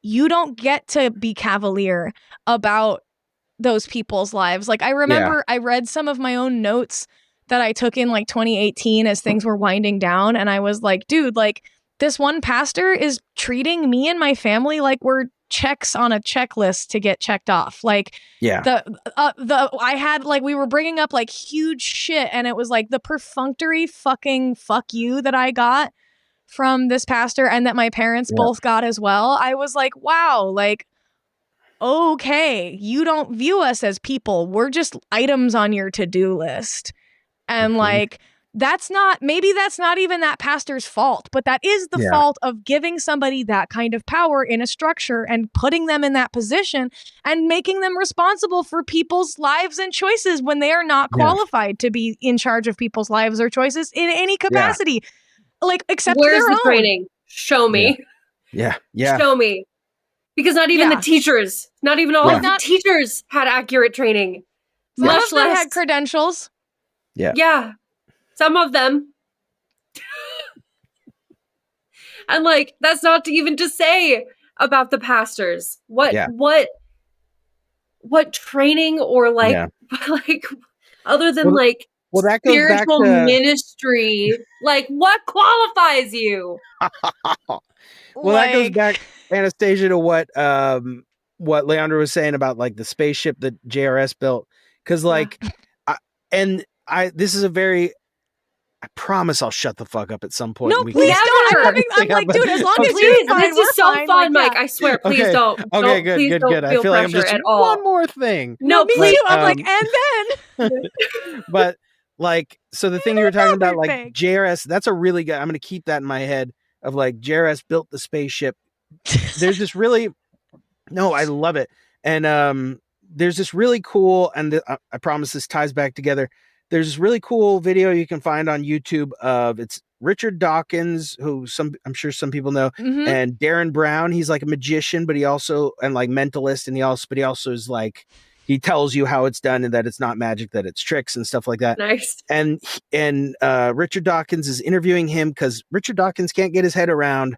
you don't get to be cavalier about those people's lives. Like, I remember I read some of my own notes that I took in like 2018 as things were winding down. And I was like, dude, like, this one pastor is treating me and my family like we're checks on a checklist to get checked off. Like, I had like, we were bringing up like huge shit, and it was like the perfunctory fucking fuck you that I got from this pastor and that my parents both got as well. I was like, wow, like, okay, you don't view us as people. We're just items on your to-do list. And like, maybe that's not even that pastor's fault, but that is the fault of giving somebody that kind of power in a structure and putting them in that position and making them responsible for people's lives and choices when they are not qualified to be in charge of people's lives or choices in any capacity. Like, except where's their the own training? Show me. Yeah. Show me. Because not even the teachers, not even all of the teachers had accurate training. Some of them had credentials. Yeah. Some of them. And like, that's not even to say about the pastors. What training or like, like other than like that goes spiritual back to ministry, like what qualifies you? That goes back, Anastasia, to what Leandra was saying about like the spaceship that JRS built. Because like, this is a very, I promise I'll shut the fuck up at some point. No, please don't. I'm like, dude, as long as you're fine, this is so fun, Mike. I swear, please don't. Okay, good. I feel like I'm just one more thing. No, please. I'm like, and then. But like, so the thing you were talking about, like JRS, that's a really good. I'm going to keep that in my head of like JRS built the spaceship. There's this really, I love it, and there's this really cool, and I promise this ties back together. There's this really cool video you can find on YouTube of it's Richard Dawkins, who I'm sure some people know, and Darren Brown. He's like a magician, but he also like mentalist, and he also is like, he tells you how it's done and that it's not magic, that it's tricks and stuff like that. Nice. And Richard Dawkins is interviewing him because Richard Dawkins can't get his head around.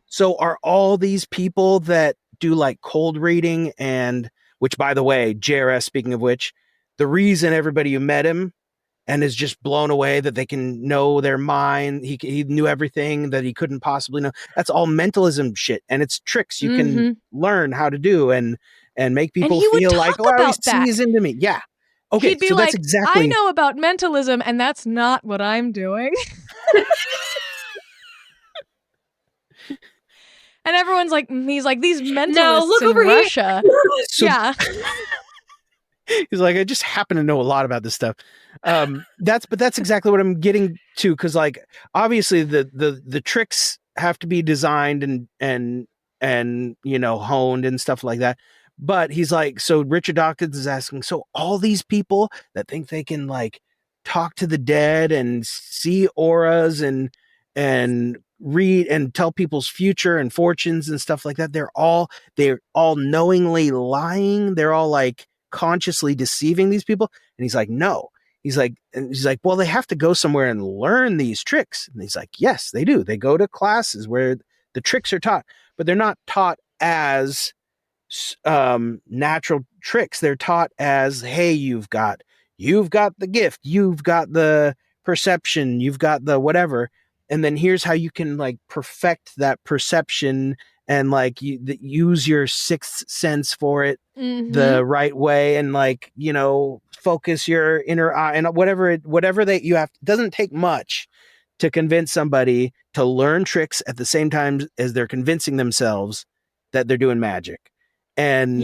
So are all these people that do like cold reading, and which, by the way, JRS, speaking of which, the reason everybody who met him and is just blown away that they can know their mind, he knew everything that he couldn't possibly know. That's all mentalism shit, and it's tricks you can learn how to do and make people feel like, oh, he sees into me. Yeah. Okay. He'd be so like, that's exactly. I know about mentalism, and that's not what I'm doing. And everyone's like, he's like, these mentalists in Russia. Yeah. He's like, I just happen to know a lot about this stuff. That's exactly what I'm getting to. Cause like, obviously the tricks have to be designed and, honed and stuff like that. But he's like, so Richard Dawkins is asking, so all these people that think they can like talk to the dead and see auras and read and tell people's future and fortunes and stuff like that, they're all knowingly lying. They're all like consciously deceiving these people. And he's like, no. He's like, well, they have to go somewhere and learn these tricks. And he's like, yes, they do. They go to classes where the tricks are taught, but they're not taught as natural tricks. They're taught as, hey, you've got the gift, you've got the perception, you've got the whatever, and then here's how you can like perfect that perception and like use your sixth sense for it the right way, and like, focus your inner eye and whatever that you have. It doesn't take much to convince somebody to learn tricks at the same time as they're convincing themselves that they're doing magic. And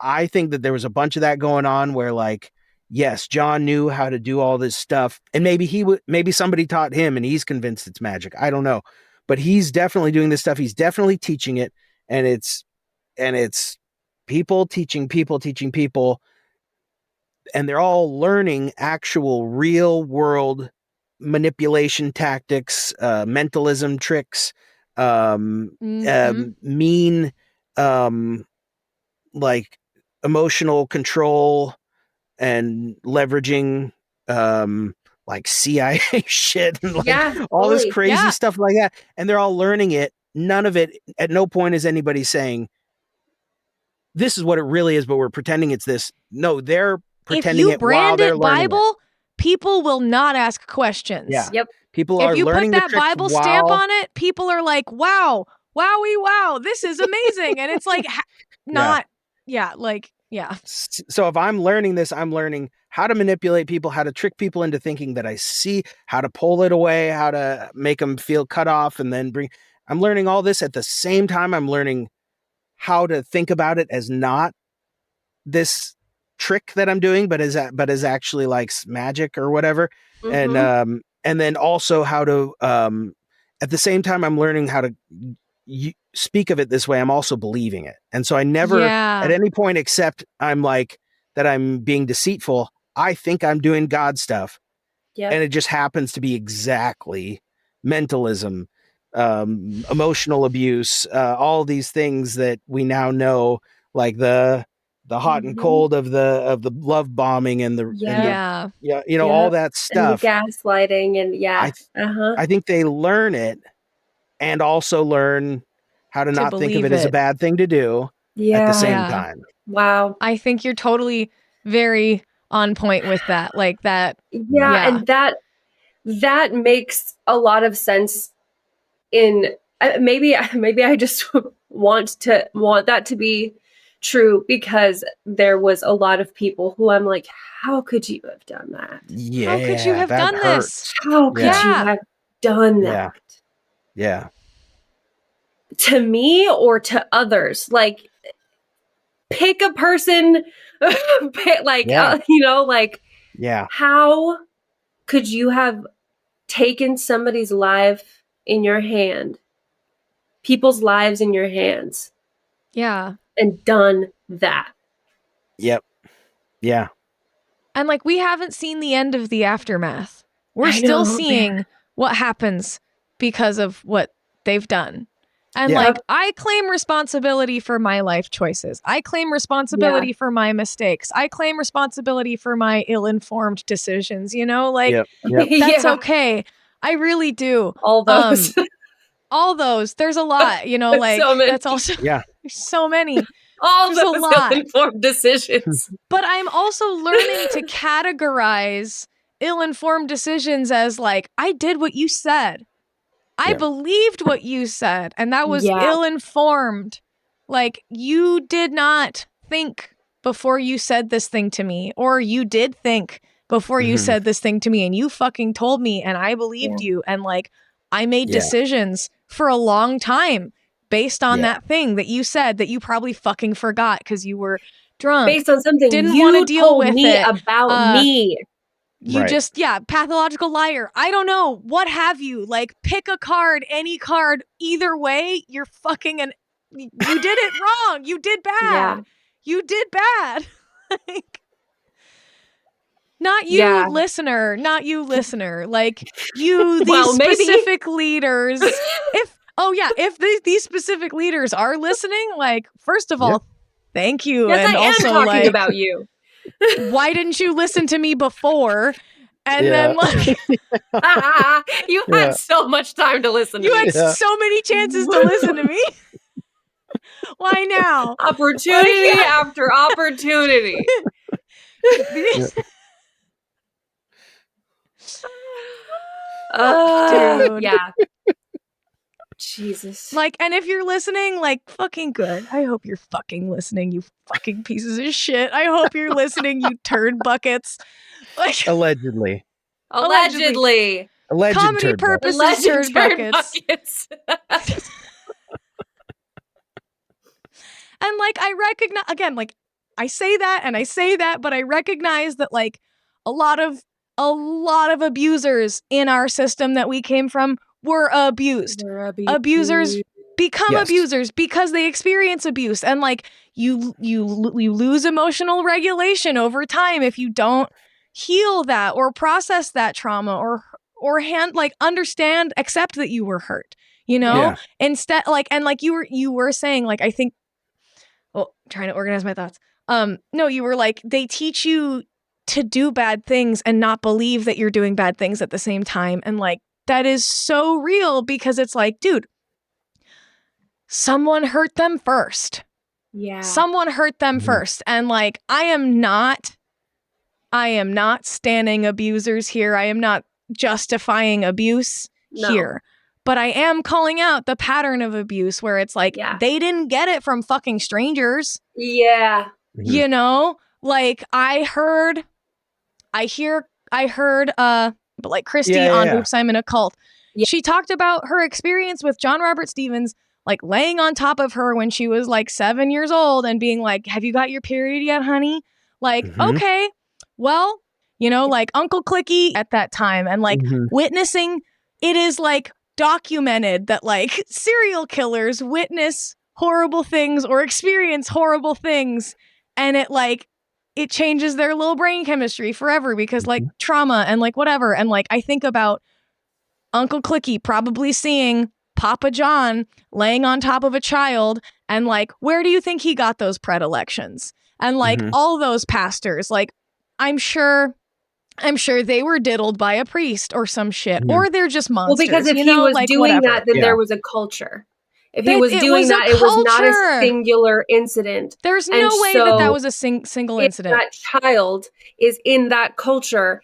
I think that there was a bunch of that going on where like, yes, John knew how to do all this stuff, and maybe somebody taught him and he's convinced it's magic. I don't know, but he's definitely doing this stuff. He's definitely teaching it, and it's people teaching people, and they're all learning actual real world manipulation tactics, mentalism tricks, mean, like emotional control, leveraging like CIA shit and like all this fully. crazy stuff like that. And they're all learning it. None of it, at no point is anybody saying, this is what it really is, but we're pretending it's this. No, they're pretending it while they're learning Bible, it. People will not ask questions. Yeah. Yep. People are learning the tricks. If you put that Bible stamp on it, people are like, wow, wowie, wow, this is amazing. And it's like, So if I'm learning this, I'm learning how to manipulate people, how to trick people into thinking that I see, how to pull it away, how to make them feel cut off, and then I'm learning all this at the same time. I'm learning how to think about it as not this trick that I'm doing, but as actually like magic or whatever. Mm-hmm. And then also how to, at the same time, I'm learning how to speak of it this way. I'm also believing it. And so I never at any point accept I'm like that I'm being deceitful. I think I'm doing God stuff. Yep. And it just happens to be exactly mentalism, emotional abuse, all these things that we now know, like the hot and cold of the love bombing and all that stuff, and the gaslighting, and I think they learn it and also learn how to not think of it as a bad thing to do at the same time. Wow. I think you're totally very on point with that. Like that. Yeah. And that makes a lot of sense in maybe I just want that to be true, because there was a lot of people who I'm like, how could you have done that? Yeah. How could you have done this? How could you have done that? Yeah. To me or to others, like pick a person, how could you have taken somebody's life in your hand, people's lives in your hands? Yeah. And done that. Yep. Yeah. And like, we haven't seen the end of the aftermath. We're still seeing what happens because of what they've done. And like, I claim responsibility for my life choices. I claim responsibility for my mistakes. I claim responsibility for my ill-informed decisions, that's okay. I really do. All those. All those. There's a lot, like so many. That's also, there's so many. All those ill-informed decisions. But I'm also learning to categorize ill-informed decisions as like, I did what you said. I believed what you said, and that was ill-informed. Like, you did not think before you said this thing to me, or you did think before you said this thing to me, and you fucking told me, and I believed you, and like, I made decisions for a long time based on that thing that you said that you probably fucking forgot because you were drunk. Based on something didn't want to deal with me it about me. You just, pathological liar. I don't know. What have you? Like, pick a card, any card. Either way, you're fucking you did it wrong. You did bad. Yeah. You did bad. Like, not you, listener. Not you, listener. Like, you, these specific leaders. If these specific leaders are listening, like, first of all, thank you. Yes, and I also, am talking like, about you. Why didn't you listen to me before? And then like you had so much time to listen to me. You had so many chances to listen to me. Why now? Opportunity after opportunity. Dude. Yeah. Jesus. Like, and if you're listening, like, fucking good. I hope you're fucking listening, you fucking pieces of shit. I hope you're listening, you turd buckets. Like, Allegedly. Comedy purposes, turd buckets. And like, I recognize, again, like, I say that and I say that, but I recognize that like a lot of abusers in our system that we came from were abused. Abusers become abusers because they experience abuse, and like you lose emotional regulation over time if you don't heal that or process that trauma or understand, accept that you were hurt. Instead, like, and like you were saying, like, I think, trying to organize my thoughts. No, you were like, they teach you to do bad things and not believe that you're doing bad things at the same time. And like, that is so real because it's like, dude, someone hurt them first. Yeah. Someone hurt them first. And like, I am not standing abusers here. I am not justifying abuse here. But I am calling out the pattern of abuse where it's like, they didn't get it from fucking strangers. Yeah. You know, like I heard, but like Christy on Oops, I'm in a Cult. Yeah. She talked about her experience with John Robert Stevens, like laying on top of her when she was like 7 years old and being like, have you got your period yet, honey? Like, okay, well, you know, like Uncle Clicky at that time and like witnessing, it is like documented that like serial killers witness horrible things or experience horrible things. And it changes their little brain chemistry forever because like trauma and like whatever. And like, I think about Uncle Clicky probably seeing Papa John laying on top of a child and like, where do you think he got those predilections? And like all those pastors, like, I'm sure they were diddled by a priest or some shit, or they're just monsters. Well, because if he was like, doing that, then there was a culture. If he was doing that, it was not a singular incident. There's no way that was a single incident. That child is in that culture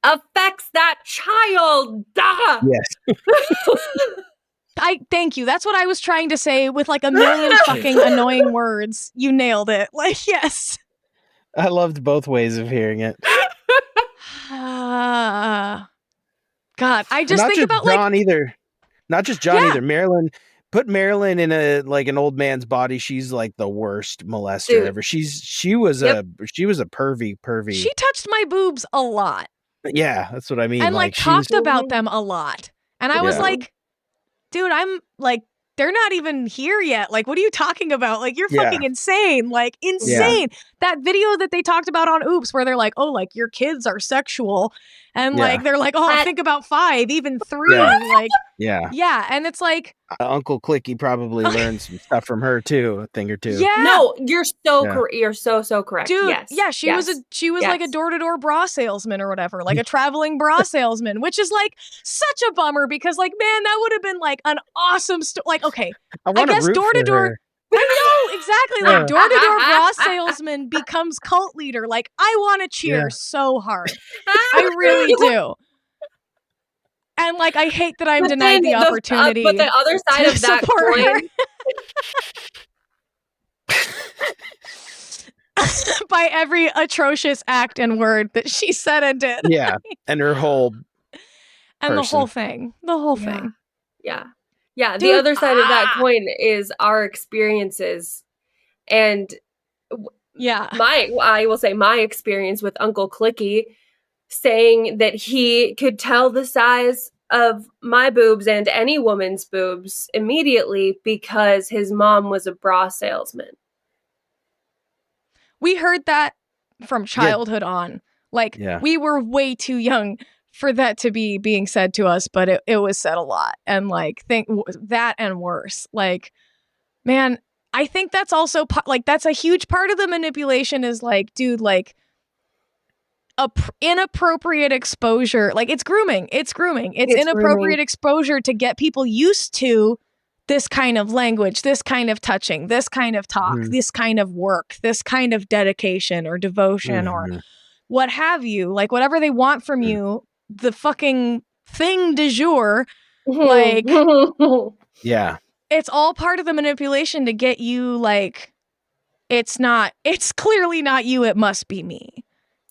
affects that child. Duh! Yes. Thank you. That's what I was trying to say with like a million fucking annoying words. You nailed it. Like, yes. I loved both ways of hearing it. God, I just think about John either. Not just John either. Marilyn, put Marilyn in an old man's body. She's like the worst molester ever. She was a pervy. She touched my boobs a lot. Yeah, that's what I mean. And like talked about them a lot. And I was like, dude, I'm like, they're not even here yet. Like, what are you talking about? Like, you're fucking insane. Like, insane. Yeah. That video that they talked about on Oops, where they're like, oh, like, your kids are sexual. And like, they're like, oh, think about 5, even 3. Like, yeah. And it's like, Uncle Clicky probably learned some stuff from her too, a thing or two. Yeah. No, you're so correct. You're so correct. Dude, yes. Yeah, she was like a door-to-door bra salesman or whatever, like a traveling bra salesman, which is like such a bummer because like, man, that would have been like an awesome story. Like, okay, I guess door-to-door. I know, exactly. Like door-to-door bra salesman becomes cult leader. Like, I want to cheer so hard. I really do. And like, I hate that I'm denied the opportunity. But the other side of that coin, by every atrocious act and word that she said and did. Yeah, and her whole and the whole thing. Yeah. Dude, the other side of that coin is our experiences, and I will say my experience with Uncle Clicky, saying that he could tell the size of my boobs and any woman's boobs immediately because his mom was a bra salesman. We heard that from childhood on. Like, we were way too young for that to be being said to us, but it was said a lot. And like, think that and worse. Like, man, I think that's also like, that's a huge part of the manipulation is like, dude, like, inappropriate exposure. Like, it's grooming. It's inappropriate exposure to get people used to this kind of language, this kind of touching, this kind of talk, this kind of work, this kind of dedication or devotion or what have you. Like, whatever they want from you, the fucking thing du jour, like, it's all part of the manipulation to get you like, it's clearly not you, it must be me.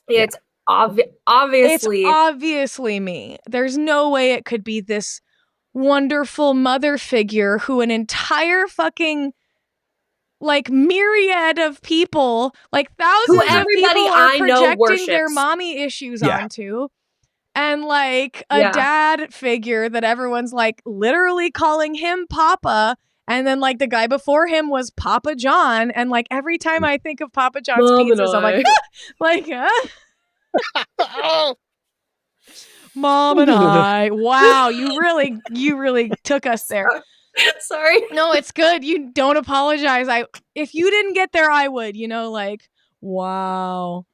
It's obviously. It's obviously me. There's no way it could be this wonderful mother figure who an entire fucking like myriad of people, like thousands of people are projecting their mommy issues onto. And like a dad figure that everyone's like literally calling him Papa. And then like the guy before him was Papa John. And like every time I think of Papa John's pizzas, I'm like, Mom and I. Wow, you really took us there. Sorry. No, it's good. You don't apologize. If you didn't get there, I would, like, Wow.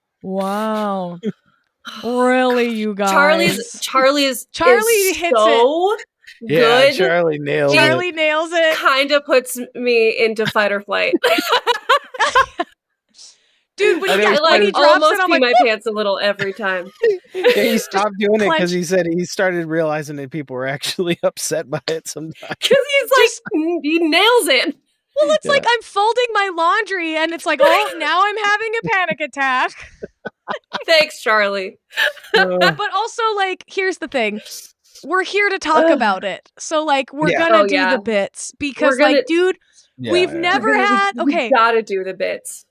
Really, you guys? Charlie hits so it. Good. Yeah, Charlie nails it. Kind of puts me into fight or flight. Dude, when I like almost pee my pants a little every time. Yeah, he stopped doing it because he said he started realizing that people were actually upset by it sometimes. Because he's he nails it. Well, it's like I'm folding my laundry and it's like, oh, now I'm having a panic attack. Thanks, Charlie. But also, like, here's the thing. We're here to talk about it. So, like, we're gonna do the bits. Because, dude, we've never had... Okay. We gotta do the bits.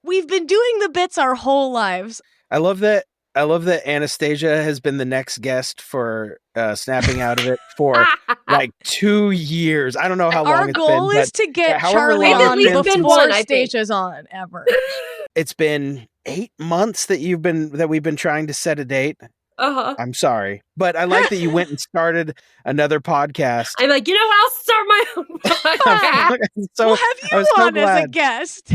We've been doing the bits our whole lives. I love that Anastasia has been the next guest for snapping out of it for like 2 years. I don't know how long it's been. Our goal is to get Charlie on before Anastasia's on ever. It's been 8 months that we've been trying to set a date. I'm sorry, but I like that you went and started another podcast. I'm like, I'll start my own podcast. We'll have you on as a guest.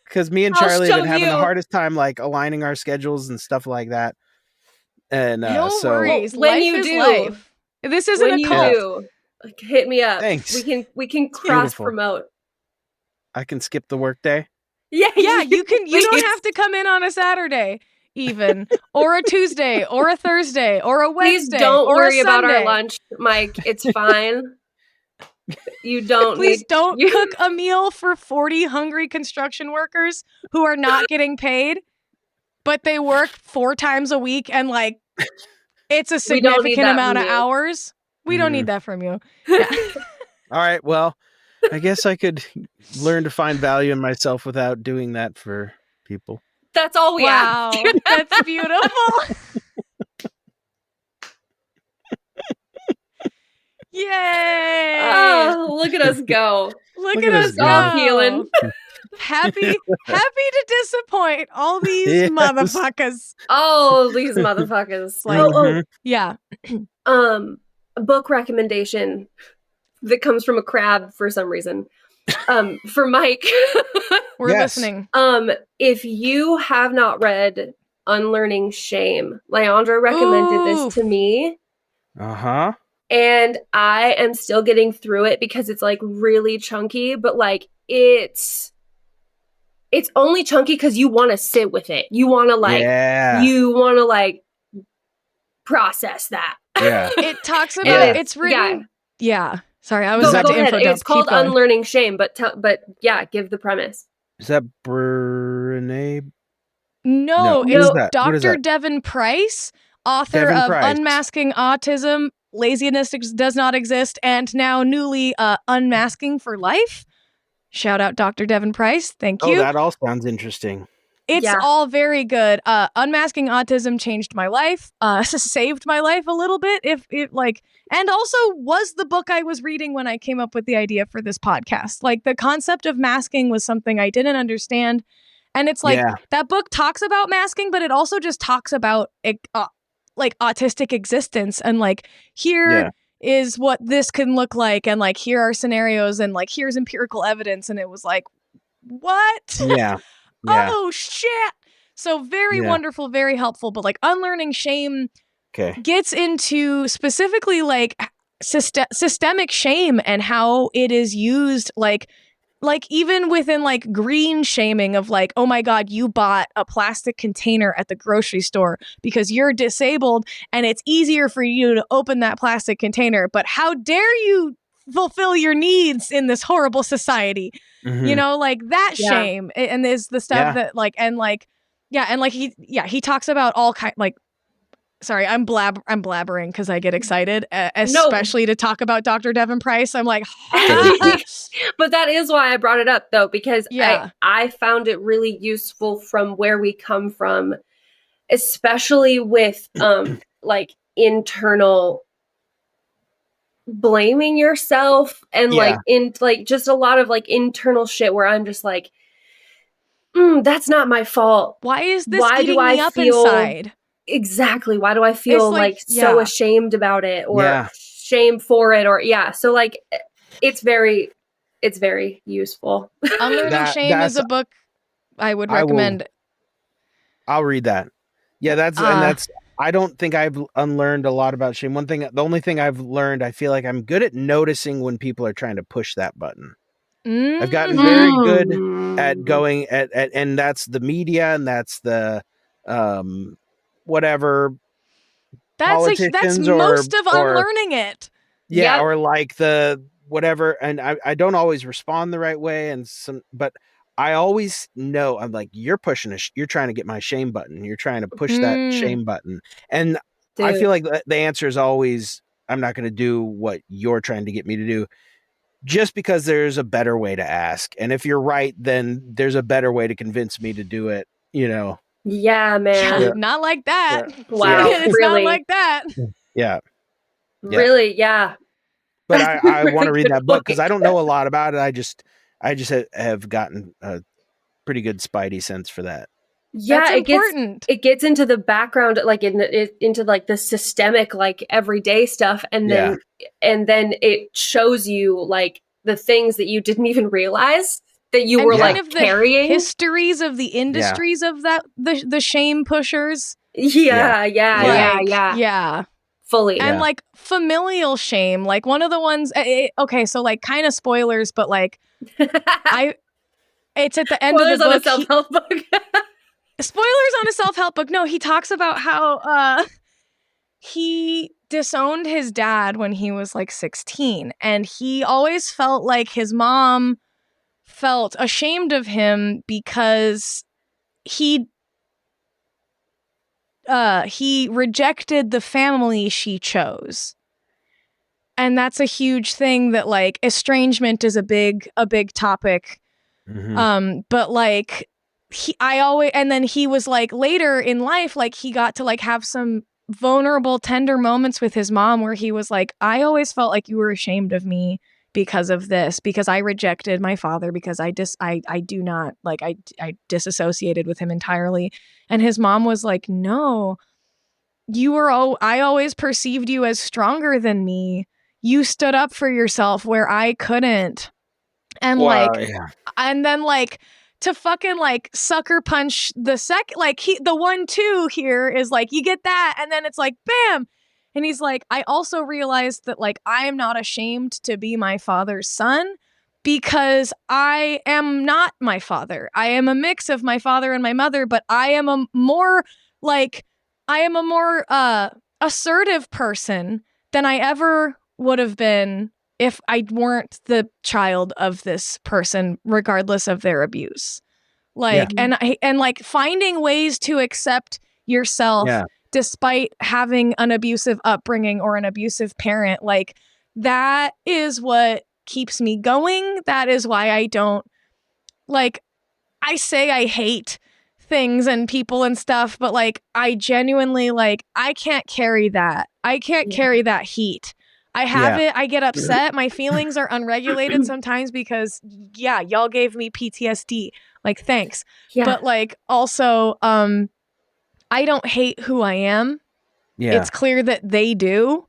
Because me and Charlie have been having the hardest time like aligning our schedules and stuff like that. And no so worries. When you do, life. This isn't a cult. Hit me up. Thanks. We can cross promote. I can skip the work day. Yeah, you can. You don't have to come in on a Saturday, even, or a Tuesday, or a Thursday, or a Wednesday. Please don't or worry a about Sunday. our lunch, Mike. It's fine. You don't. Please don't cook a meal for 40 hungry construction workers who are not getting paid, but they work 4 times a week and like it's a significant amount of hours. We don't need that from you. Yeah. All right. Well, I guess I could learn to find value in myself without doing that for people. That's all we ask. That's beautiful. Yay! Oh, look at us go. Look at us go. Healing. Happy to disappoint all these motherfuckers. All these motherfuckers. Like, yeah. A book recommendation that comes from a crab for some reason. For Mike. We're listening. If you have not read Unlearning Shame, Leandra recommended this to me. Uh-huh. And I am still getting through it because it's like really chunky, but like it's only chunky because you want to sit with it. You want to process that. Yeah. It talks about it's written. Yeah. Sorry, I was about to info dump. It's called Unlearning Shame, but yeah, give the premise. Is that Brene? No, it's Dr. Devin Price, author of Unmasking Autism, Laziness Does Not Exist, and now newly Unmasking for Life. Shout out Dr. Devin Price. Thank you. Oh, that all sounds interesting. It's all very good. Unmasking Autism changed my life, saved my life a little bit. And also was the book I was reading when I came up with the idea for this podcast. Like the concept of masking was something I didn't understand. And it's like that book talks about masking, but it also just talks about like autistic existence and like here is what this can look like. And like, here are scenarios and like, here's empirical evidence. And it was like, what? Yeah. Oh shit. So very wonderful, very helpful. But like Unlearning Shame gets into specifically like systemic shame and how it is used like even within like green shaming of like, oh my God, you bought a plastic container at the grocery store because you're disabled and it's easier for you to open that plastic container. But how dare you fulfill your needs in this horrible society? Mm-hmm. You know, like that shame. And there's the stuff that like, and like, and like he talks about all kind like, sorry, I'm blabbering because I get excited, especially to talk about Dr. Devin Price. I'm like, but that is why I brought it up though, because I found it really useful from where we come from, especially with like internal blaming yourself and like in like just a lot of like internal shit where I'm just like, that's not my fault. Why is this eating me up inside? Exactly. Why do I feel like so ashamed about it or shame for it or so like it's very useful. Unlearning Shame is a book I would recommend I'll read that. Yeah, that's I don't think I've unlearned a lot about shame. The only thing I've learned, I feel like I'm good at noticing when people are trying to push that button. I've gotten very good at going at and that's the media and that's the whatever politicians that's most of unlearning it. Yeah, or like the whatever, and I don't always respond the right way, but I always know I'm like, you're trying to get my shame button. You're trying to push that shame button, and I feel like the answer is always, I'm not going to do what you're trying to get me to do, just because there's a better way to ask, and if you're right, then there's a better way to convince me to do it. Yeah, man. Yeah, not like that. Yeah. Wow, it's really? not like that. Yeah. Really, yeah. But I really want to read that book because I don't know a lot about it. I just have gotten a pretty good spidey sense for that. Yeah, it gets into the background, like into like the systemic, like everyday stuff, and then it shows you like the things that you didn't even realize that you were like carrying. The histories of the industries of that the shame pushers. Yeah. Fully. And like familial shame, like one of the ones, okay, so like kind of spoilers, but like it's at the end of the book. On a self-help book. Spoilers on a self-help book. No, he talks about how he disowned his dad when he was like 16, and he always felt like his mom felt ashamed of him because he rejected the family she chose. And that's a huge thing, that like estrangement is a big topic. But like and then he was like later in life, like he got to like have some vulnerable, tender moments with his mom where he was like, I always felt like you were ashamed of me because of this, because I rejected my father, because I disassociated with him entirely. And his mom was like, no, I always perceived you as stronger than me. You stood up for yourself where I couldn't. And and then like to fucking like sucker punch the the 1-2 here is like, you get that. And then it's like, bam. And he's like, I also realized that like, I am not ashamed to be my father's son, because I am not my father. I am a mix of my father and my mother, but I am a more assertive person than I ever would have been if I weren't the child of this person, regardless of their abuse. And like finding ways to accept yourself despite having an abusive upbringing or an abusive parent, like that is what keeps me going. That is why I don't, like, I say I hate things and people and stuff, but like I genuinely, like, I can't carry that. I can't carry that heat. I have it. I get upset. My feelings are unregulated sometimes because y'all gave me PTSD. Like, thanks. But like also, I don't hate who I am. It's clear that they do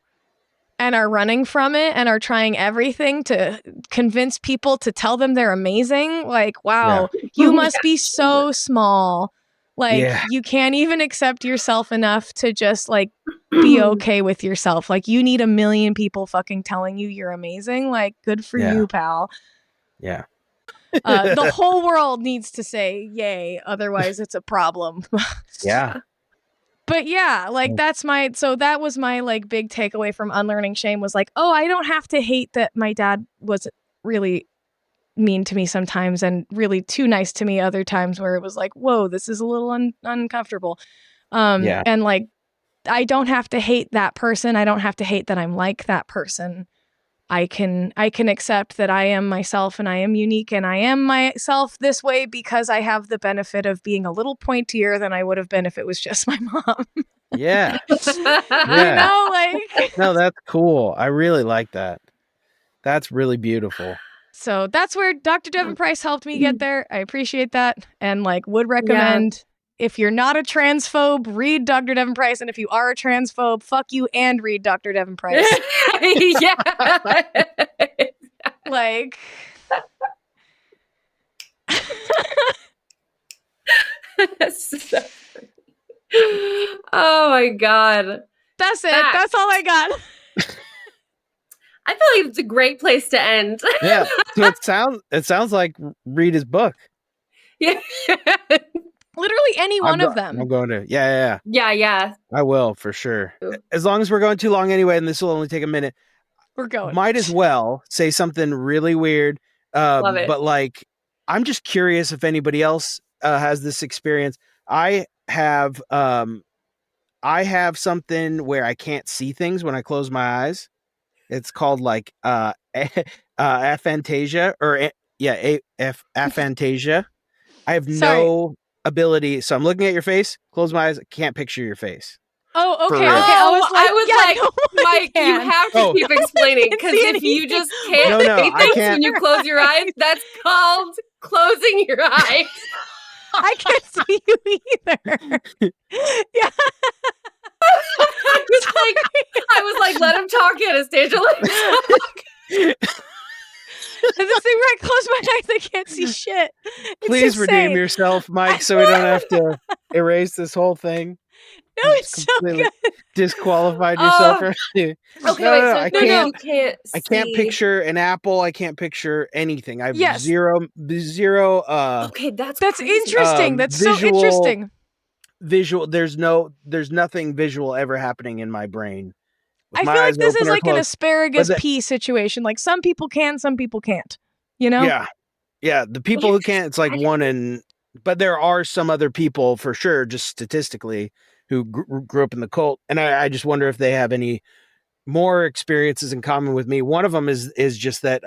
and are running from it and are trying everything to convince people to tell them they're amazing. Like, wow, you must be so small. Like, you can't even accept yourself enough to just like be okay with yourself. Like, you need 1 million people fucking telling you you're amazing. Like, good for you, pal. Yeah. The whole world needs to say yay, otherwise it's a problem. But like that was my like big takeaway from unlearning shame, was like, oh, I don't have to hate that my dad was really mean to me sometimes and really too nice to me other times, where it was like, whoa, this is a little uncomfortable. And like, I don't have to hate that person. I don't have to hate that I'm like that person. I can accept that I am myself and I am unique and I am myself this way because I have the benefit of being a little pointier than I would have been if it was just my mom. Yeah. You know, like. No, that's cool. I really like that. That's really beautiful. So that's where Dr. Devin Price helped me get there. I appreciate that. And like would recommend, if you're not a transphobe, read Dr. Devin Price. And if you are a transphobe, fuck you and read Dr. Devin Price. Like. Oh my God. That's it. That's all I got. I feel like it's a great place to end. Yeah. So it sounds like read his book. Yeah. Literally any one of them. I'm going to. Yeah. I will for sure. As long as we're going too long anyway, and this will only take a minute. We're going. Might as well say something really weird. Love it. But like, I'm just curious if anybody else has this experience. I have something where I can't see things when I close my eyes. It's called like aphantasia or aphantasia. I have no ability. So I'm looking at your face, close my eyes, I can't picture your face. Oh, okay. I was like, Mike, you have to keep explaining, because if you just can't see things when you close your eyes, that's called closing your eyes. I can't see you either. Yeah. I was like, let him talk, Anastasia. Let him talk. And the thing where I close my eyes, I can't see shit. Please redeem yourself, Mike, so we don't have to erase this whole thing. No, it's so good. Disqualified yourself. Okay, I can't see. picture an apple. I can't picture anything. I have zero. Okay, that's interesting. That's so interesting. Visual. There's nothing visual ever happening in my brain. I feel like this is like an asparagus pea situation. Like some people can, some people can't. You know? Yeah. The people who can't, it's like but there are some other people for sure, just statistically, who grew up in the cult, and I just wonder if they have any more experiences in common with me. One of them is just that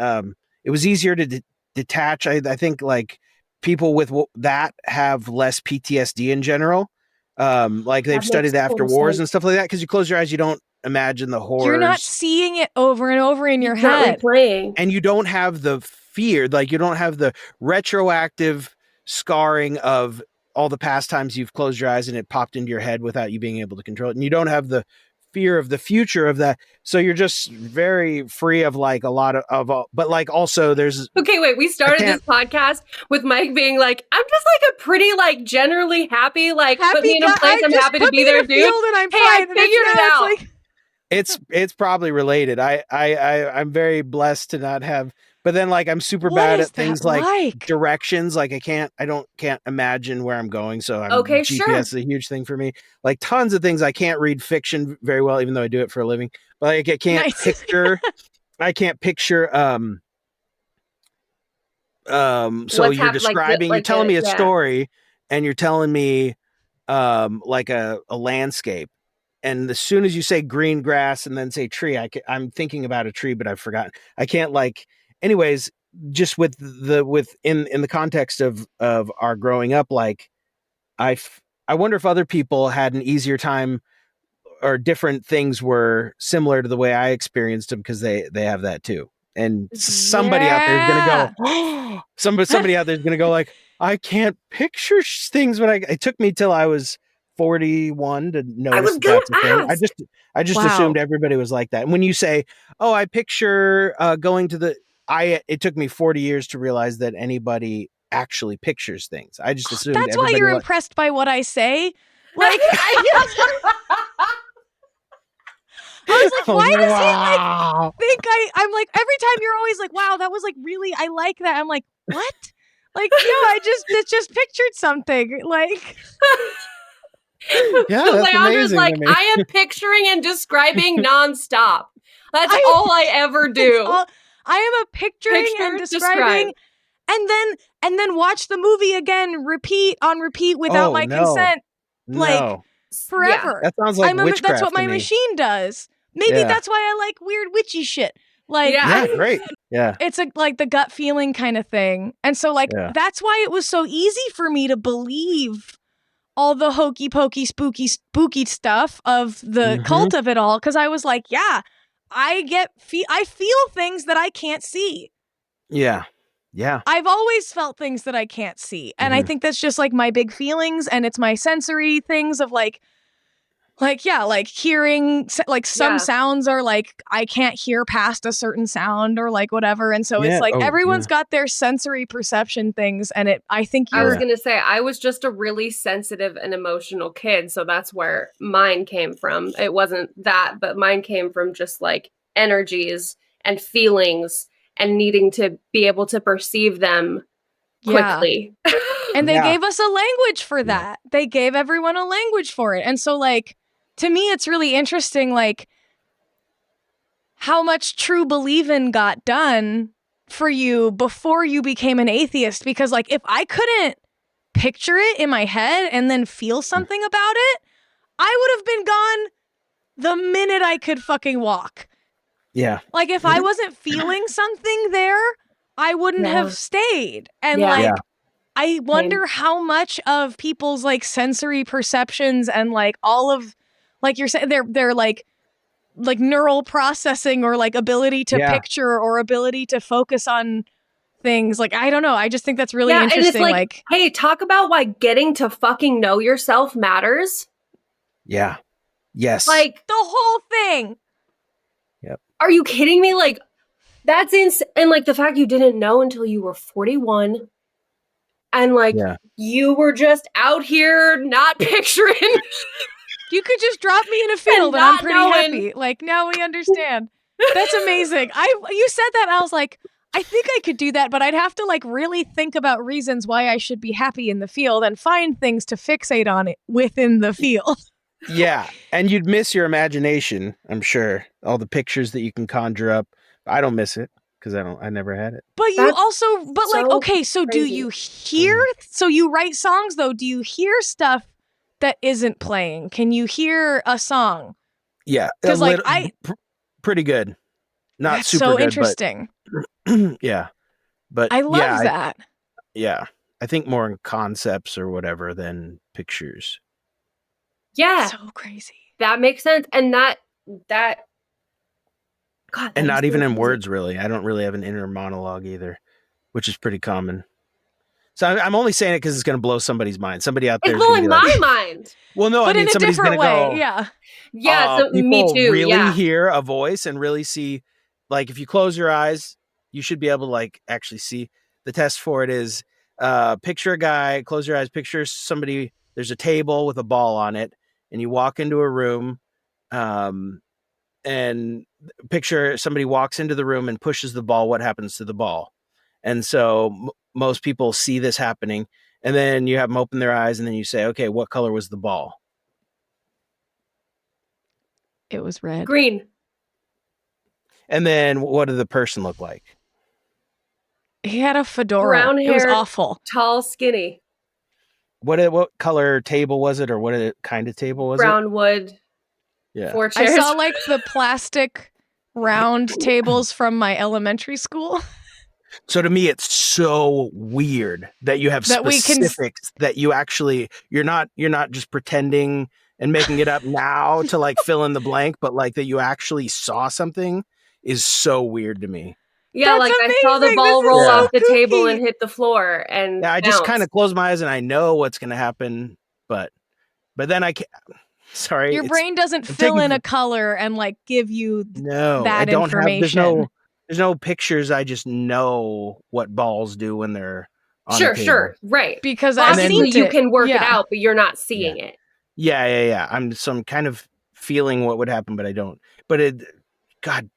it was easier to detach. I think like people with that have less PTSD in general. Like they've studied after wars and stuff like that, because you close your eyes, you don't imagine the horrors. You're not seeing it over and over in your head. And you don't have the fear, like you don't have the retroactive scarring of all the past times you've closed your eyes and it popped into your head without you being able to control it. And you don't have the fear of the future of that. So you're just very free of like a lot of but like also there's... Okay, wait, we started this podcast with Mike being like, I'm just like a pretty like generally happy put me in a place, I'm happy to be there, dude. I figured it out. It's probably related. I'm very blessed to not have... But then like I'm super bad at things like directions. Like I can't imagine where I'm going. So GPS is a huge thing for me. Like tons of things. I can't read fiction very well, even though I do it for a living. But like I can't picture so you're describing, you're telling me a story, and you're telling me like a landscape. And as soon as you say green grass and then say tree, I'm thinking about a tree, but I've forgotten. I can't like... Anyways, just in the context of our growing up, like I wonder if other people had an easier time, or different things were similar to the way I experienced them, because they have that too. And somebody out there is gonna go, somebody out there is gonna go like, I can't picture things when it took me till I was 41 to notice that's a thing. I just assumed everybody was like that. And when you say, oh, I picture going to the... it took me 40 years to realize that anybody actually pictures things. I just assumed that's why you're impressed by what I say. Like, I was like, why does he like think I'm like, every time you're always like, wow, that was like really, I like that. I'm like, what? Like, no, it just pictured something. Like, yeah, that's Leandra's like, I am picturing and describing nonstop. That's all I ever do. I am a picturing and describing, and then watch the movie again, repeat without my consent, like forever. That sounds like witchcraft. That's what my machine does. Maybe that's why I like weird witchy shit. Like, great. Yeah, it's like the gut feeling kind of thing, and so like that's why it was so easy for me to believe all the hokey pokey spooky stuff of the cult of it all, because I was like, I feel things that I can't see. Yeah. I've always felt things that I can't see. And I think that's just like my big feelings, and it's my sensory things of like Like, yeah, like hearing, like some sounds are like, I can't hear past a certain sound or like whatever. And so it's like everyone's got their sensory perception things. And I think I was going to say, I was just a really sensitive and emotional kid. So that's where mine came from. It wasn't that, but mine came from just like energies and feelings and needing to be able to perceive them quickly. And they gave us a language for that. They gave everyone a language for it. And so like, to me, it's really interesting, like, how much true believing got done for you before you became an atheist. Because, like, if I couldn't picture it in my head and then feel something about it, I would have been gone the minute I could fucking walk. Yeah. Like, if I wasn't feeling something there, I wouldn't have stayed. And, I wonder how much of people's, like, sensory perceptions and, like, all of... Like you're saying, they're like neural processing or like ability to picture or ability to focus on things. Like, I don't know. I just think that's really interesting. And it's like, hey, talk about why getting to fucking know yourself matters. Yeah. Yes. Like the whole thing. Yep. Are you kidding me? Like, that's insane. And like the fact you didn't know until you were 41. And like, you were just out here not picturing. You could just drop me in a field and I'm pretty happy. Like, now we understand. That's amazing. You said that and I was like, I think I could do that, but I'd have to like really think about reasons why I should be happy in the field and find things to fixate on it within the field. Yeah. And you'd miss your imagination, I'm sure. All the pictures that you can conjure up. I don't miss it because I never had it. But you also, like, okay, so crazy. Do you hear, so you write songs though, do you hear stuff that isn't playing? Can you hear a song? Yeah, because like pretty good. Not that's super so good, interesting. But, yeah, but I love that. I think more in concepts or whatever than pictures. Yeah, so crazy. That makes sense, and that. God, and not even in words, really. I don't really have an inner monologue either, which is pretty common. So I'm only saying it because it's going to blow somebody's mind. Somebody out there is blowing my mind. Well, no, but I mean, in a different way. So me too. Really hear a voice and really see. Like, if you close your eyes, you should be able to like actually see. The test for it is picture a guy. Close your eyes. Picture somebody. There's a table with a ball on it, and you walk into a room, and picture somebody walks into the room and pushes the ball. What happens to the ball? And so most people see this happening, and then you have them open their eyes, and then you say, okay, what color was the ball? It was red. Green. And then what did the person look like? He had a fedora. Brown hair. It was awful. Tall, skinny. What color table was it, or what kind of table was it? Brown wood. Yeah. 4 chairs. I saw like the plastic round tables from my elementary school. So to me, it's so weird that you have specifics that you actually, you're not just pretending and making it up now to like fill in the blank, but like that you actually saw something is so weird to me. Yeah, That's like amazing. I saw the ball roll off the kooky. table and hit the floor, and I just kind of close my eyes and I know what's going to happen, but then I can't. Sorry, your brain doesn't fill in a color and like give you that I don't information. There's no pictures. I just know what balls do when they're on the table. Sure, right. Because obviously you can work it out, but you're not seeing it. Yeah. I'm kind of feeling what would happen, but I don't. But God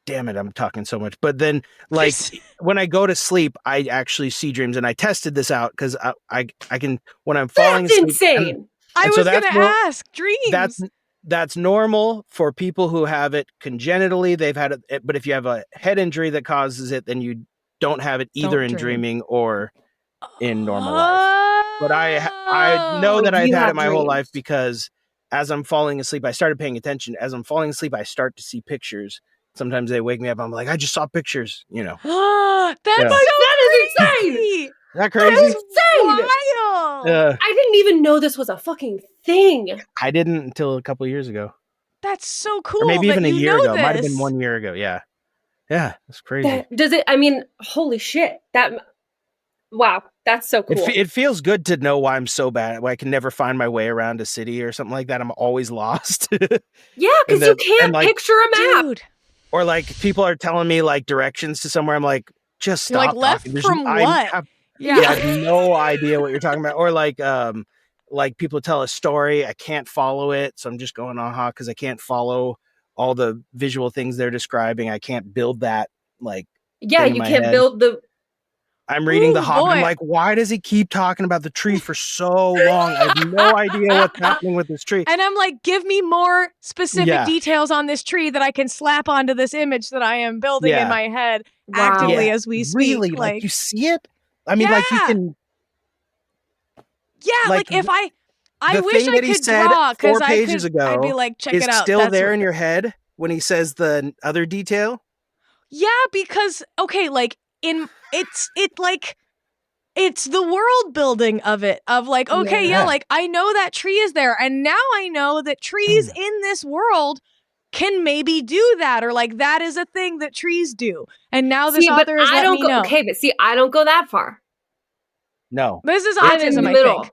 damn it, I'm talking so much. But then, like, when I go to sleep, I actually see dreams, and I tested this out because I can when I'm falling asleep. That's insane. I was going to ask dreams. That's normal for people who have it congenitally. They've had it, but if you have a head injury that causes it, then you don't have it either in dreaming or in normal life. But I know that I've had it my whole life because as I'm falling asleep, I started paying attention. As I'm falling asleep, I start to see pictures. Sometimes they wake me up. I'm like, I just saw pictures, you know. That is insane. Is that crazy? That is insane. I didn't even know this was a fucking thing. I didn't until a couple of years ago. That's so cool. Or maybe even a year ago. This. Might have been 1 year ago. Yeah. Yeah. That's crazy. Does it? I mean, holy shit. Wow, that's so cool. It feels good to know why I'm so bad. Why I can never find my way around a city or something like that. I'm always lost. Yeah, because you can't picture a map. Dude. Or like people are telling me like directions to somewhere. I'm like, just stop. You're like, left talking. from what? I have no idea what you're talking about. Or like people tell a story, I can't follow it, so I'm just going because I can't follow all the visual things they're describing. I can't build that you can't build the. I'm reading The Hobbit. I'm like, why does he keep talking about the tree for so long? I have no idea what's happening with this tree. And I'm like, give me more specific details on this tree that I can slap onto this image that I am building in my head actively as we speak. Really? Like you see it? I mean, like you can. Yeah, like if I wish I could draw because I'd be like, check it out. It's still there in your head when he says the other detail? Yeah, because it's the world building of it, of like, like I know that tree is there, and now I know that trees in this world can maybe do that, or like that is a thing that trees do. And now this author is letting me know. Okay, but see, I don't go that far. No. This is autism, I think.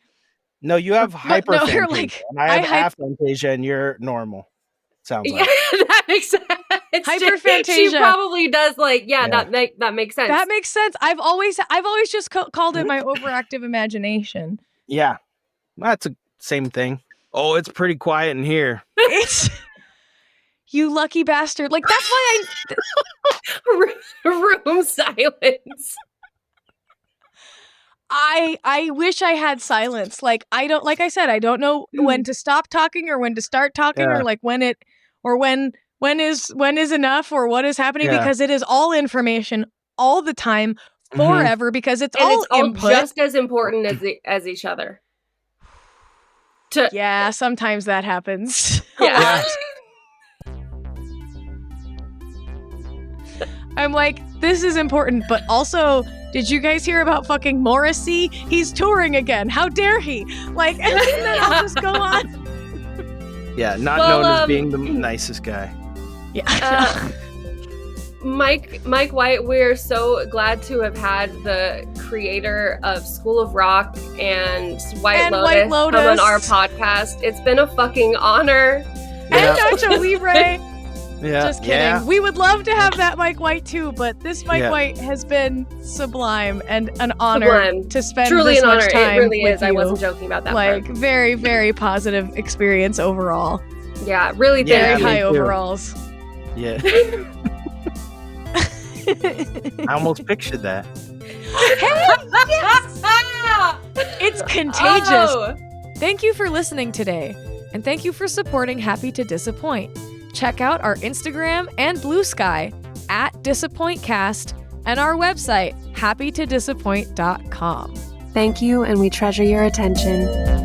No, you have hyperphantasia. And I have aphantasia, and you're normal. Sounds like. Yeah, that makes sense. Hyperphantasia. She probably does. That makes sense. That makes sense. I've always just called it my overactive imagination. Yeah, that's the same thing. Oh, it's pretty quiet in here. It's you lucky bastard. Like that's why room silence. I wish I had silence. Like I said, I don't know when to stop talking or when to start talking or like when is enough or what is happening because it is all information all the time forever because it's all input. Just as important as each other. Yeah, sometimes that happens. Yeah. I'm like, this is important, but also, did you guys hear about fucking Morrissey? He's touring again. How dare he? Like, and then I'll just go on. Yeah, known as being the nicest guy. Yeah. Mike White, we're so glad to have had the creator of School of Rock and White Lotus come on our podcast. It's been a fucking honor. And Nacho Libre. Yeah. Just kidding. Yeah. We would love to have that Mike White too, but this Mike White has been sublime and an honor to spend truly this an much honor. time It really with is. you. I wasn't joking about that. Like very, very positive experience overall. Yeah, really very high overalls. Yeah. I almost pictured that. Hey, yes! It's contagious. Oh. Thank you for listening today, and thank you for supporting Happy to Disappoint. Check out our Instagram and Blue Sky @DisappointCast and our website, happytodisappoint.com. Thank you, and we treasure your attention.